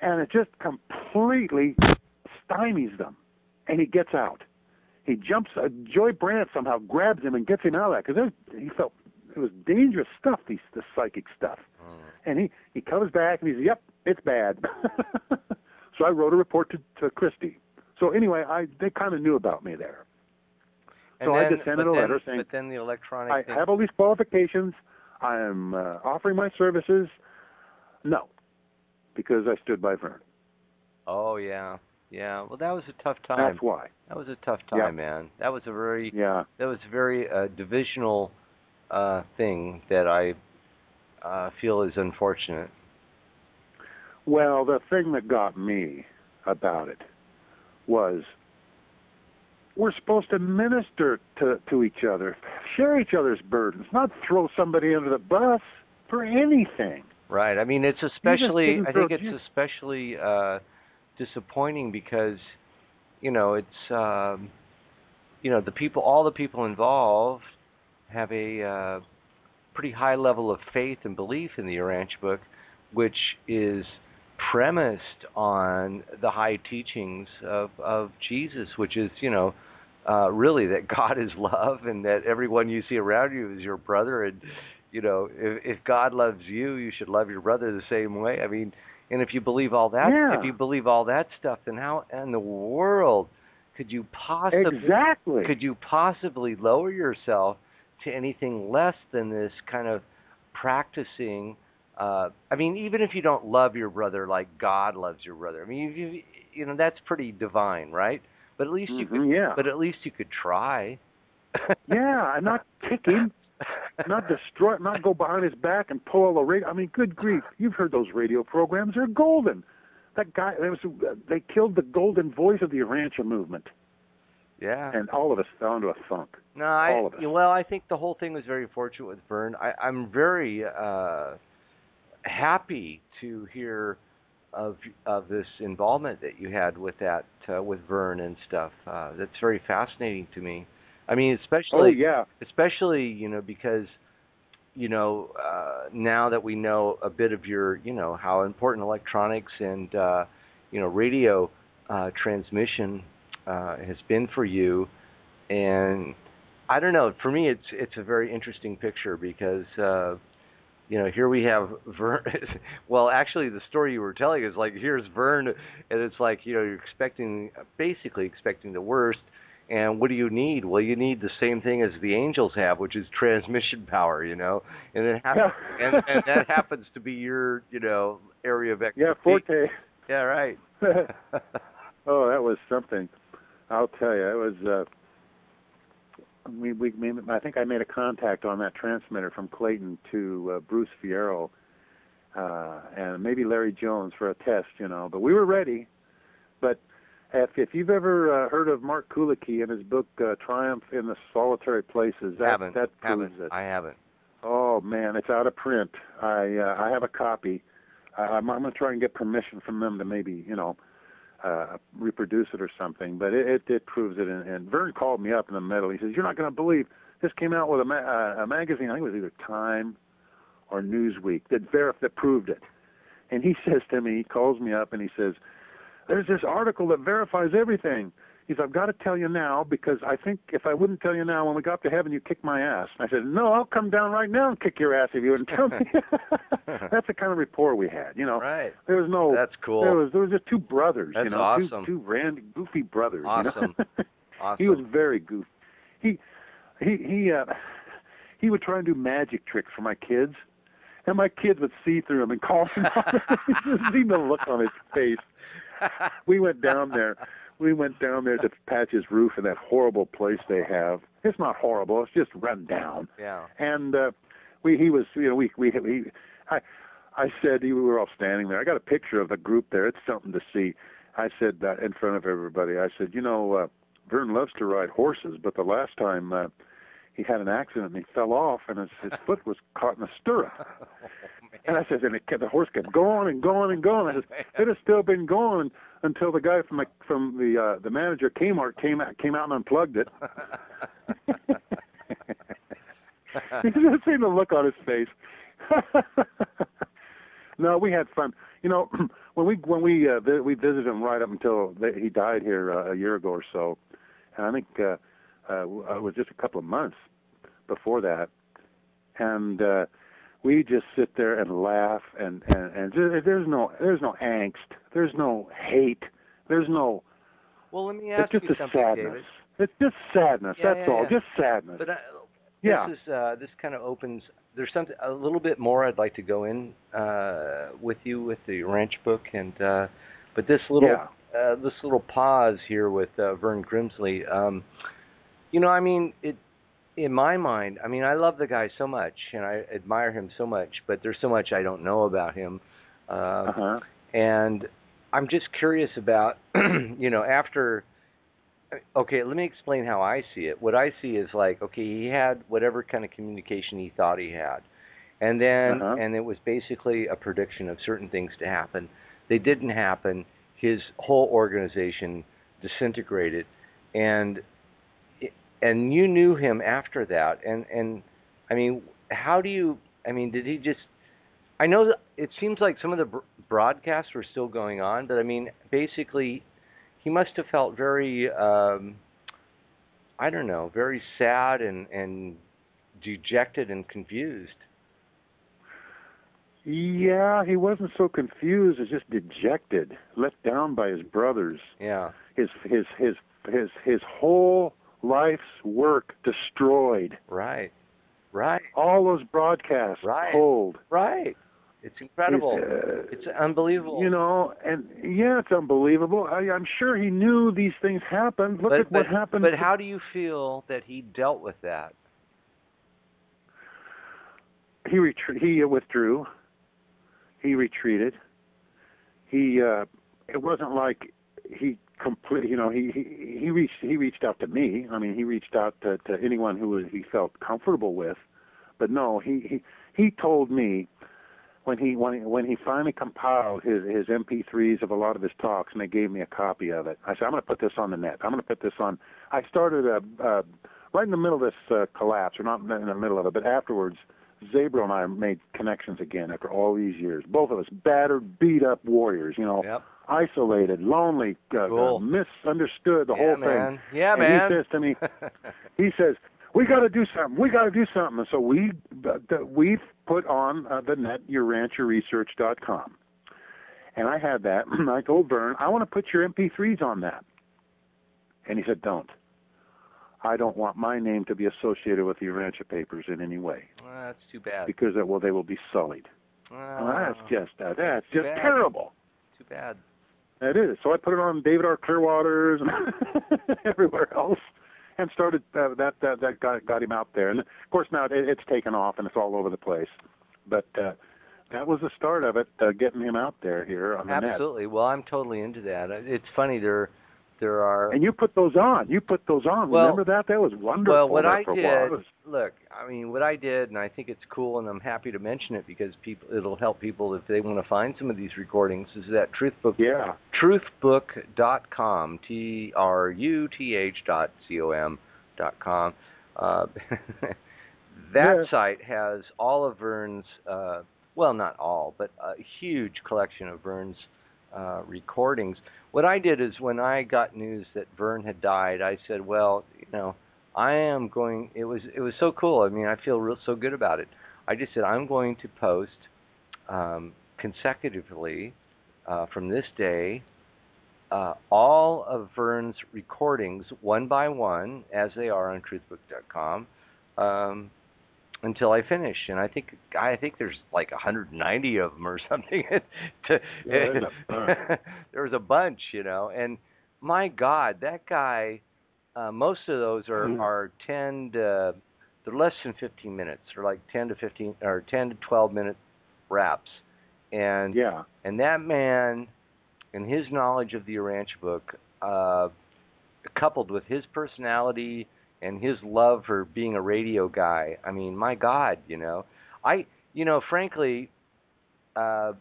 and it just completely stymies them, and he gets out. He jumps, Joy Brandt somehow grabs him and gets him out of that, because he felt it was dangerous stuff, this psychic stuff. And he comes back and he says, yep, it's bad. So I wrote a report to Christy. So anyway, they kind of knew about me there. So I just sent a letter saying, but then the electronic I have all these qualifications. I am offering my services. No, because I stood by Vern. Oh, yeah. Yeah, well, that was a tough time. That's why. That was a tough time, man. That was a very divisional thing that I feel is unfortunate. Well, the thing that got me about it was we're supposed to minister to each other, share each other's burdens, not throw somebody under the bus for anything. Right. I mean, it's especially disappointing because, it's, all the people involved have a pretty high level of faith and belief in the Urantia book, which is premised on the high teachings of Jesus, which is, really that God is love and that everyone you see around you is your brother. And, if God loves you, you should love your brother the same way. I mean, and if you believe all that, stuff, then how in the world could you possibly lower yourself to anything less than this kind of practicing? I mean, even if you don't love your brother like God loves your brother, I mean, that's pretty divine, right? But at least you could. But at least you could try. Yeah, I'm not kicking. not destroy, not go behind his back and pull all the radio. I mean, good grief! You've heard those radio programs; they're golden. That guy, they killed the golden voice of the Urantia movement. Yeah. And all of us fell into a funk. No, all of us. Well, I think the whole thing was very fortunate with Vern. I'm very happy to hear of this involvement that you had with that with Vern and stuff. That's very fascinating to me. I mean, especially because now that we know a bit of your how important electronics and radio transmission has been for you, and I don't know. For me, it's a very interesting picture because here we have Vern. Well, actually, the story you were telling is like here's Vern, and it's like you're basically expecting the worst. And what do you need? Well, you need the same thing as the angels have, which is transmission power. And it and that happens to be your area of expertise. Yeah, forte. Yeah, right. Oh, that was something. I'll tell you, it was. I think I made a contact on that transmitter from Clayton to Bruce Fierro and maybe Larry Jones for a test, But we were ready. But if you've ever heard of Mark Kulicki and his book Triumph in the Solitary Places, that proves it. I haven't. Oh man, it's out of print. I have a copy. I'm going to try and get permission from them to maybe reproduce it or something, but it proves it. And Vern called me up in the middle. He says, "You're not going to believe this came out with a magazine. I think it was either Time or Newsweek that proved it." And he says to me, he calls me up and he says, "There's this article that verifies everything." He said, "I've got to tell you now because I think if I wouldn't tell you now, when we got to heaven, you'd kick my ass." And I said, "No, I'll come down right now and kick your ass if you wouldn't tell me." That's the kind of rapport we had, Right. There was no. That's cool. There was just two brothers, That's awesome. two randy, goofy brothers. Awesome. Awesome. He was very goofy. He would try and do magic tricks for my kids, and my kids would see through him and call him out. You just seen the look on his face. We went down there to patch his roof in that horrible place they have. It's not horrible. It's just run down. Yeah. And I said, we were all standing there. I got a picture of the group there. It's something to see. I said that in front of everybody. I said, Vern loves to ride horses, but the last time he had an accident and he fell off and his foot was caught in a stirrup. And I said, and the horse kept going and going and going. I said, it has still been going until the guy from the manager Kmart came out and unplugged it. You just seen the look on his face. No, we had fun. When we visited him right up until he died here a year ago or so, and I think it was just a couple of months before that, and we just sit there and laugh, and there's no angst, there's no hate, there's no. Well, let me ask you something, sadness. David. It's just sadness. That's all. Just sadness. But this kind of opens. There's something a little bit more I'd like to go in with you with the Urantia Book, and but this little pause here with Vern Grimsley. I mean, in my mind, I mean, I love the guy so much, and I admire him so much, but there's so much I don't know about him, and I'm just curious about, after. Okay, let me explain how I see it. What I see is like, okay, he had whatever kind of communication he thought he had. And then, and it was basically a prediction of certain things to happen. They didn't happen. His whole organization disintegrated. And you knew him after that. And I mean, did he just, I know that it seems like some of the broadcasts were still going on, but I mean, basically, he must have felt very, very sad and dejected and confused. Yeah, he wasn't so confused as just dejected, let down by his brothers. Yeah. His whole life's work destroyed. Right. All those broadcasts pulled. Right. It's incredible. It's unbelievable. And it's unbelievable. I'm sure he knew these things happened. Look at what happened. But how do you feel that he dealt with that? he withdrew. He retreated. It wasn't like he complete. He reached out to me. I mean, he reached out to anyone he felt comfortable with. But no, he told me when he finally compiled his MP3s of a lot of his talks, and they gave me a copy of it. I said, I'm going to put this on the net. I'm going to put this on. I started right in the middle of this collapse, or not in the middle of it, but afterwards. Zabro and I made connections again after all these years. Both of us battered, beat-up warriors, Yep. Isolated, lonely, Cool. misunderstood, the whole man. thing. Yeah, and man. He says to me, we got to do something. We got to do something. And so we've put on the net urantiaresearch.com. And I had that. And I told Vern, I want to put your MP3s on that. And he said, don't. I don't want my name to be associated with the Urantia papers in any way. Well, that's too bad. Because they will be sullied. That's just terrible. Too bad. It is. So I put it on David Clearwaters and everywhere else, and started that got him out there. And of course now it's taken off and it's all over the place. But that was the start of it, getting him out there here on the net. Absolutely. Well, I'm totally into that. It's funny there are. And you put those on. Well, remember that? That was wonderful. Well, what I did, what I did, and I think it's cool, and I'm happy to mention it because it'll help people if they want to find some of these recordings, is that Truthbook, truthbook.com, truth.com. That site has all of Vern's, well, not all, but a huge collection of Vern's recordings. What I did is when I got news that Vern had died, I said, well, I am going. It was so cool. I mean, I feel so good about it. I just said I'm going to post consecutively from this day all of Vern's recordings one by one as they are on truthbook.com until I finish. And I think there's like 190 of them or something. There was a bunch, And my God, that guy. Most of those are 10 to, they're less than 15 minutes. They're like 10 to 15 or 10 to 12 minute raps. And that man and his knowledge of the Urantia Book, coupled with his personality and his love for being a radio guy. I mean, my God, frankly, I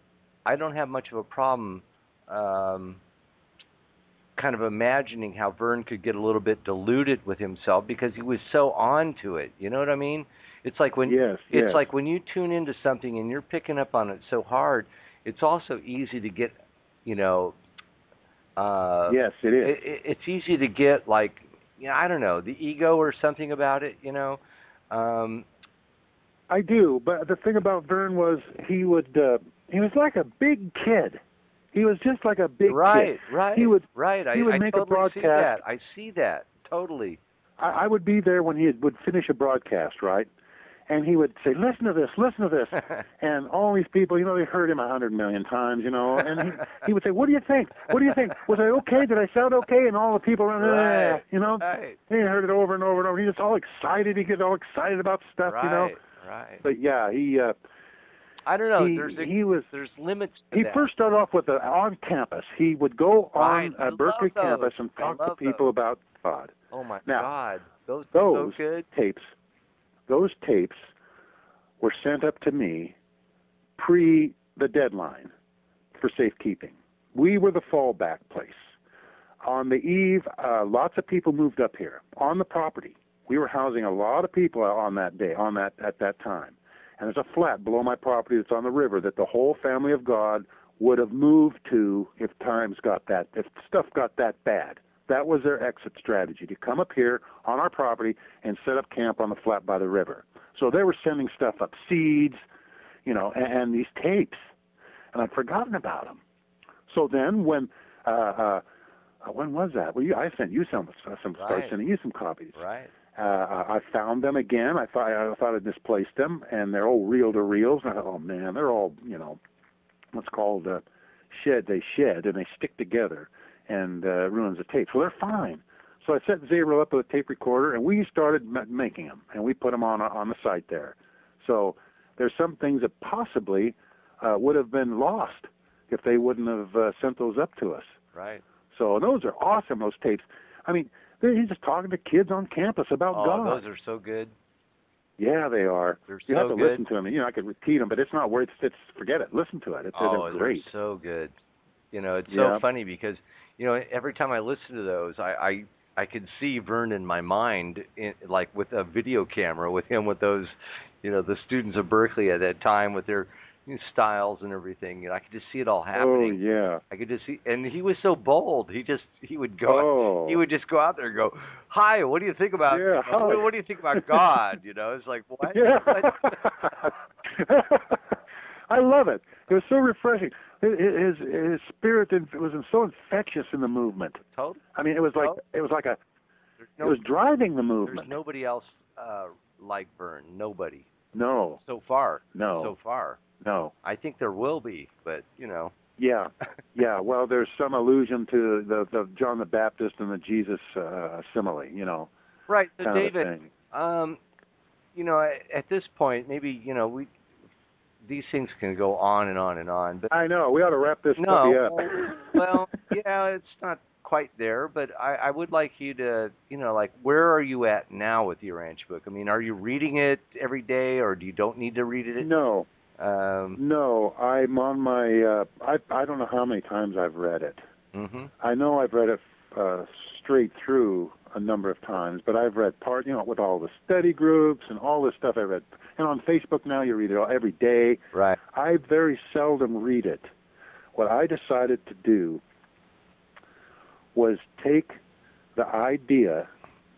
don't have much of a problem kind of imagining how Vern could get a little bit diluted with himself because he was so on to it. You know what I mean? It's like when like when you tune into something and you're picking up on it so hard, it's also easy to get, yes, it is. It's easy to get like, I don't know, the ego or something about it, I do, but the thing about Vern was he was like a big kid. He was just like a big kid. Right. He would I make a broadcast. See that. I see that totally. I would be there when he would finish a broadcast, right? And he would say, "Listen to this, listen to this," and all these people, they heard him 100 million times, And he would say, "What do you think? What do you think? Was I okay? Did I sound okay?" And all the people around, right. He heard it over and over and over. He was all excited. He get all excited about stuff, Right. But yeah, I don't know. There's limits to He that. first started off with on campus. He would go on Berkeley campus and talk to people about God. Oh my God, those so good Those tapes were sent up to me pre the deadline for safekeeping. We were the fallback place. On the eve, lots of people moved up here on the property. We were housing a lot of people on that day, at that time. And there's a flat below my property that's on the river that the whole family of God would have moved to if stuff got that bad. That was their exit strategy, to come up here on our property and set up camp on the flat by the river. So they were sending stuff up, seeds, and these tapes. And I'd forgotten about them. So then when was that? Well, I sent you some started sending you some copies. Right. I found them again. I thought I'd misplaced them, and they're all reel-to-reels. And I thought, oh man, they're all what's called shed. They shed and they stick together, and ruins the tape. So they're fine. So I set Zabro up with a tape recorder, and we started making them, and we put them on the site there. So there's some things that possibly would have been lost if they wouldn't have sent those up to us. Right. So those are awesome, those tapes. I mean, he's just talking to kids on campus about God. Oh, those are so good. Yeah, they are. They're you so have to good. listen to them. I could repeat them, but it's not worth it. Forget it. Listen to it. They're great. They're so good. It's so funny because, every time I listen to those, I could see Vern in my mind, like with a video camera with him with those, the students of Berkeley at that time with their styles and everything. I could just see it all happening. Oh, yeah. I could just see, and he was so bold. He would go. He would just go out there and go, "Hi, what do you think about? What do you think about God?" It's like, what? Yeah. I love it. It was so refreshing. His spirit was so infectious in the movement. Totally. I mean, it was like it was driving the movement. There's nobody else like Vern. Nobody. No. So far. No. So far. No. I think there will be, but Yeah, yeah. Well, there's some allusion to the John the Baptist and the Jesus simile, Right. So kind David, of a thing. At this point, maybe these things can go on and on and on. But I know we ought to wrap this puppy up. Well, yeah, it's not quite there, but I would like you to, where are you at now with the Urantia Book? I mean, are you reading it every day, or do you don't need to read it? No. No, I'm on my. I don't know how many times I've read it. Mm-hmm. I know I've read it straight through a number of times, but I've read part, with all the study groups and all this stuff I read. And on Facebook now, you read it every day. Right. I very seldom read it. What I decided to do was take the idea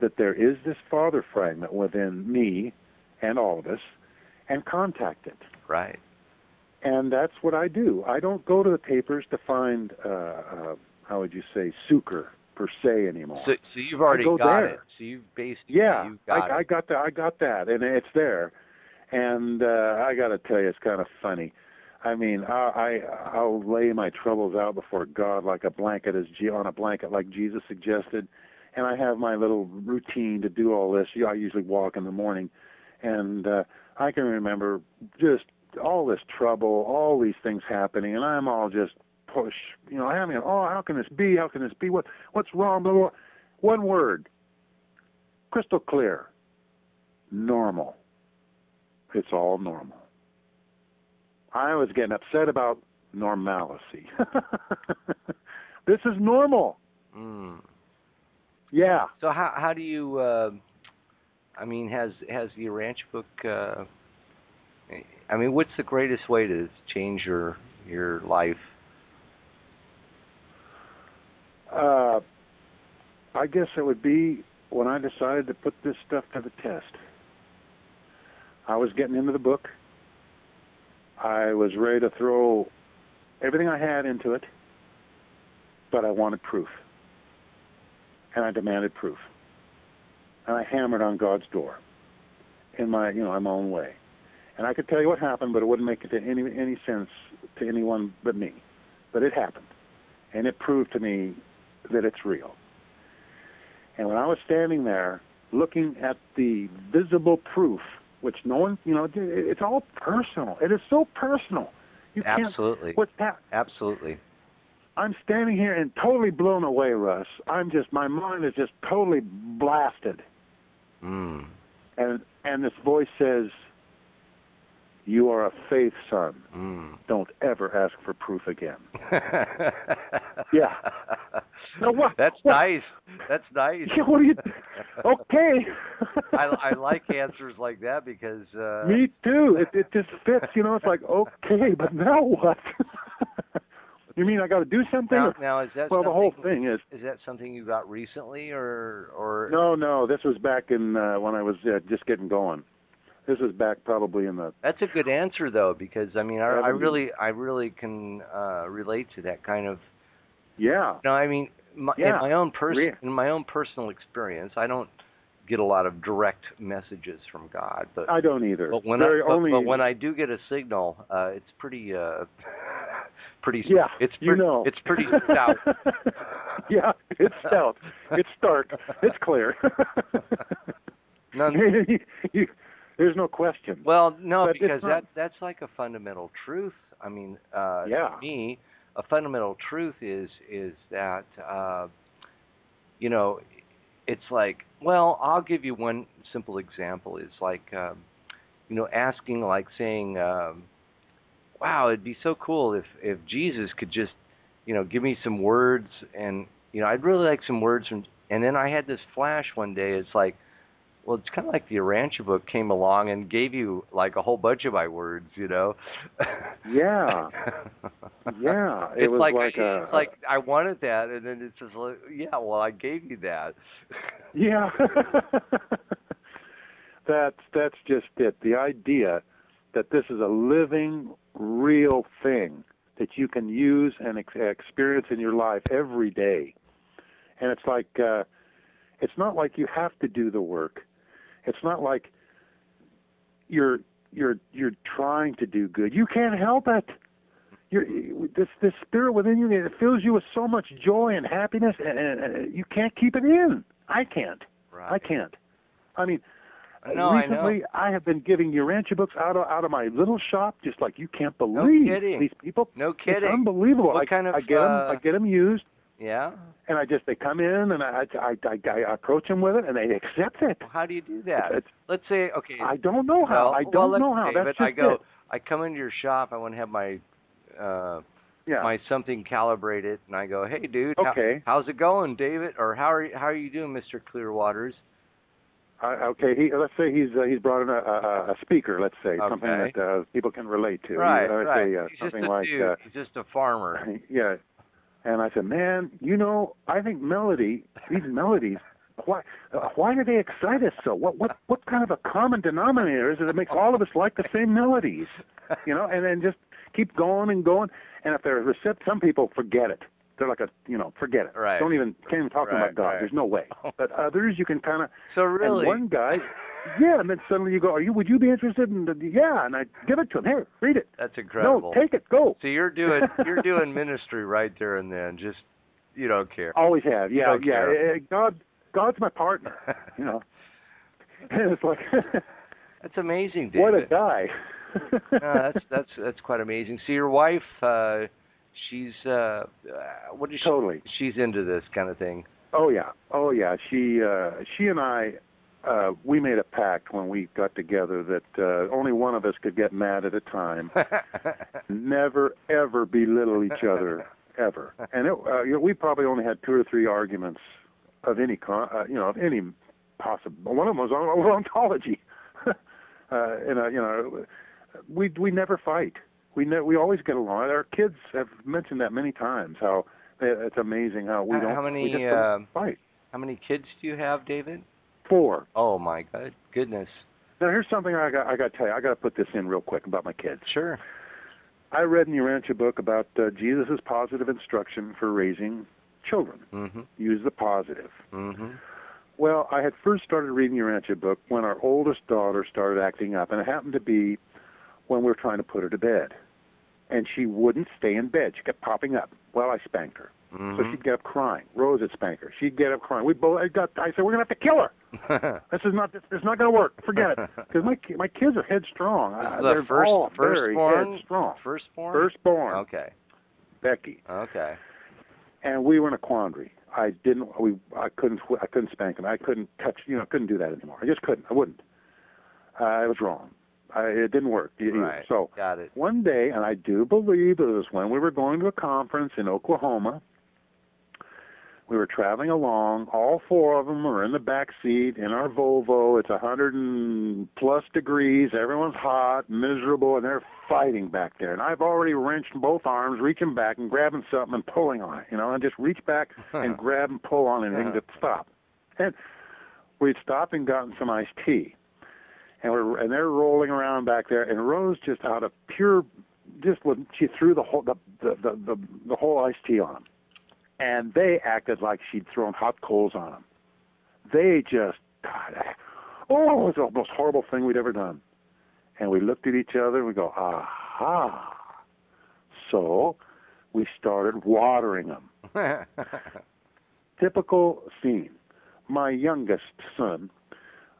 that there is this father fragment within me and all of us and contact it. Right. And that's what I do. I don't go to the papers to find, how would you say, sucre per se anymore. So you've already got there. it. So you've basically I got that, and it's there. And I got to tell you, it's kind of funny. I mean, I'll lay my troubles out before God like a blanket, on a blanket, like Jesus suggested. And I have my little routine to do all this. I usually walk in the morning, and I can remember just all this trouble, all these things happening, and I'm all just push. I mean, how can this be? How can this be? What's wrong? Blah, blah. One word, crystal clear, normal. It's all normal. I was getting upset about normalcy. This is normal. Mm. Yeah. So how do you? I mean, has the Urantia Book? I mean, what's the greatest way to change your life? I guess it would be when I decided to put this stuff to the test. I was getting into the book. I was ready to throw everything I had into it, but I wanted proof. And I demanded proof. And I hammered on God's door in my own way. And I could tell you what happened, but it wouldn't make it to any sense to anyone but me. But it happened. And it proved to me that it's real. And when I was standing there looking at the visible proof, which no one, it's all personal. It is so personal. You Absolutely. What's that? Absolutely. I'm standing here and totally blown away, Russ. My mind is just totally blasted. Mm. And this voice says, "You are a faith son. Mm. Don't ever ask for proof again." Yeah. Now what? That's nice. That's nice. Yeah, what are you? Okay. I like answers like that because. Me too. It just fits. It's like, okay, but now what? You mean I got to do something? Now is that the whole thing is. Is that something you got recently, or? No. This was back in when I was just getting going. This was back probably in the. That's a good answer though, because I mean, I really can relate to that kind of. Yeah. No, I mean, in my own personal experience, I don't get a lot of direct messages from God, but I don't either. But when when I do get a signal, it's pretty. Yeah, it's pretty stout. Yeah, it's stout. It's stark. It's clear. There's no question. Well, no, But because it's not, that's like a fundamental truth. I mean, yeah. to me, a fundamental truth is that you know, it's like, well, I'll give you one simple example. It's like, you know, asking, like saying, wow, it'd be so cool if Jesus could just, you know, give me some words, and you know, I'd really like some words from. And then I had this flash one day. It's like, well, it's kind of like the Urantia Book came along and gave you like a whole bunch of my words, you know. Yeah. Yeah. It was like it's like I wanted that, and then it's just like, yeah, well, I gave you that. Yeah. That's just it. The idea that this is a living, real thing that you can use and experience in your life every day. And it's like, it's not like you have to do the work. It's not like you're trying to do good. You can't help it. This spirit within you, it fills you with so much joy and happiness, and you can't keep it in. I can't. Right. I can't. I mean, no, recently I have been giving Urantia books out of my little shop, just like you can't believe. No kidding. These people. No kidding. It's unbelievable. What kind of? I get them used. Yeah. And they come in, and I approach them with it, and they accept it. Well, how do you do that? Let's say, okay. I don't know how. I don't know how. That's just it. I come into your shop. I want to have my my something calibrated, and I go, hey, dude, how's it going, David? Or how are you doing, Mr. Clearwaters? Okay, let's say he's brought in a speaker. Let's say something that people can relate to. Right, Say, something like dude. He's just a farmer. Yeah. And I said, man, you know, I think these melodies, why do they excite us so? What kind of a common denominator is it that makes all of us like the same melodies? You know, and then just keep going and going. And if they're receptive, some people forget it. They're like forget it. Right. Can't even talk about God. Right. There's no way. But others, you can kind of. So really. And one guy. Yeah, and then suddenly you go, would you be interested in yeah, and I give it to him. Here, read it. That's incredible. No, take it, go. So you're doing ministry right there and then. Just you don't care. Always have. Yeah, care. God's my partner, you know. And it's like that's amazing, David. What a guy. No, that's quite amazing. See, your wife, she's what is she? Totally. She's into this kind of thing. Oh yeah. She and I. We made a pact when we got together that only one of us could get mad at a time. Never, ever belittle each other, ever. And we probably only had 2 or 3 arguments of any of any possible. One of them was on ontology. We never fight. We always get along. Our kids have mentioned that many times. How it's amazing how we don't. We just don't fight. How many kids do you have, David? 4. Oh my goodness! Now here's something I got to tell you. I got to put this in real quick about my kids. Sure. I read in the Urantia Book about Jesus' positive instruction for raising children. Mm-hmm. Use the positive. Mm-hmm. Well, I had first started reading the Urantia Book when our oldest daughter started acting up, and it happened to be when we were trying to put her to bed, and she wouldn't stay in bed. She kept popping up. Well, I spanked her. Mm-hmm. So she'd get up crying. Rose would spank her. She'd get up crying. I said, we're going to have to kill her. It's not going to work. Forget it. Because my kids are headstrong. They're all very headstrong. Firstborn? Firstborn. Okay. Becky. Okay. And we were in a quandary. I couldn't spank him. I couldn't touch, couldn't do that anymore. I just couldn't. I wouldn't. It was wrong. It didn't work. Right. So got it. One day, and I do believe it was when we were going to a conference in Oklahoma. We were traveling along. All 4 of them were in the back seat in our Volvo. It's 100+ degrees. Everyone's hot, miserable, and they're fighting back there. And I've already wrenched both arms, reaching back and grabbing something and pulling on it, and just reach back and grab and pull on anything to stop. And we'd stopped and gotten some iced tea. And they're rolling around back there, and Rose just out of pure, she threw the whole iced tea on them. And they acted like she'd thrown hot coals on them. They just, it was the most horrible thing we'd ever done. And we looked at each other and we go, aha. So we started watering them. Typical scene. My youngest son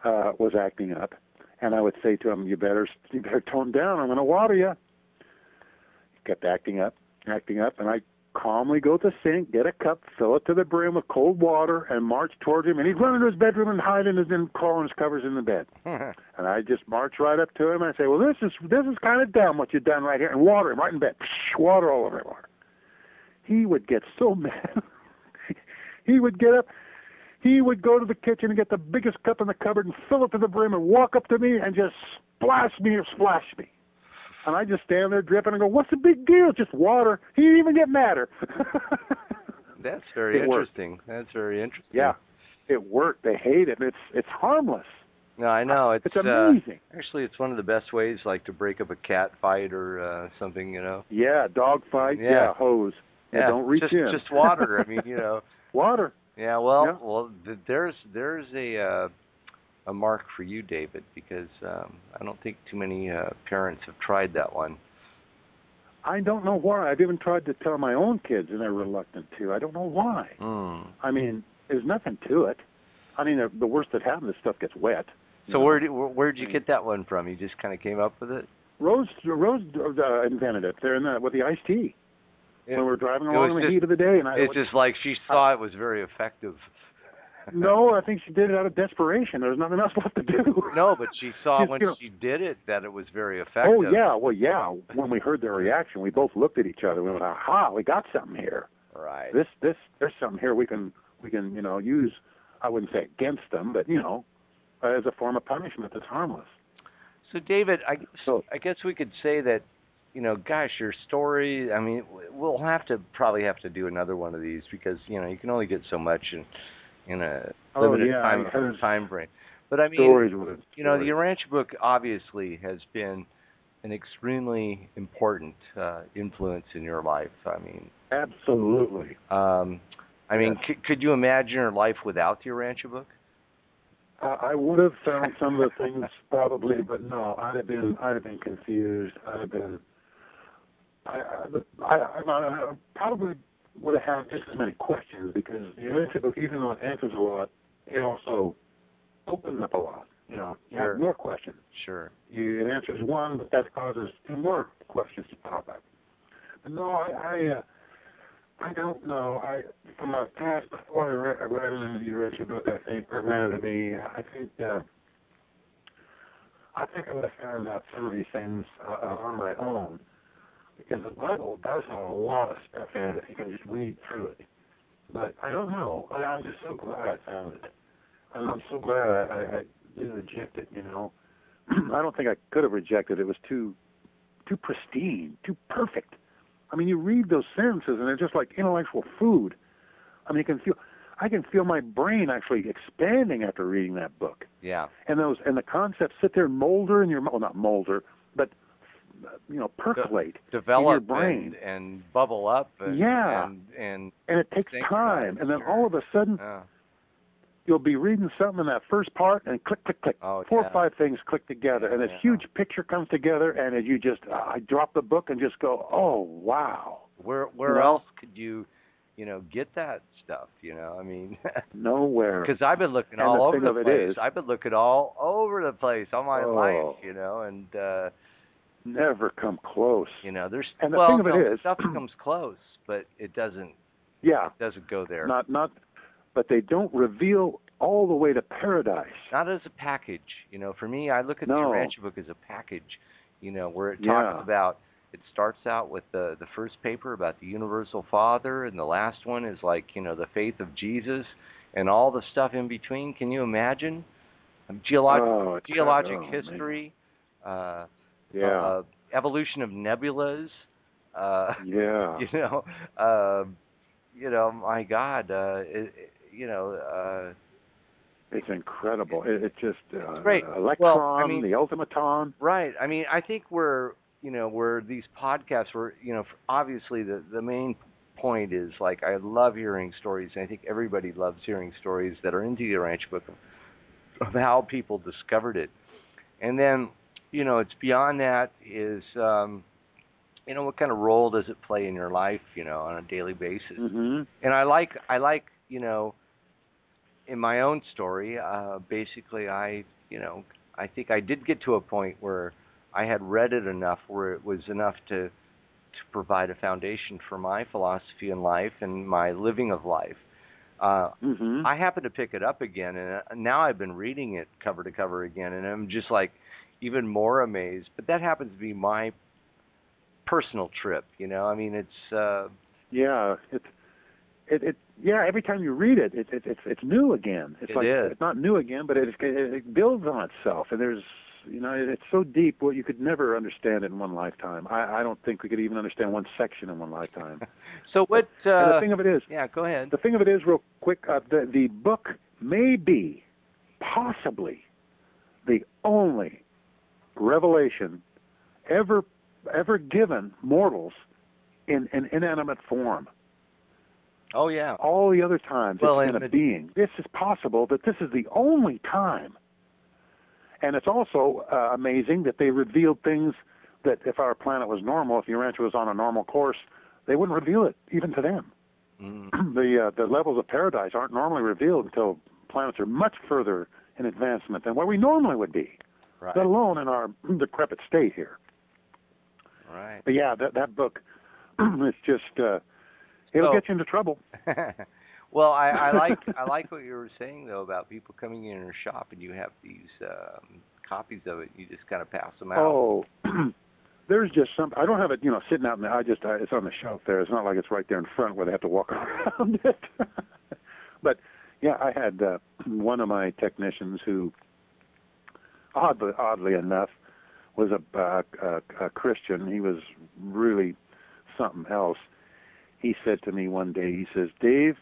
was acting up, And I would say to him, you better tone down. I'm going to water you. He kept acting up, and I calmly go to the sink, get a cup, fill it to the brim with cold water, and march towards him. And he'd run into his bedroom and hide crawl in his covers in the bed. And I just march right up to him and I say, well, this is kind of dumb what you've done right here, and water him right in bed. Psh, water all over him. He would get so mad. He would get up. He would go to the kitchen and get the biggest cup in the cupboard and fill it to the brim and walk up to me and just splash me. And I just stand there dripping and go, what's the big deal? It's just water. He didn't even get madder. That's very interesting. That's very interesting. Yeah, it worked. They hate it. It's harmless. No, I know. It's amazing. Actually, it's one of the best ways, like, to break up a cat fight or something, you know. Yeah, dog fight. Yeah, hose. Yeah, don't reach in. Just water. I mean, you know. Water. Yeah, well, there's a mark for you, David, because I don't think too many parents have tried that one. I don't know why. I've even tried to tell my own kids, and they're reluctant to. I don't know why. I mean, there's nothing to it. I mean, the worst that happens is stuff gets wet. So where'd you get that one from? You just kind of came up with it? Rose invented it. They're with the iced tea. When we were driving along in the heat of the day, and it's just like she saw it was very effective. No, I think she did it out of desperation. There was nothing else left to do. No, but she saw when she did it that it was very effective. Oh yeah, well yeah. When we heard their reaction, we both looked at each other. We went, "Aha, we got something here. Right. There's something here we can use. I wouldn't say against them, but as a form of punishment that's harmless." So David, I guess we could say that, gosh, your story, I mean, we'll probably have to do another one of these because, you can only get so much in a limited time frame. But I mean, the Urantia Book obviously has been an extremely important influence in your life. I mean, absolutely. I mean, could you imagine your life without the Urantia Book? I would have found some of the things probably, but no, I'd have been confused. I probably would have had just as many questions because the Urantia Book, even though it answers a lot, it also opens up a lot. You have more questions. Sure. It answers one, but that causes two more questions to pop up. But no, I don't know. From my past, before I read into the Urantia Book, I think prevented me. I think I would have found out some of these things on my own, because the Bible does have a lot of stuff in it if you can just read through it. But I don't know. I'm just so glad I found it. And I'm so glad I didn't reject it, I don't think I could have rejected it. It was too pristine, too perfect. I mean, you read those sentences, and they're just like intellectual food. I mean, I can feel my brain actually expanding after reading that book. Yeah. And the concepts sit there and molder in your not molder, but percolate develop in your brain and bubble up. And it takes time, and then all of a sudden you'll be reading something in that first part, and click, click, click. 4 or 5 things click together, and this huge picture comes together, and as you just, I drop the book and just go, oh, wow. Where else could you, get that stuff, I mean. Nowhere. Because I've been looking all over the place. I've been looking all over the place all my life, and. Never come close. There's. And the thing of it is. Stuff comes close, but it doesn't. Yeah. It doesn't go there. But they don't reveal all the way to paradise. Not as a package. For me, I look at the Urantia Book as a package, where it talks about, it starts out with the first paper about the universal Father, and the last one is like, the faith of Jesus, and all the stuff in between. Can you imagine? Geologic history, evolution of nebulas, my God, it's incredible. It's just great. Electron, the ultimaton. Right. I mean, I think we're these podcasts were, obviously the main point is, like, I love hearing stories, and I think everybody loves hearing stories that are into the Urantia Book of how people discovered it. And then, it's beyond that is, what kind of role does it play in your life, on a daily basis? Mm-hmm. And I like, in my own story, basically I, I think I did get to a point where I had read it enough where it was enough to provide a foundation for my philosophy in life and my living of life. I happened to pick it up again, and now I've been reading it cover to cover again, and I'm just like even more amazed. But that happens to be my personal trip, you know. I mean, it's yeah. Every time you read it, it's new again. It's not new again, but it builds on itself, and there's, you know, it's so deep. Well, you could never understand it in one lifetime. I don't think we could even understand one section in one lifetime. So what? And the thing of it is, yeah, go ahead. The thing of it is, real quick, the book may be possibly the only revelation ever given mortals in an inanimate form. Oh, yeah. All the other times it's been a being. This is possible that this is the only time. And it's also amazing that they revealed things that if our planet was normal, if Urantia was on a normal course, they wouldn't reveal it, even to them. The levels of paradise aren't normally revealed until planets are much further in advancement than where we normally would be, let alone in our decrepit state here. Right. But yeah, that book, it's just, it'll get you into trouble. Well, I like what you were saying though about people coming in your shop and you have these copies of it. You just kind of pass them out. Oh, there's just some. I don't have it, you know, sitting out in the. It's on the shelf there. It's not like it's right there in front where they have to walk around it. But yeah, I had one of my technicians who, oddly enough, was a Christian. He was really something else. He said to me one day, he says, "Dave,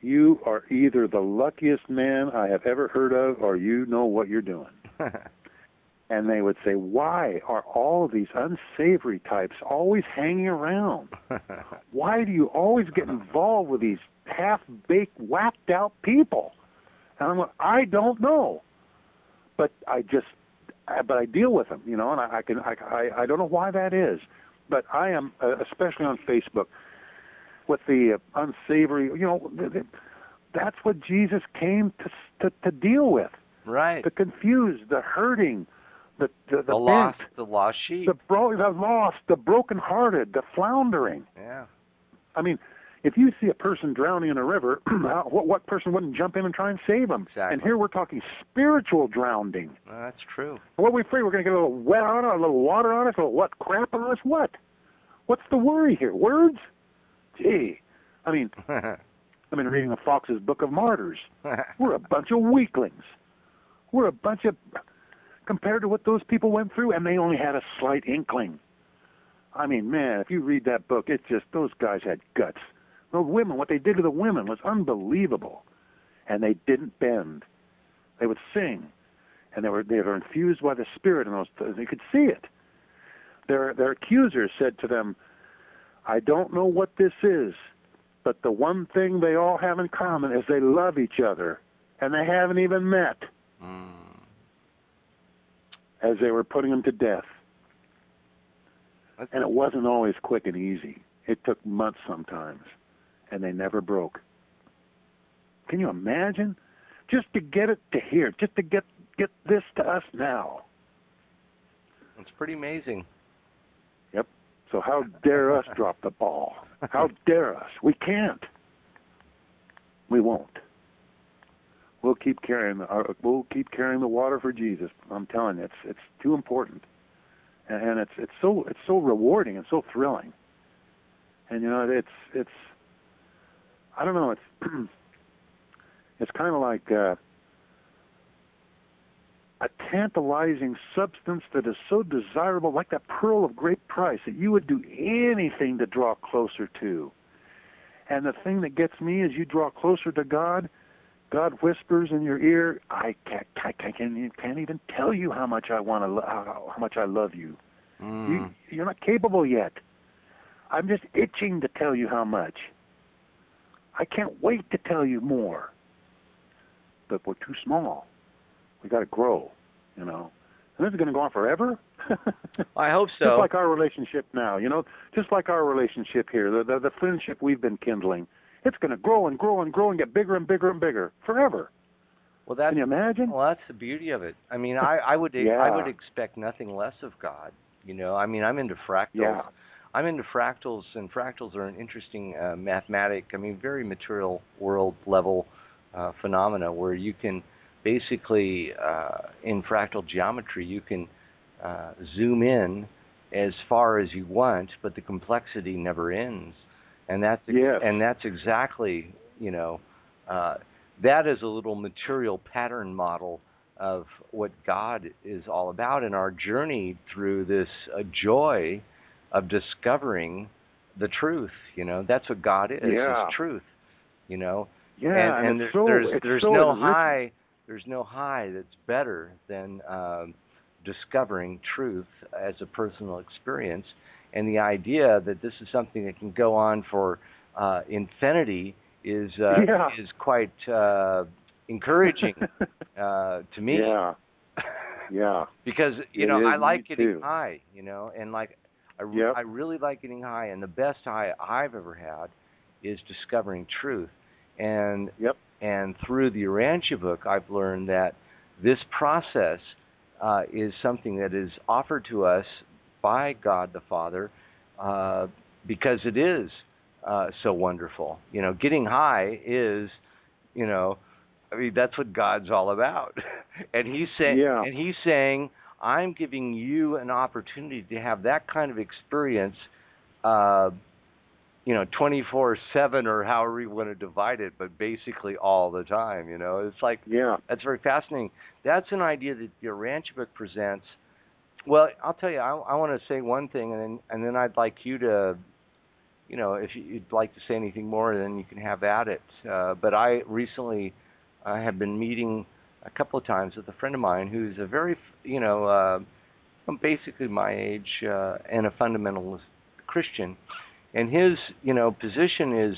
you are either the luckiest man I have ever heard of, or you know what you're doing." And they would say, "Why are all these unsavory types always hanging around? Why do you always get involved with these half-baked, whacked-out people?" And I'm like, "I don't know, but I deal with them, you know, and I don't know why that is, but I am, especially on Facebook, with the unsavory, you know, that's what Jesus came to deal with. Right. The confused, the hurting, the lost, bent, the lost sheep, the lost, the brokenhearted, the floundering. Yeah. I mean, if you see a person drowning in a river, what person wouldn't jump in and try and save them? Exactly. And here we're talking spiritual drowning. That's true. What are we afraid? We're going to get a little wet on us, a little water on us, a little crap on us? What? What's the worry here? Words? Gee, I mean, I've been reading the Fox's Book of Martyrs. We're a bunch of weaklings. We're a bunch of, compared to what those people went through, and they only had a slight inkling. I mean, man, if you read that book, it's just, those guys had guts. Those women, what they did to the women was unbelievable. And they didn't bend. They would sing, and they were infused by the Spirit, and they could see it. Their accusers said to them, "I don't know what this is, but the one thing they all have in common is they love each other, and they haven't even met." As they were putting them to death. And it wasn't always quick and easy. It took months sometimes, and they never broke. Can you imagine? Just to get it to here, just to get this to us now. It's pretty amazing. Yep. So how dare us drop the ball? How dare us? We can't. We won't. We'll keep carrying the water for Jesus. I'm telling you, it's too important, and it's so rewarding and so thrilling. And you know, it's I don't know, it's kind of like a tantalizing substance that is so desirable, like that pearl of great price, that you would do anything to draw closer to. And the thing that gets me is you draw closer to God. God whispers in your ear, I can't even tell you how much I how much I love you. You're not capable yet. I'm just itching to tell you how much. I can't wait to tell you more. But we're too small. We got to grow, you know. And this is going to go on forever. I hope so. Just like our relationship now, you know. Just like our relationship here, the friendship we've been kindling. It's going to grow and grow and grow and get bigger and bigger and bigger forever. Well, Can you imagine? Well, that's the beauty of it. I mean, I would expect nothing less of God. I mean, I'm into fractals. Yeah. I'm into fractals, and fractals are an interesting very material world level phenomena where you can basically, in fractal geometry, you can zoom in as far as you want, but the complexity never ends. And that's exactly, that is a little material pattern model of what God is all about in our journey through this joy of discovering the truth. That's what God is. Yeah. It's truth. Yeah, and there's no high that's better than discovering truth as a personal experience, and the idea that this is something that can go on for infinity is quite encouraging to me. Yeah. Yeah. Because I like getting high, and like I really like getting high, and the best high I've ever had is discovering truth. And through the Urantia book, I've learned that this process is something that is offered to us by God the Father because it is so wonderful. Getting high is, that's what God's all about. And he's saying, I'm giving you an opportunity to have that kind of experience 24/7 or however you want to divide it, but basically all the time, It's like, that's very fascinating. That's an idea that the Urantia book presents. Well, I'll tell you, I want to say one thing, and then I'd like you to, if you'd like to say anything more, then you can have at it. But I recently have been meeting a couple of times with a friend of mine who's a very, basically my age and a fundamentalist Christian. And his, position is,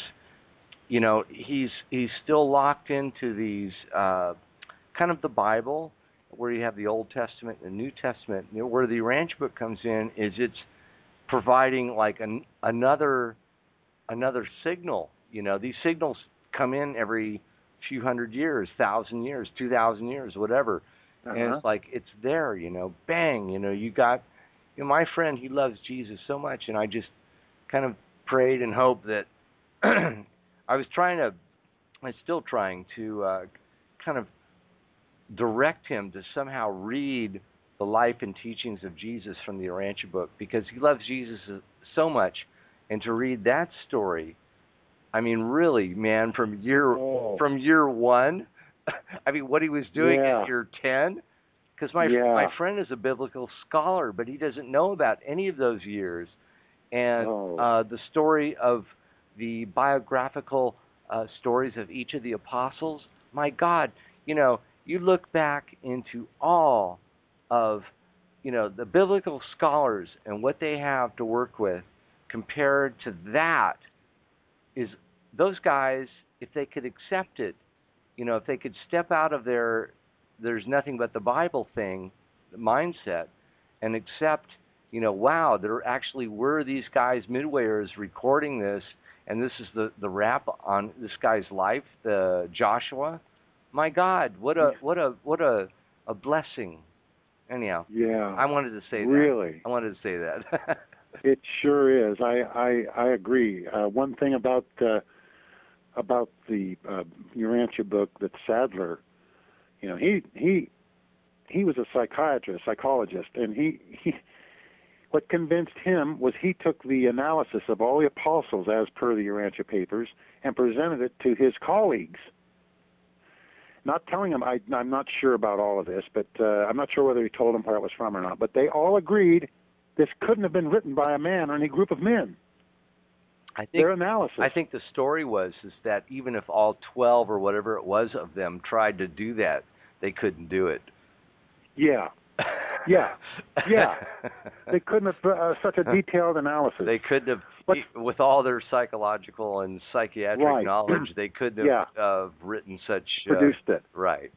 he's still locked into these kind of the Bible, where you have the Old Testament and the New Testament. Where the Urantia book comes in is it's providing like another signal. These signals come in every few hundred years, 1,000 years, 2,000 years, whatever. And it's like it's there. Bang. You got. My friend, he loves Jesus so much, and I just kind of prayed and hoped that I'm still trying to kind of direct him to somehow read the life and teachings of Jesus from the Urantia book, because he loves Jesus so much, and to read that story, I mean, really, man, from year one, I mean, what he was doing at year 10, because my friend is a biblical scholar, but he doesn't know about any of those years. And the story of the biographical stories of each of the apostles, my God, you look back into all of, the biblical scholars and what they have to work with compared to that is those guys, if they could accept it, if they could step out of there's nothing but the Bible thing, the mindset, and accept, wow, there actually were these guys, midwayers, recording this, and this is the wrap on this guy's life, the Joshua. My God, what a blessing. Anyhow, I wanted to say that. Really? I wanted to say that. It sure is. I agree. One thing about the Urantia book that Sadler, he was a psychologist, and he what convinced him was he took the analysis of all the apostles as per the Urantia papers and presented it to his colleagues. Not telling them, I'm not sure about all of this, but I'm not sure whether he told them where it was from or not, but they all agreed this couldn't have been written by a man or any group of men. Their analysis. I think the story is that even if all 12 or whatever it was of them tried to do that, they couldn't do it. Yeah. They couldn't have such a detailed analysis. They couldn't have, with all their psychological and psychiatric knowledge, they couldn't have written such... produced it. Right.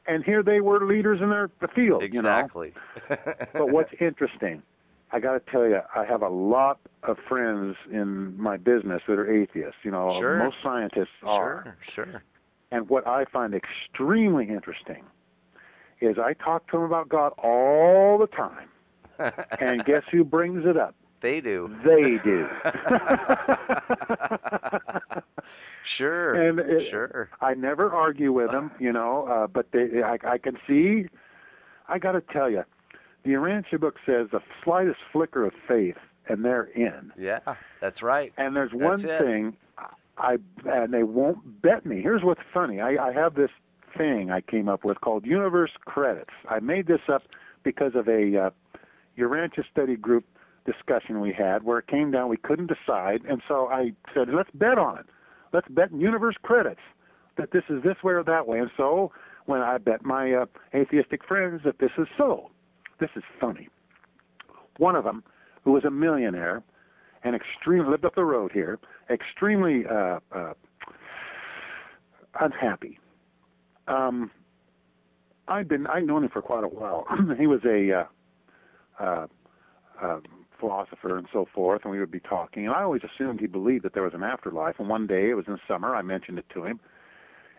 And here they were leaders in the field, Exactly. But what's interesting, I got to tell you, I have a lot of friends in my business that are atheists. Sure. Most scientists are. Sure. And what I find extremely interesting is I talk to them about God all the time. And guess who brings it up? They do. They do. Sure. And sure. I never argue with them, but I can see, I got to tell you, the Urantia Book says the slightest flicker of faith, and they're in. Yeah, that's right. And there's one thing, and they won't bet me. Here's what's funny. I have this thing I came up with called Universe Credits. I made this up because of a Urantia study group discussion we had where it came down, we couldn't decide, and so I said, let's bet on it. Let's bet in Universe Credits that this is this way or that way. And so when I bet my atheistic friends that this is so, this is funny. One of them, who was a millionaire and lived up the road here, extremely unhappy. I'd known him for quite a while. He was a philosopher and so forth, and we would be talking, and I always assumed he believed that there was an afterlife. And one day, it was in summer, I mentioned it to him,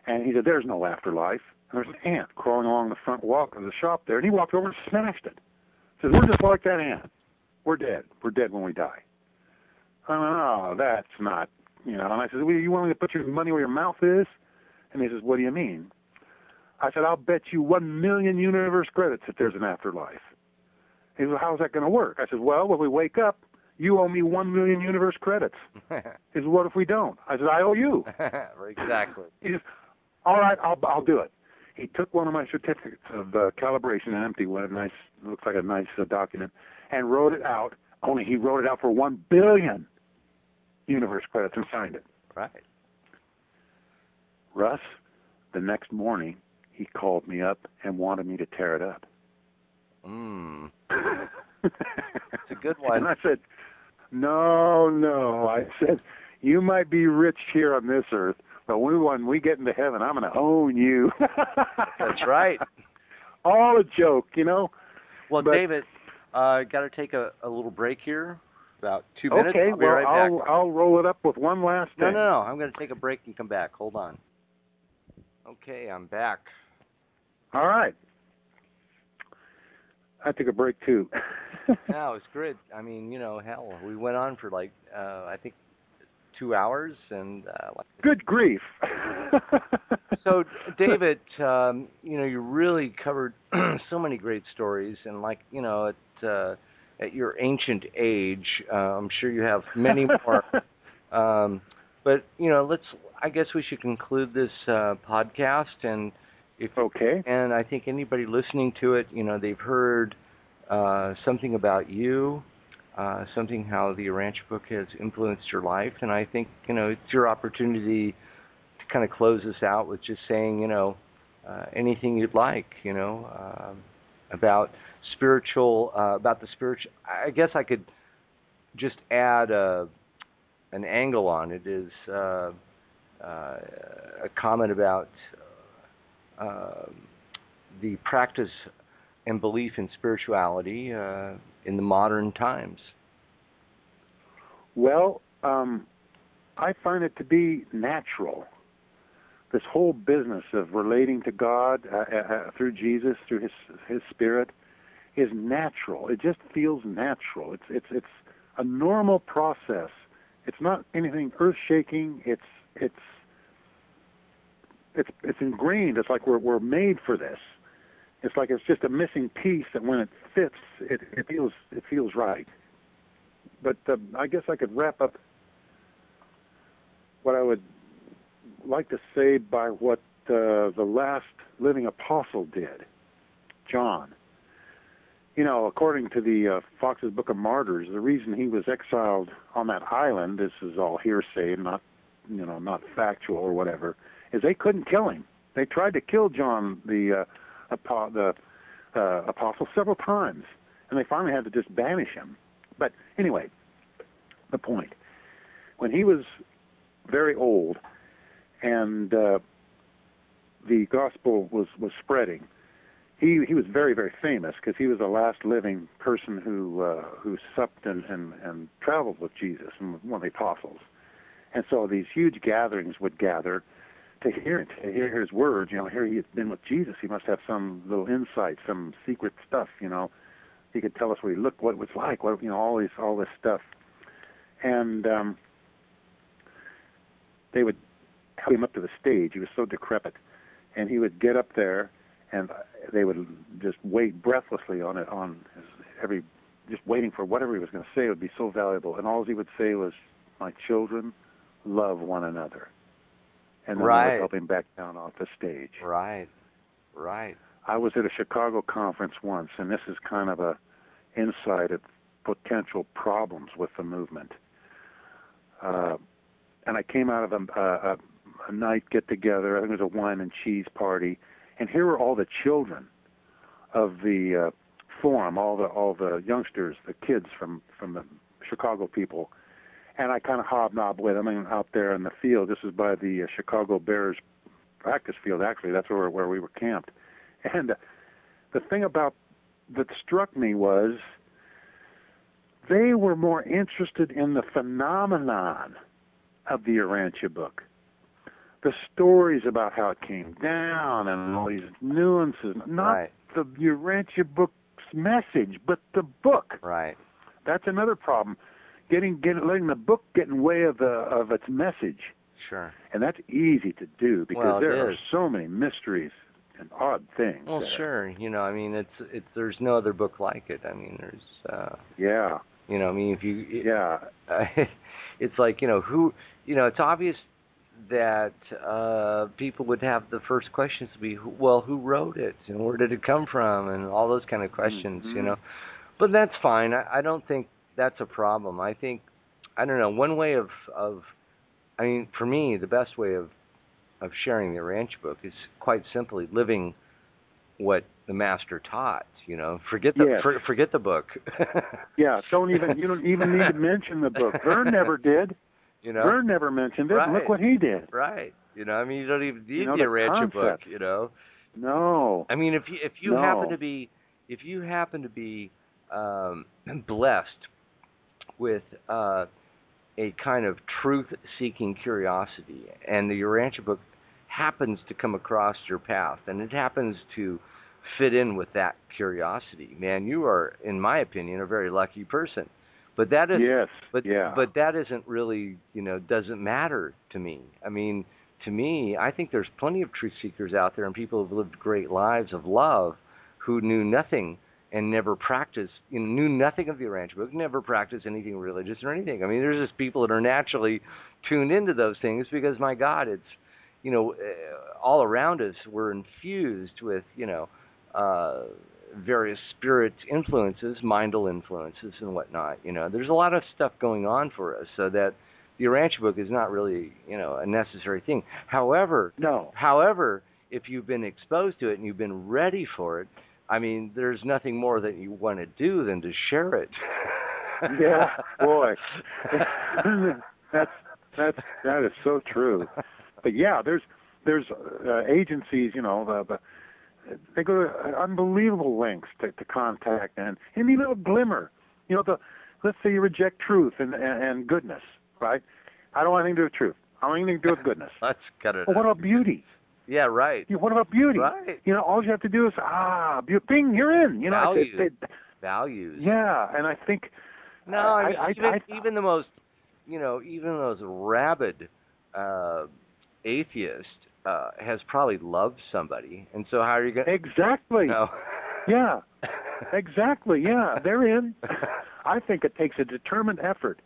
and he said, there's no afterlife. And there's an ant crawling along the front walk of the shop there, and he walked over and smashed it. He says, we're just like that ant. We're dead. We're dead when we die. I went, oh, that's not, And I said, well, you willing to put your money where your mouth is? And he says, what do you mean? I said, I'll bet you 1 million universe credits that there's an afterlife. He said, how's that going to work? I said, well, when we wake up, you owe me 1 million universe credits. He said, what if we don't? I said, I owe you. Exactly. He says, all right, I'll do it. He took one of my certificates of calibration, an empty one, looks like a nice document, and wrote it out. Only he wrote it out for 1 billion universe credits and signed it. Right. Russ, the next morning, he called me up and wanted me to tear it up. It's a good one. And I said, no. I said, you might be rich here on this earth, but when we get into heaven, I'm going to own you. That's right. All a joke, Well, but, David, got to take a little break here, about 2 minutes. Okay, I'll be right back. I'll roll it up with one last thing. No. I'm going to take a break and come back. Hold on. Okay, I'm back. All right. I took a break, too. No, it's great. I mean, hell, we went on for I think 2 hours. And good grief. So, David, you really covered so many great stories. And at your ancient age, I'm sure you have many more. But, I guess we should conclude this podcast. And okay. And I think anybody listening to it, they've heard something about you, something how the Urantia Book has influenced your life. And I think, it's your opportunity to kind of close this out with just saying, anything you'd like, about the spiritual. I guess I could just add an angle on it is a comment about the practice and belief in spirituality in the modern times. Well, I find it to be natural. This whole business of relating to God through Jesus, through His Spirit, is natural. It just feels natural. It's a normal process. It's not anything earth-shaking. It's ingrained. It's like we're made for this. It's like it's just a missing piece that when it fits, it feels right. But I guess I could wrap up what I would like to say by what the last living apostle did, John. According to the Fox's Book of Martyrs, the reason he was exiled on that island, this is all hearsay, not factual or whatever, is they couldn't kill him. They tried to kill John the apostle several times, and they finally had to just banish him. But anyway, the point. When he was very old and the gospel was spreading, he was very, very famous because he was the last living person who supped and traveled with Jesus and one of the apostles. And so these huge gatherings would gather to hear his words. Here he had been with Jesus. He must have some little insight, some secret stuff. He could tell us what he looked, what it was like, all this stuff. And they would help him up to the stage. He was so decrepit, and he would get up there, and they would just wait breathlessly just waiting for whatever he was going to say. It would be so valuable, and all he would say was, "My children, love one another." And then they would help him back down off the stage. Right. I was at a Chicago conference once, and this is kind of a insight of potential problems with the movement. And I came out of a night get-together. I think it was a wine and cheese party, and here were all the children of the forum, all the youngsters, the kids from the Chicago people. And I kind of hobnobbed with them out there in the field. This was by the Chicago Bears practice field, actually. That's where we were camped. And the thing that struck me was they were more interested in the phenomenon of the Urantia Book. The stories about how it came down and all these nuances. Not the Urantia Book's message, but the book. Right. That's another problem. Letting the book get in the way of its message. Sure. And that's easy to do because there are so many mysteries and odd things. Well, sure. It's there's no other book like it. There's if you it's like who it's obvious that people would have the first questions to be, who wrote it and where did it come from and all those kind of questions. But that's fine. I don't think that's a problem. I think, one way of for me, the best way of sharing the Urantia Book is quite simply living what the master taught. Forget the book. Yeah, you don't even need to mention the book. Vern never did. Vern never mentioned it. Right. Look what he did. Right. You don't even need the Urantia Book. No. If you happen to be blessed with a kind of truth-seeking curiosity, and the Urantia Book happens to come across your path, and it happens to fit in with that curiosity, man, you are, in my opinion, a very lucky person. But that is, but that isn't really, doesn't matter to me. To me, I think there's plenty of truth seekers out there and people who've lived great lives of love who knew nothing and never practiced, knew nothing of the Urantia Book, never practiced anything religious or anything. There's just people that are naturally tuned into those things because, my God, it's, all around us we're infused with, various spirit influences, mindal influences and whatnot. There's a lot of stuff going on for us, so that the Urantia Book is not really, a necessary thing. However, if you've been exposed to it and you've been ready for it, there's nothing more that you want to do than to share it. Yeah, boy, that is so true. But yeah, there's agencies, they go to unbelievable lengths to contact and any little glimmer. Let's say you reject truth and goodness, right? I don't want anything to do with truth. I don't want anything to do with goodness. Let's cut it. Well, what about beauty? Yeah, right. What about beauty? Right. All you have to do is bing, you're in. Values. Yeah, and I think even the most, even those rabid atheist has probably loved somebody, and so how are you going? Exactly. Yeah. Exactly. Yeah, they're in. I think it takes a determined effort.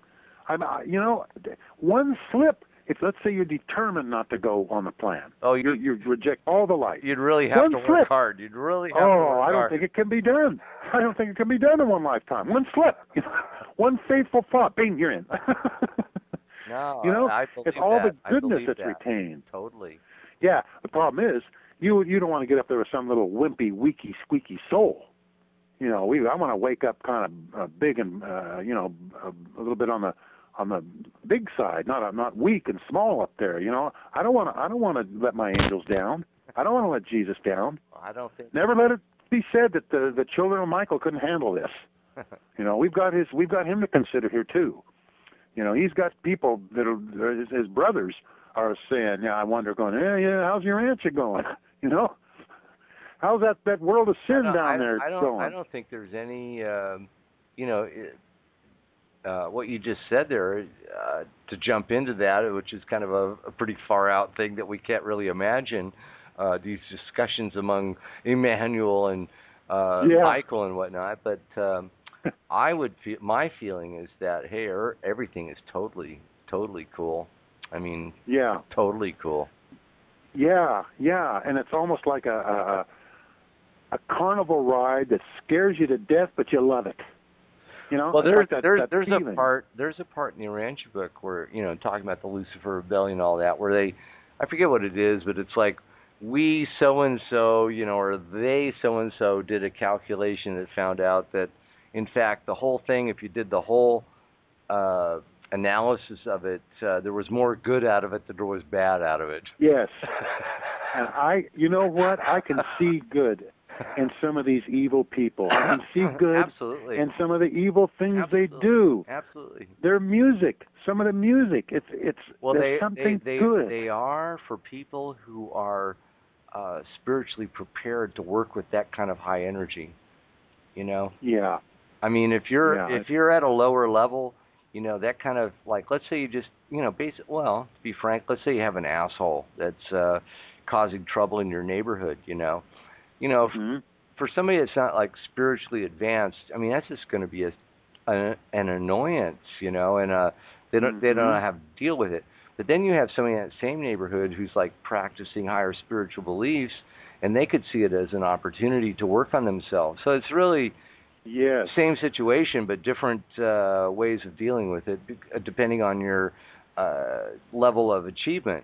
One slip. Let's say you're determined not to go on the plan. Oh, you reject all the light. You'd really have to work hard. You'd really have to work hard. I don't think it can be done. I don't think it can be done in one lifetime. One slip. One faithful thought. Bing, you're in. No, it's all the goodness that's retained. Totally. Yeah. The problem is, you don't want to get up there with some little wimpy, weaky, squeaky soul. I want to wake up kind of big and a little bit on the big side, not weak and small up there. I don't want to let my angels down. I don't want to let Jesus down. I don't think. Never let it be said that the children of Michael couldn't handle this. We've got him to consider here too. He's got people that are his brothers are saying, I wonder, going, how's Urantia going? You know, how's that world of sin down there going? I don't think there's any, what you just said there, to jump into that, which is kind of a pretty far out thing that we can't really imagine, these discussions among Emmanuel and Michael and whatnot. But I would feel, my feeling is that, hey, everything is totally cool. I mean, totally cool. Yeah, and it's almost like a carnival ride that scares you to death, but you love it. You know, well, there's like a part in the Urantia book where, talking about the Lucifer Rebellion and all that, where I forget what it is, but it's like, we so and so, or they so and so did a calculation that found out that, in fact, the whole thing, if you did the whole analysis of it, there was more good out of it than there was bad out of it. Yes. And you know what? I can see good in some of these evil people. I can see good in some of the evil things they do. Absolutely. Their music, some of the music, there's something good. They are for people who are spiritually prepared to work with that kind of high energy. Yeah. I mean, if you're at a lower level, that kind of, like, let's say you just, to be frank, let's say you have an asshole that's causing trouble in your neighborhood, for somebody that's not, like, spiritually advanced, I mean, that's just going to be an annoyance, and they don't know how to deal with it. But then you have somebody in that same neighborhood who's, like, practicing higher spiritual beliefs, and they could see it as an opportunity to work on themselves. So it's really same situation, but different ways of dealing with it, depending on your level of achievement,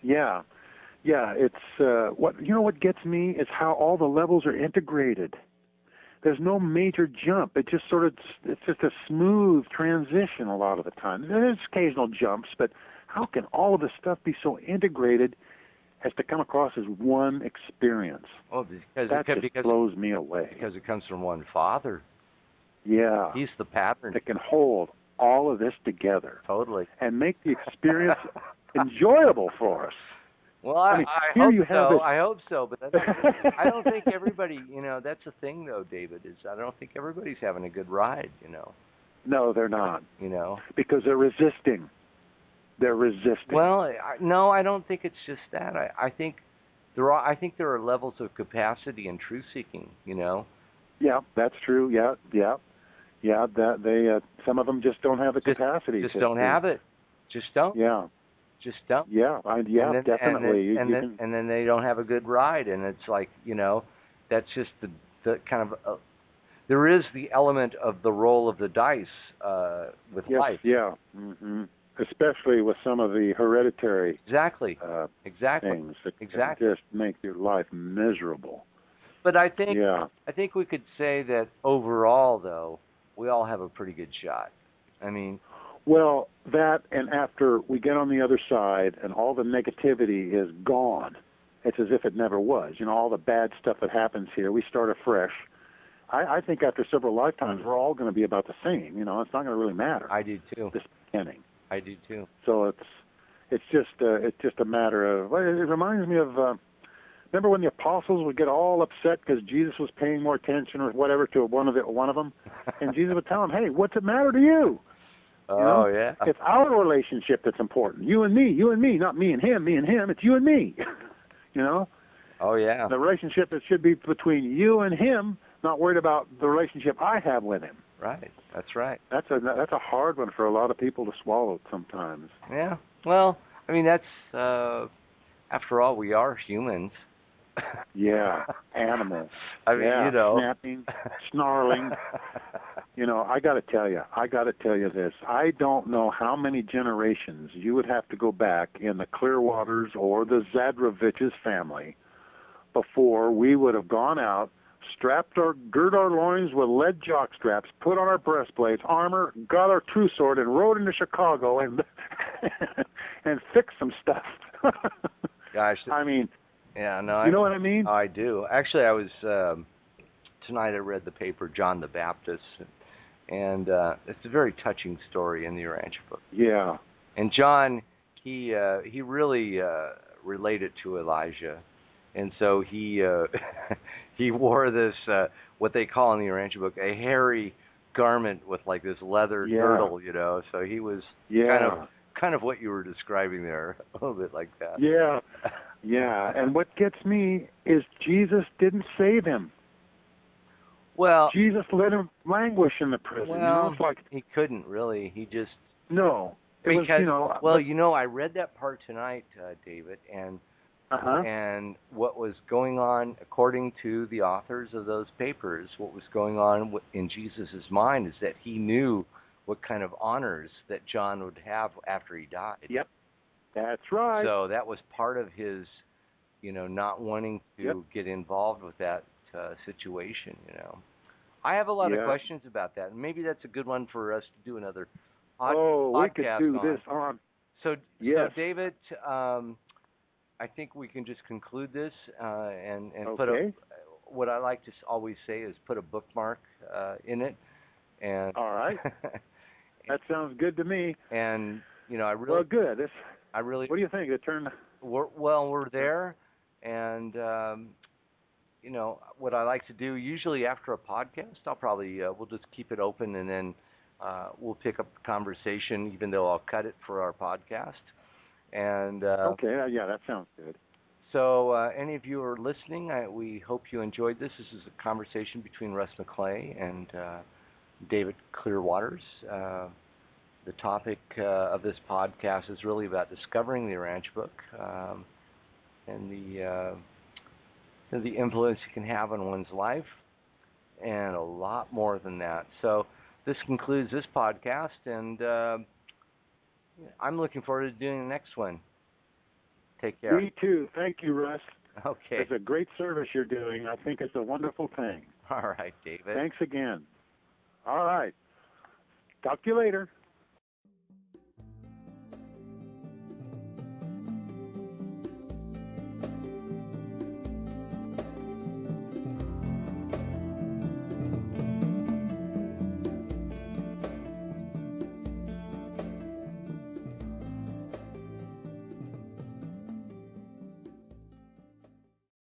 Yeah, it's what gets me is how all the levels are integrated. There's no major jump. It's just a smooth transition a lot of the time. There's occasional jumps, but how can all of this stuff be so integrated as to come across as one experience? Well, because it blows me away. Because it comes from one Father. Yeah. He's the pattern. That can hold all of this together. Totally. And make the experience enjoyable for us. Well, I hope so, but I don't think everybody, that's the thing, though, David, is I don't think everybody's having a good ride, No, they're not. Because they're resisting. Well, no, I don't think it's just that. I think there are levels of capacity and truth seeking, Yeah, that's true. Yeah. That they some of them just don't have the capacity. Just don't have it. Just don't. Yeah. Just don't. Yeah, definitely. And then they don't have a good ride, and it's like, that's just the kind of there is the element of the roll of the dice with life. Yeah. Mm-hmm. Especially with some of the hereditary exactly things that can just make your life miserable. But I think we could say that overall, though, we all have a pretty good shot. I mean, well, that, and after we get on the other side and all the negativity is gone, it's as if it never was. All the bad stuff that happens here, we start afresh. I think after several lifetimes, we're all going to be about the same. It's not going to really matter. I do too. This beginning. I do too. So it's just a matter of. Well, it reminds me of. Remember when the apostles would get all upset because Jesus was paying more attention or whatever to one of them, and Jesus would tell them, "Hey, what's it matter to you?" Yeah. It's our relationship that's important. You and me, not me and him, It's you and me. Oh yeah. The relationship that should be between you and him, not worried about the relationship I have with him. Right. That's right. That's a hard one for a lot of people to swallow sometimes. Yeah. Well, I mean, that's after all, we are humans. Yeah, animals. I mean, snapping, snarling. I got to tell you this. I don't know how many generations you would have to go back in the Clearwaters or the Zadravich's family before we would have gone out, girt our loins with lead jock straps, put on our breastplates, armor, got our true sword, and rode into Chicago and and fixed some stuff. Gosh. I mean, yeah, no. You know what I mean? I do. Actually, I was tonight. I read the paper John the Baptist, and it's a very touching story in the Urantia book. Yeah. And John he really related to Elijah, and so he he wore this what they call in the Urantia Book a hairy garment with like this leather girdle, you know. So he was kind of what you were describing there, a little bit like that. Yeah, yeah. And what gets me is Jesus didn't save him. Well, Jesus let him languish in the prison. Well, you know, it's like he couldn't really. He just no. It because was, you know. Well, you know, I read that part tonight, David, and and what was going on, according to the authors of those papers, what was going on in Jesus' mind is that he knew what kind of honors that John would have after he died. Yep, that's right. So that was part of his, you know, not wanting to get involved with that situation, you know. I have a lot of questions about that, and maybe that's a good one for us to do another podcast we could do on. this on. So David, I think we can just conclude this and put what I like to always say is put a bookmark in it. And all right, that sounds good to me. And you know, I really good. I really. What do you think? We're there, and you know what I like to do. Usually after a podcast, I'll probably we'll just keep it open, and then we'll pick up the conversation, even though I'll cut it for our podcast. And that sounds good. So any of you who are listening, we hope you enjoyed this. This is a conversation between Russ McClay and David Clearwaters. The topic of this podcast is really about discovering the Urantia Book and the influence it can have on one's life, and a lot more than that. So this concludes this podcast, and I'm looking forward to doing the next one. Take care. Me too. Thank you, Russ. Okay. It's a great service you're doing. I think it's a wonderful thing. All right, David. Thanks again. All right. Talk to you later.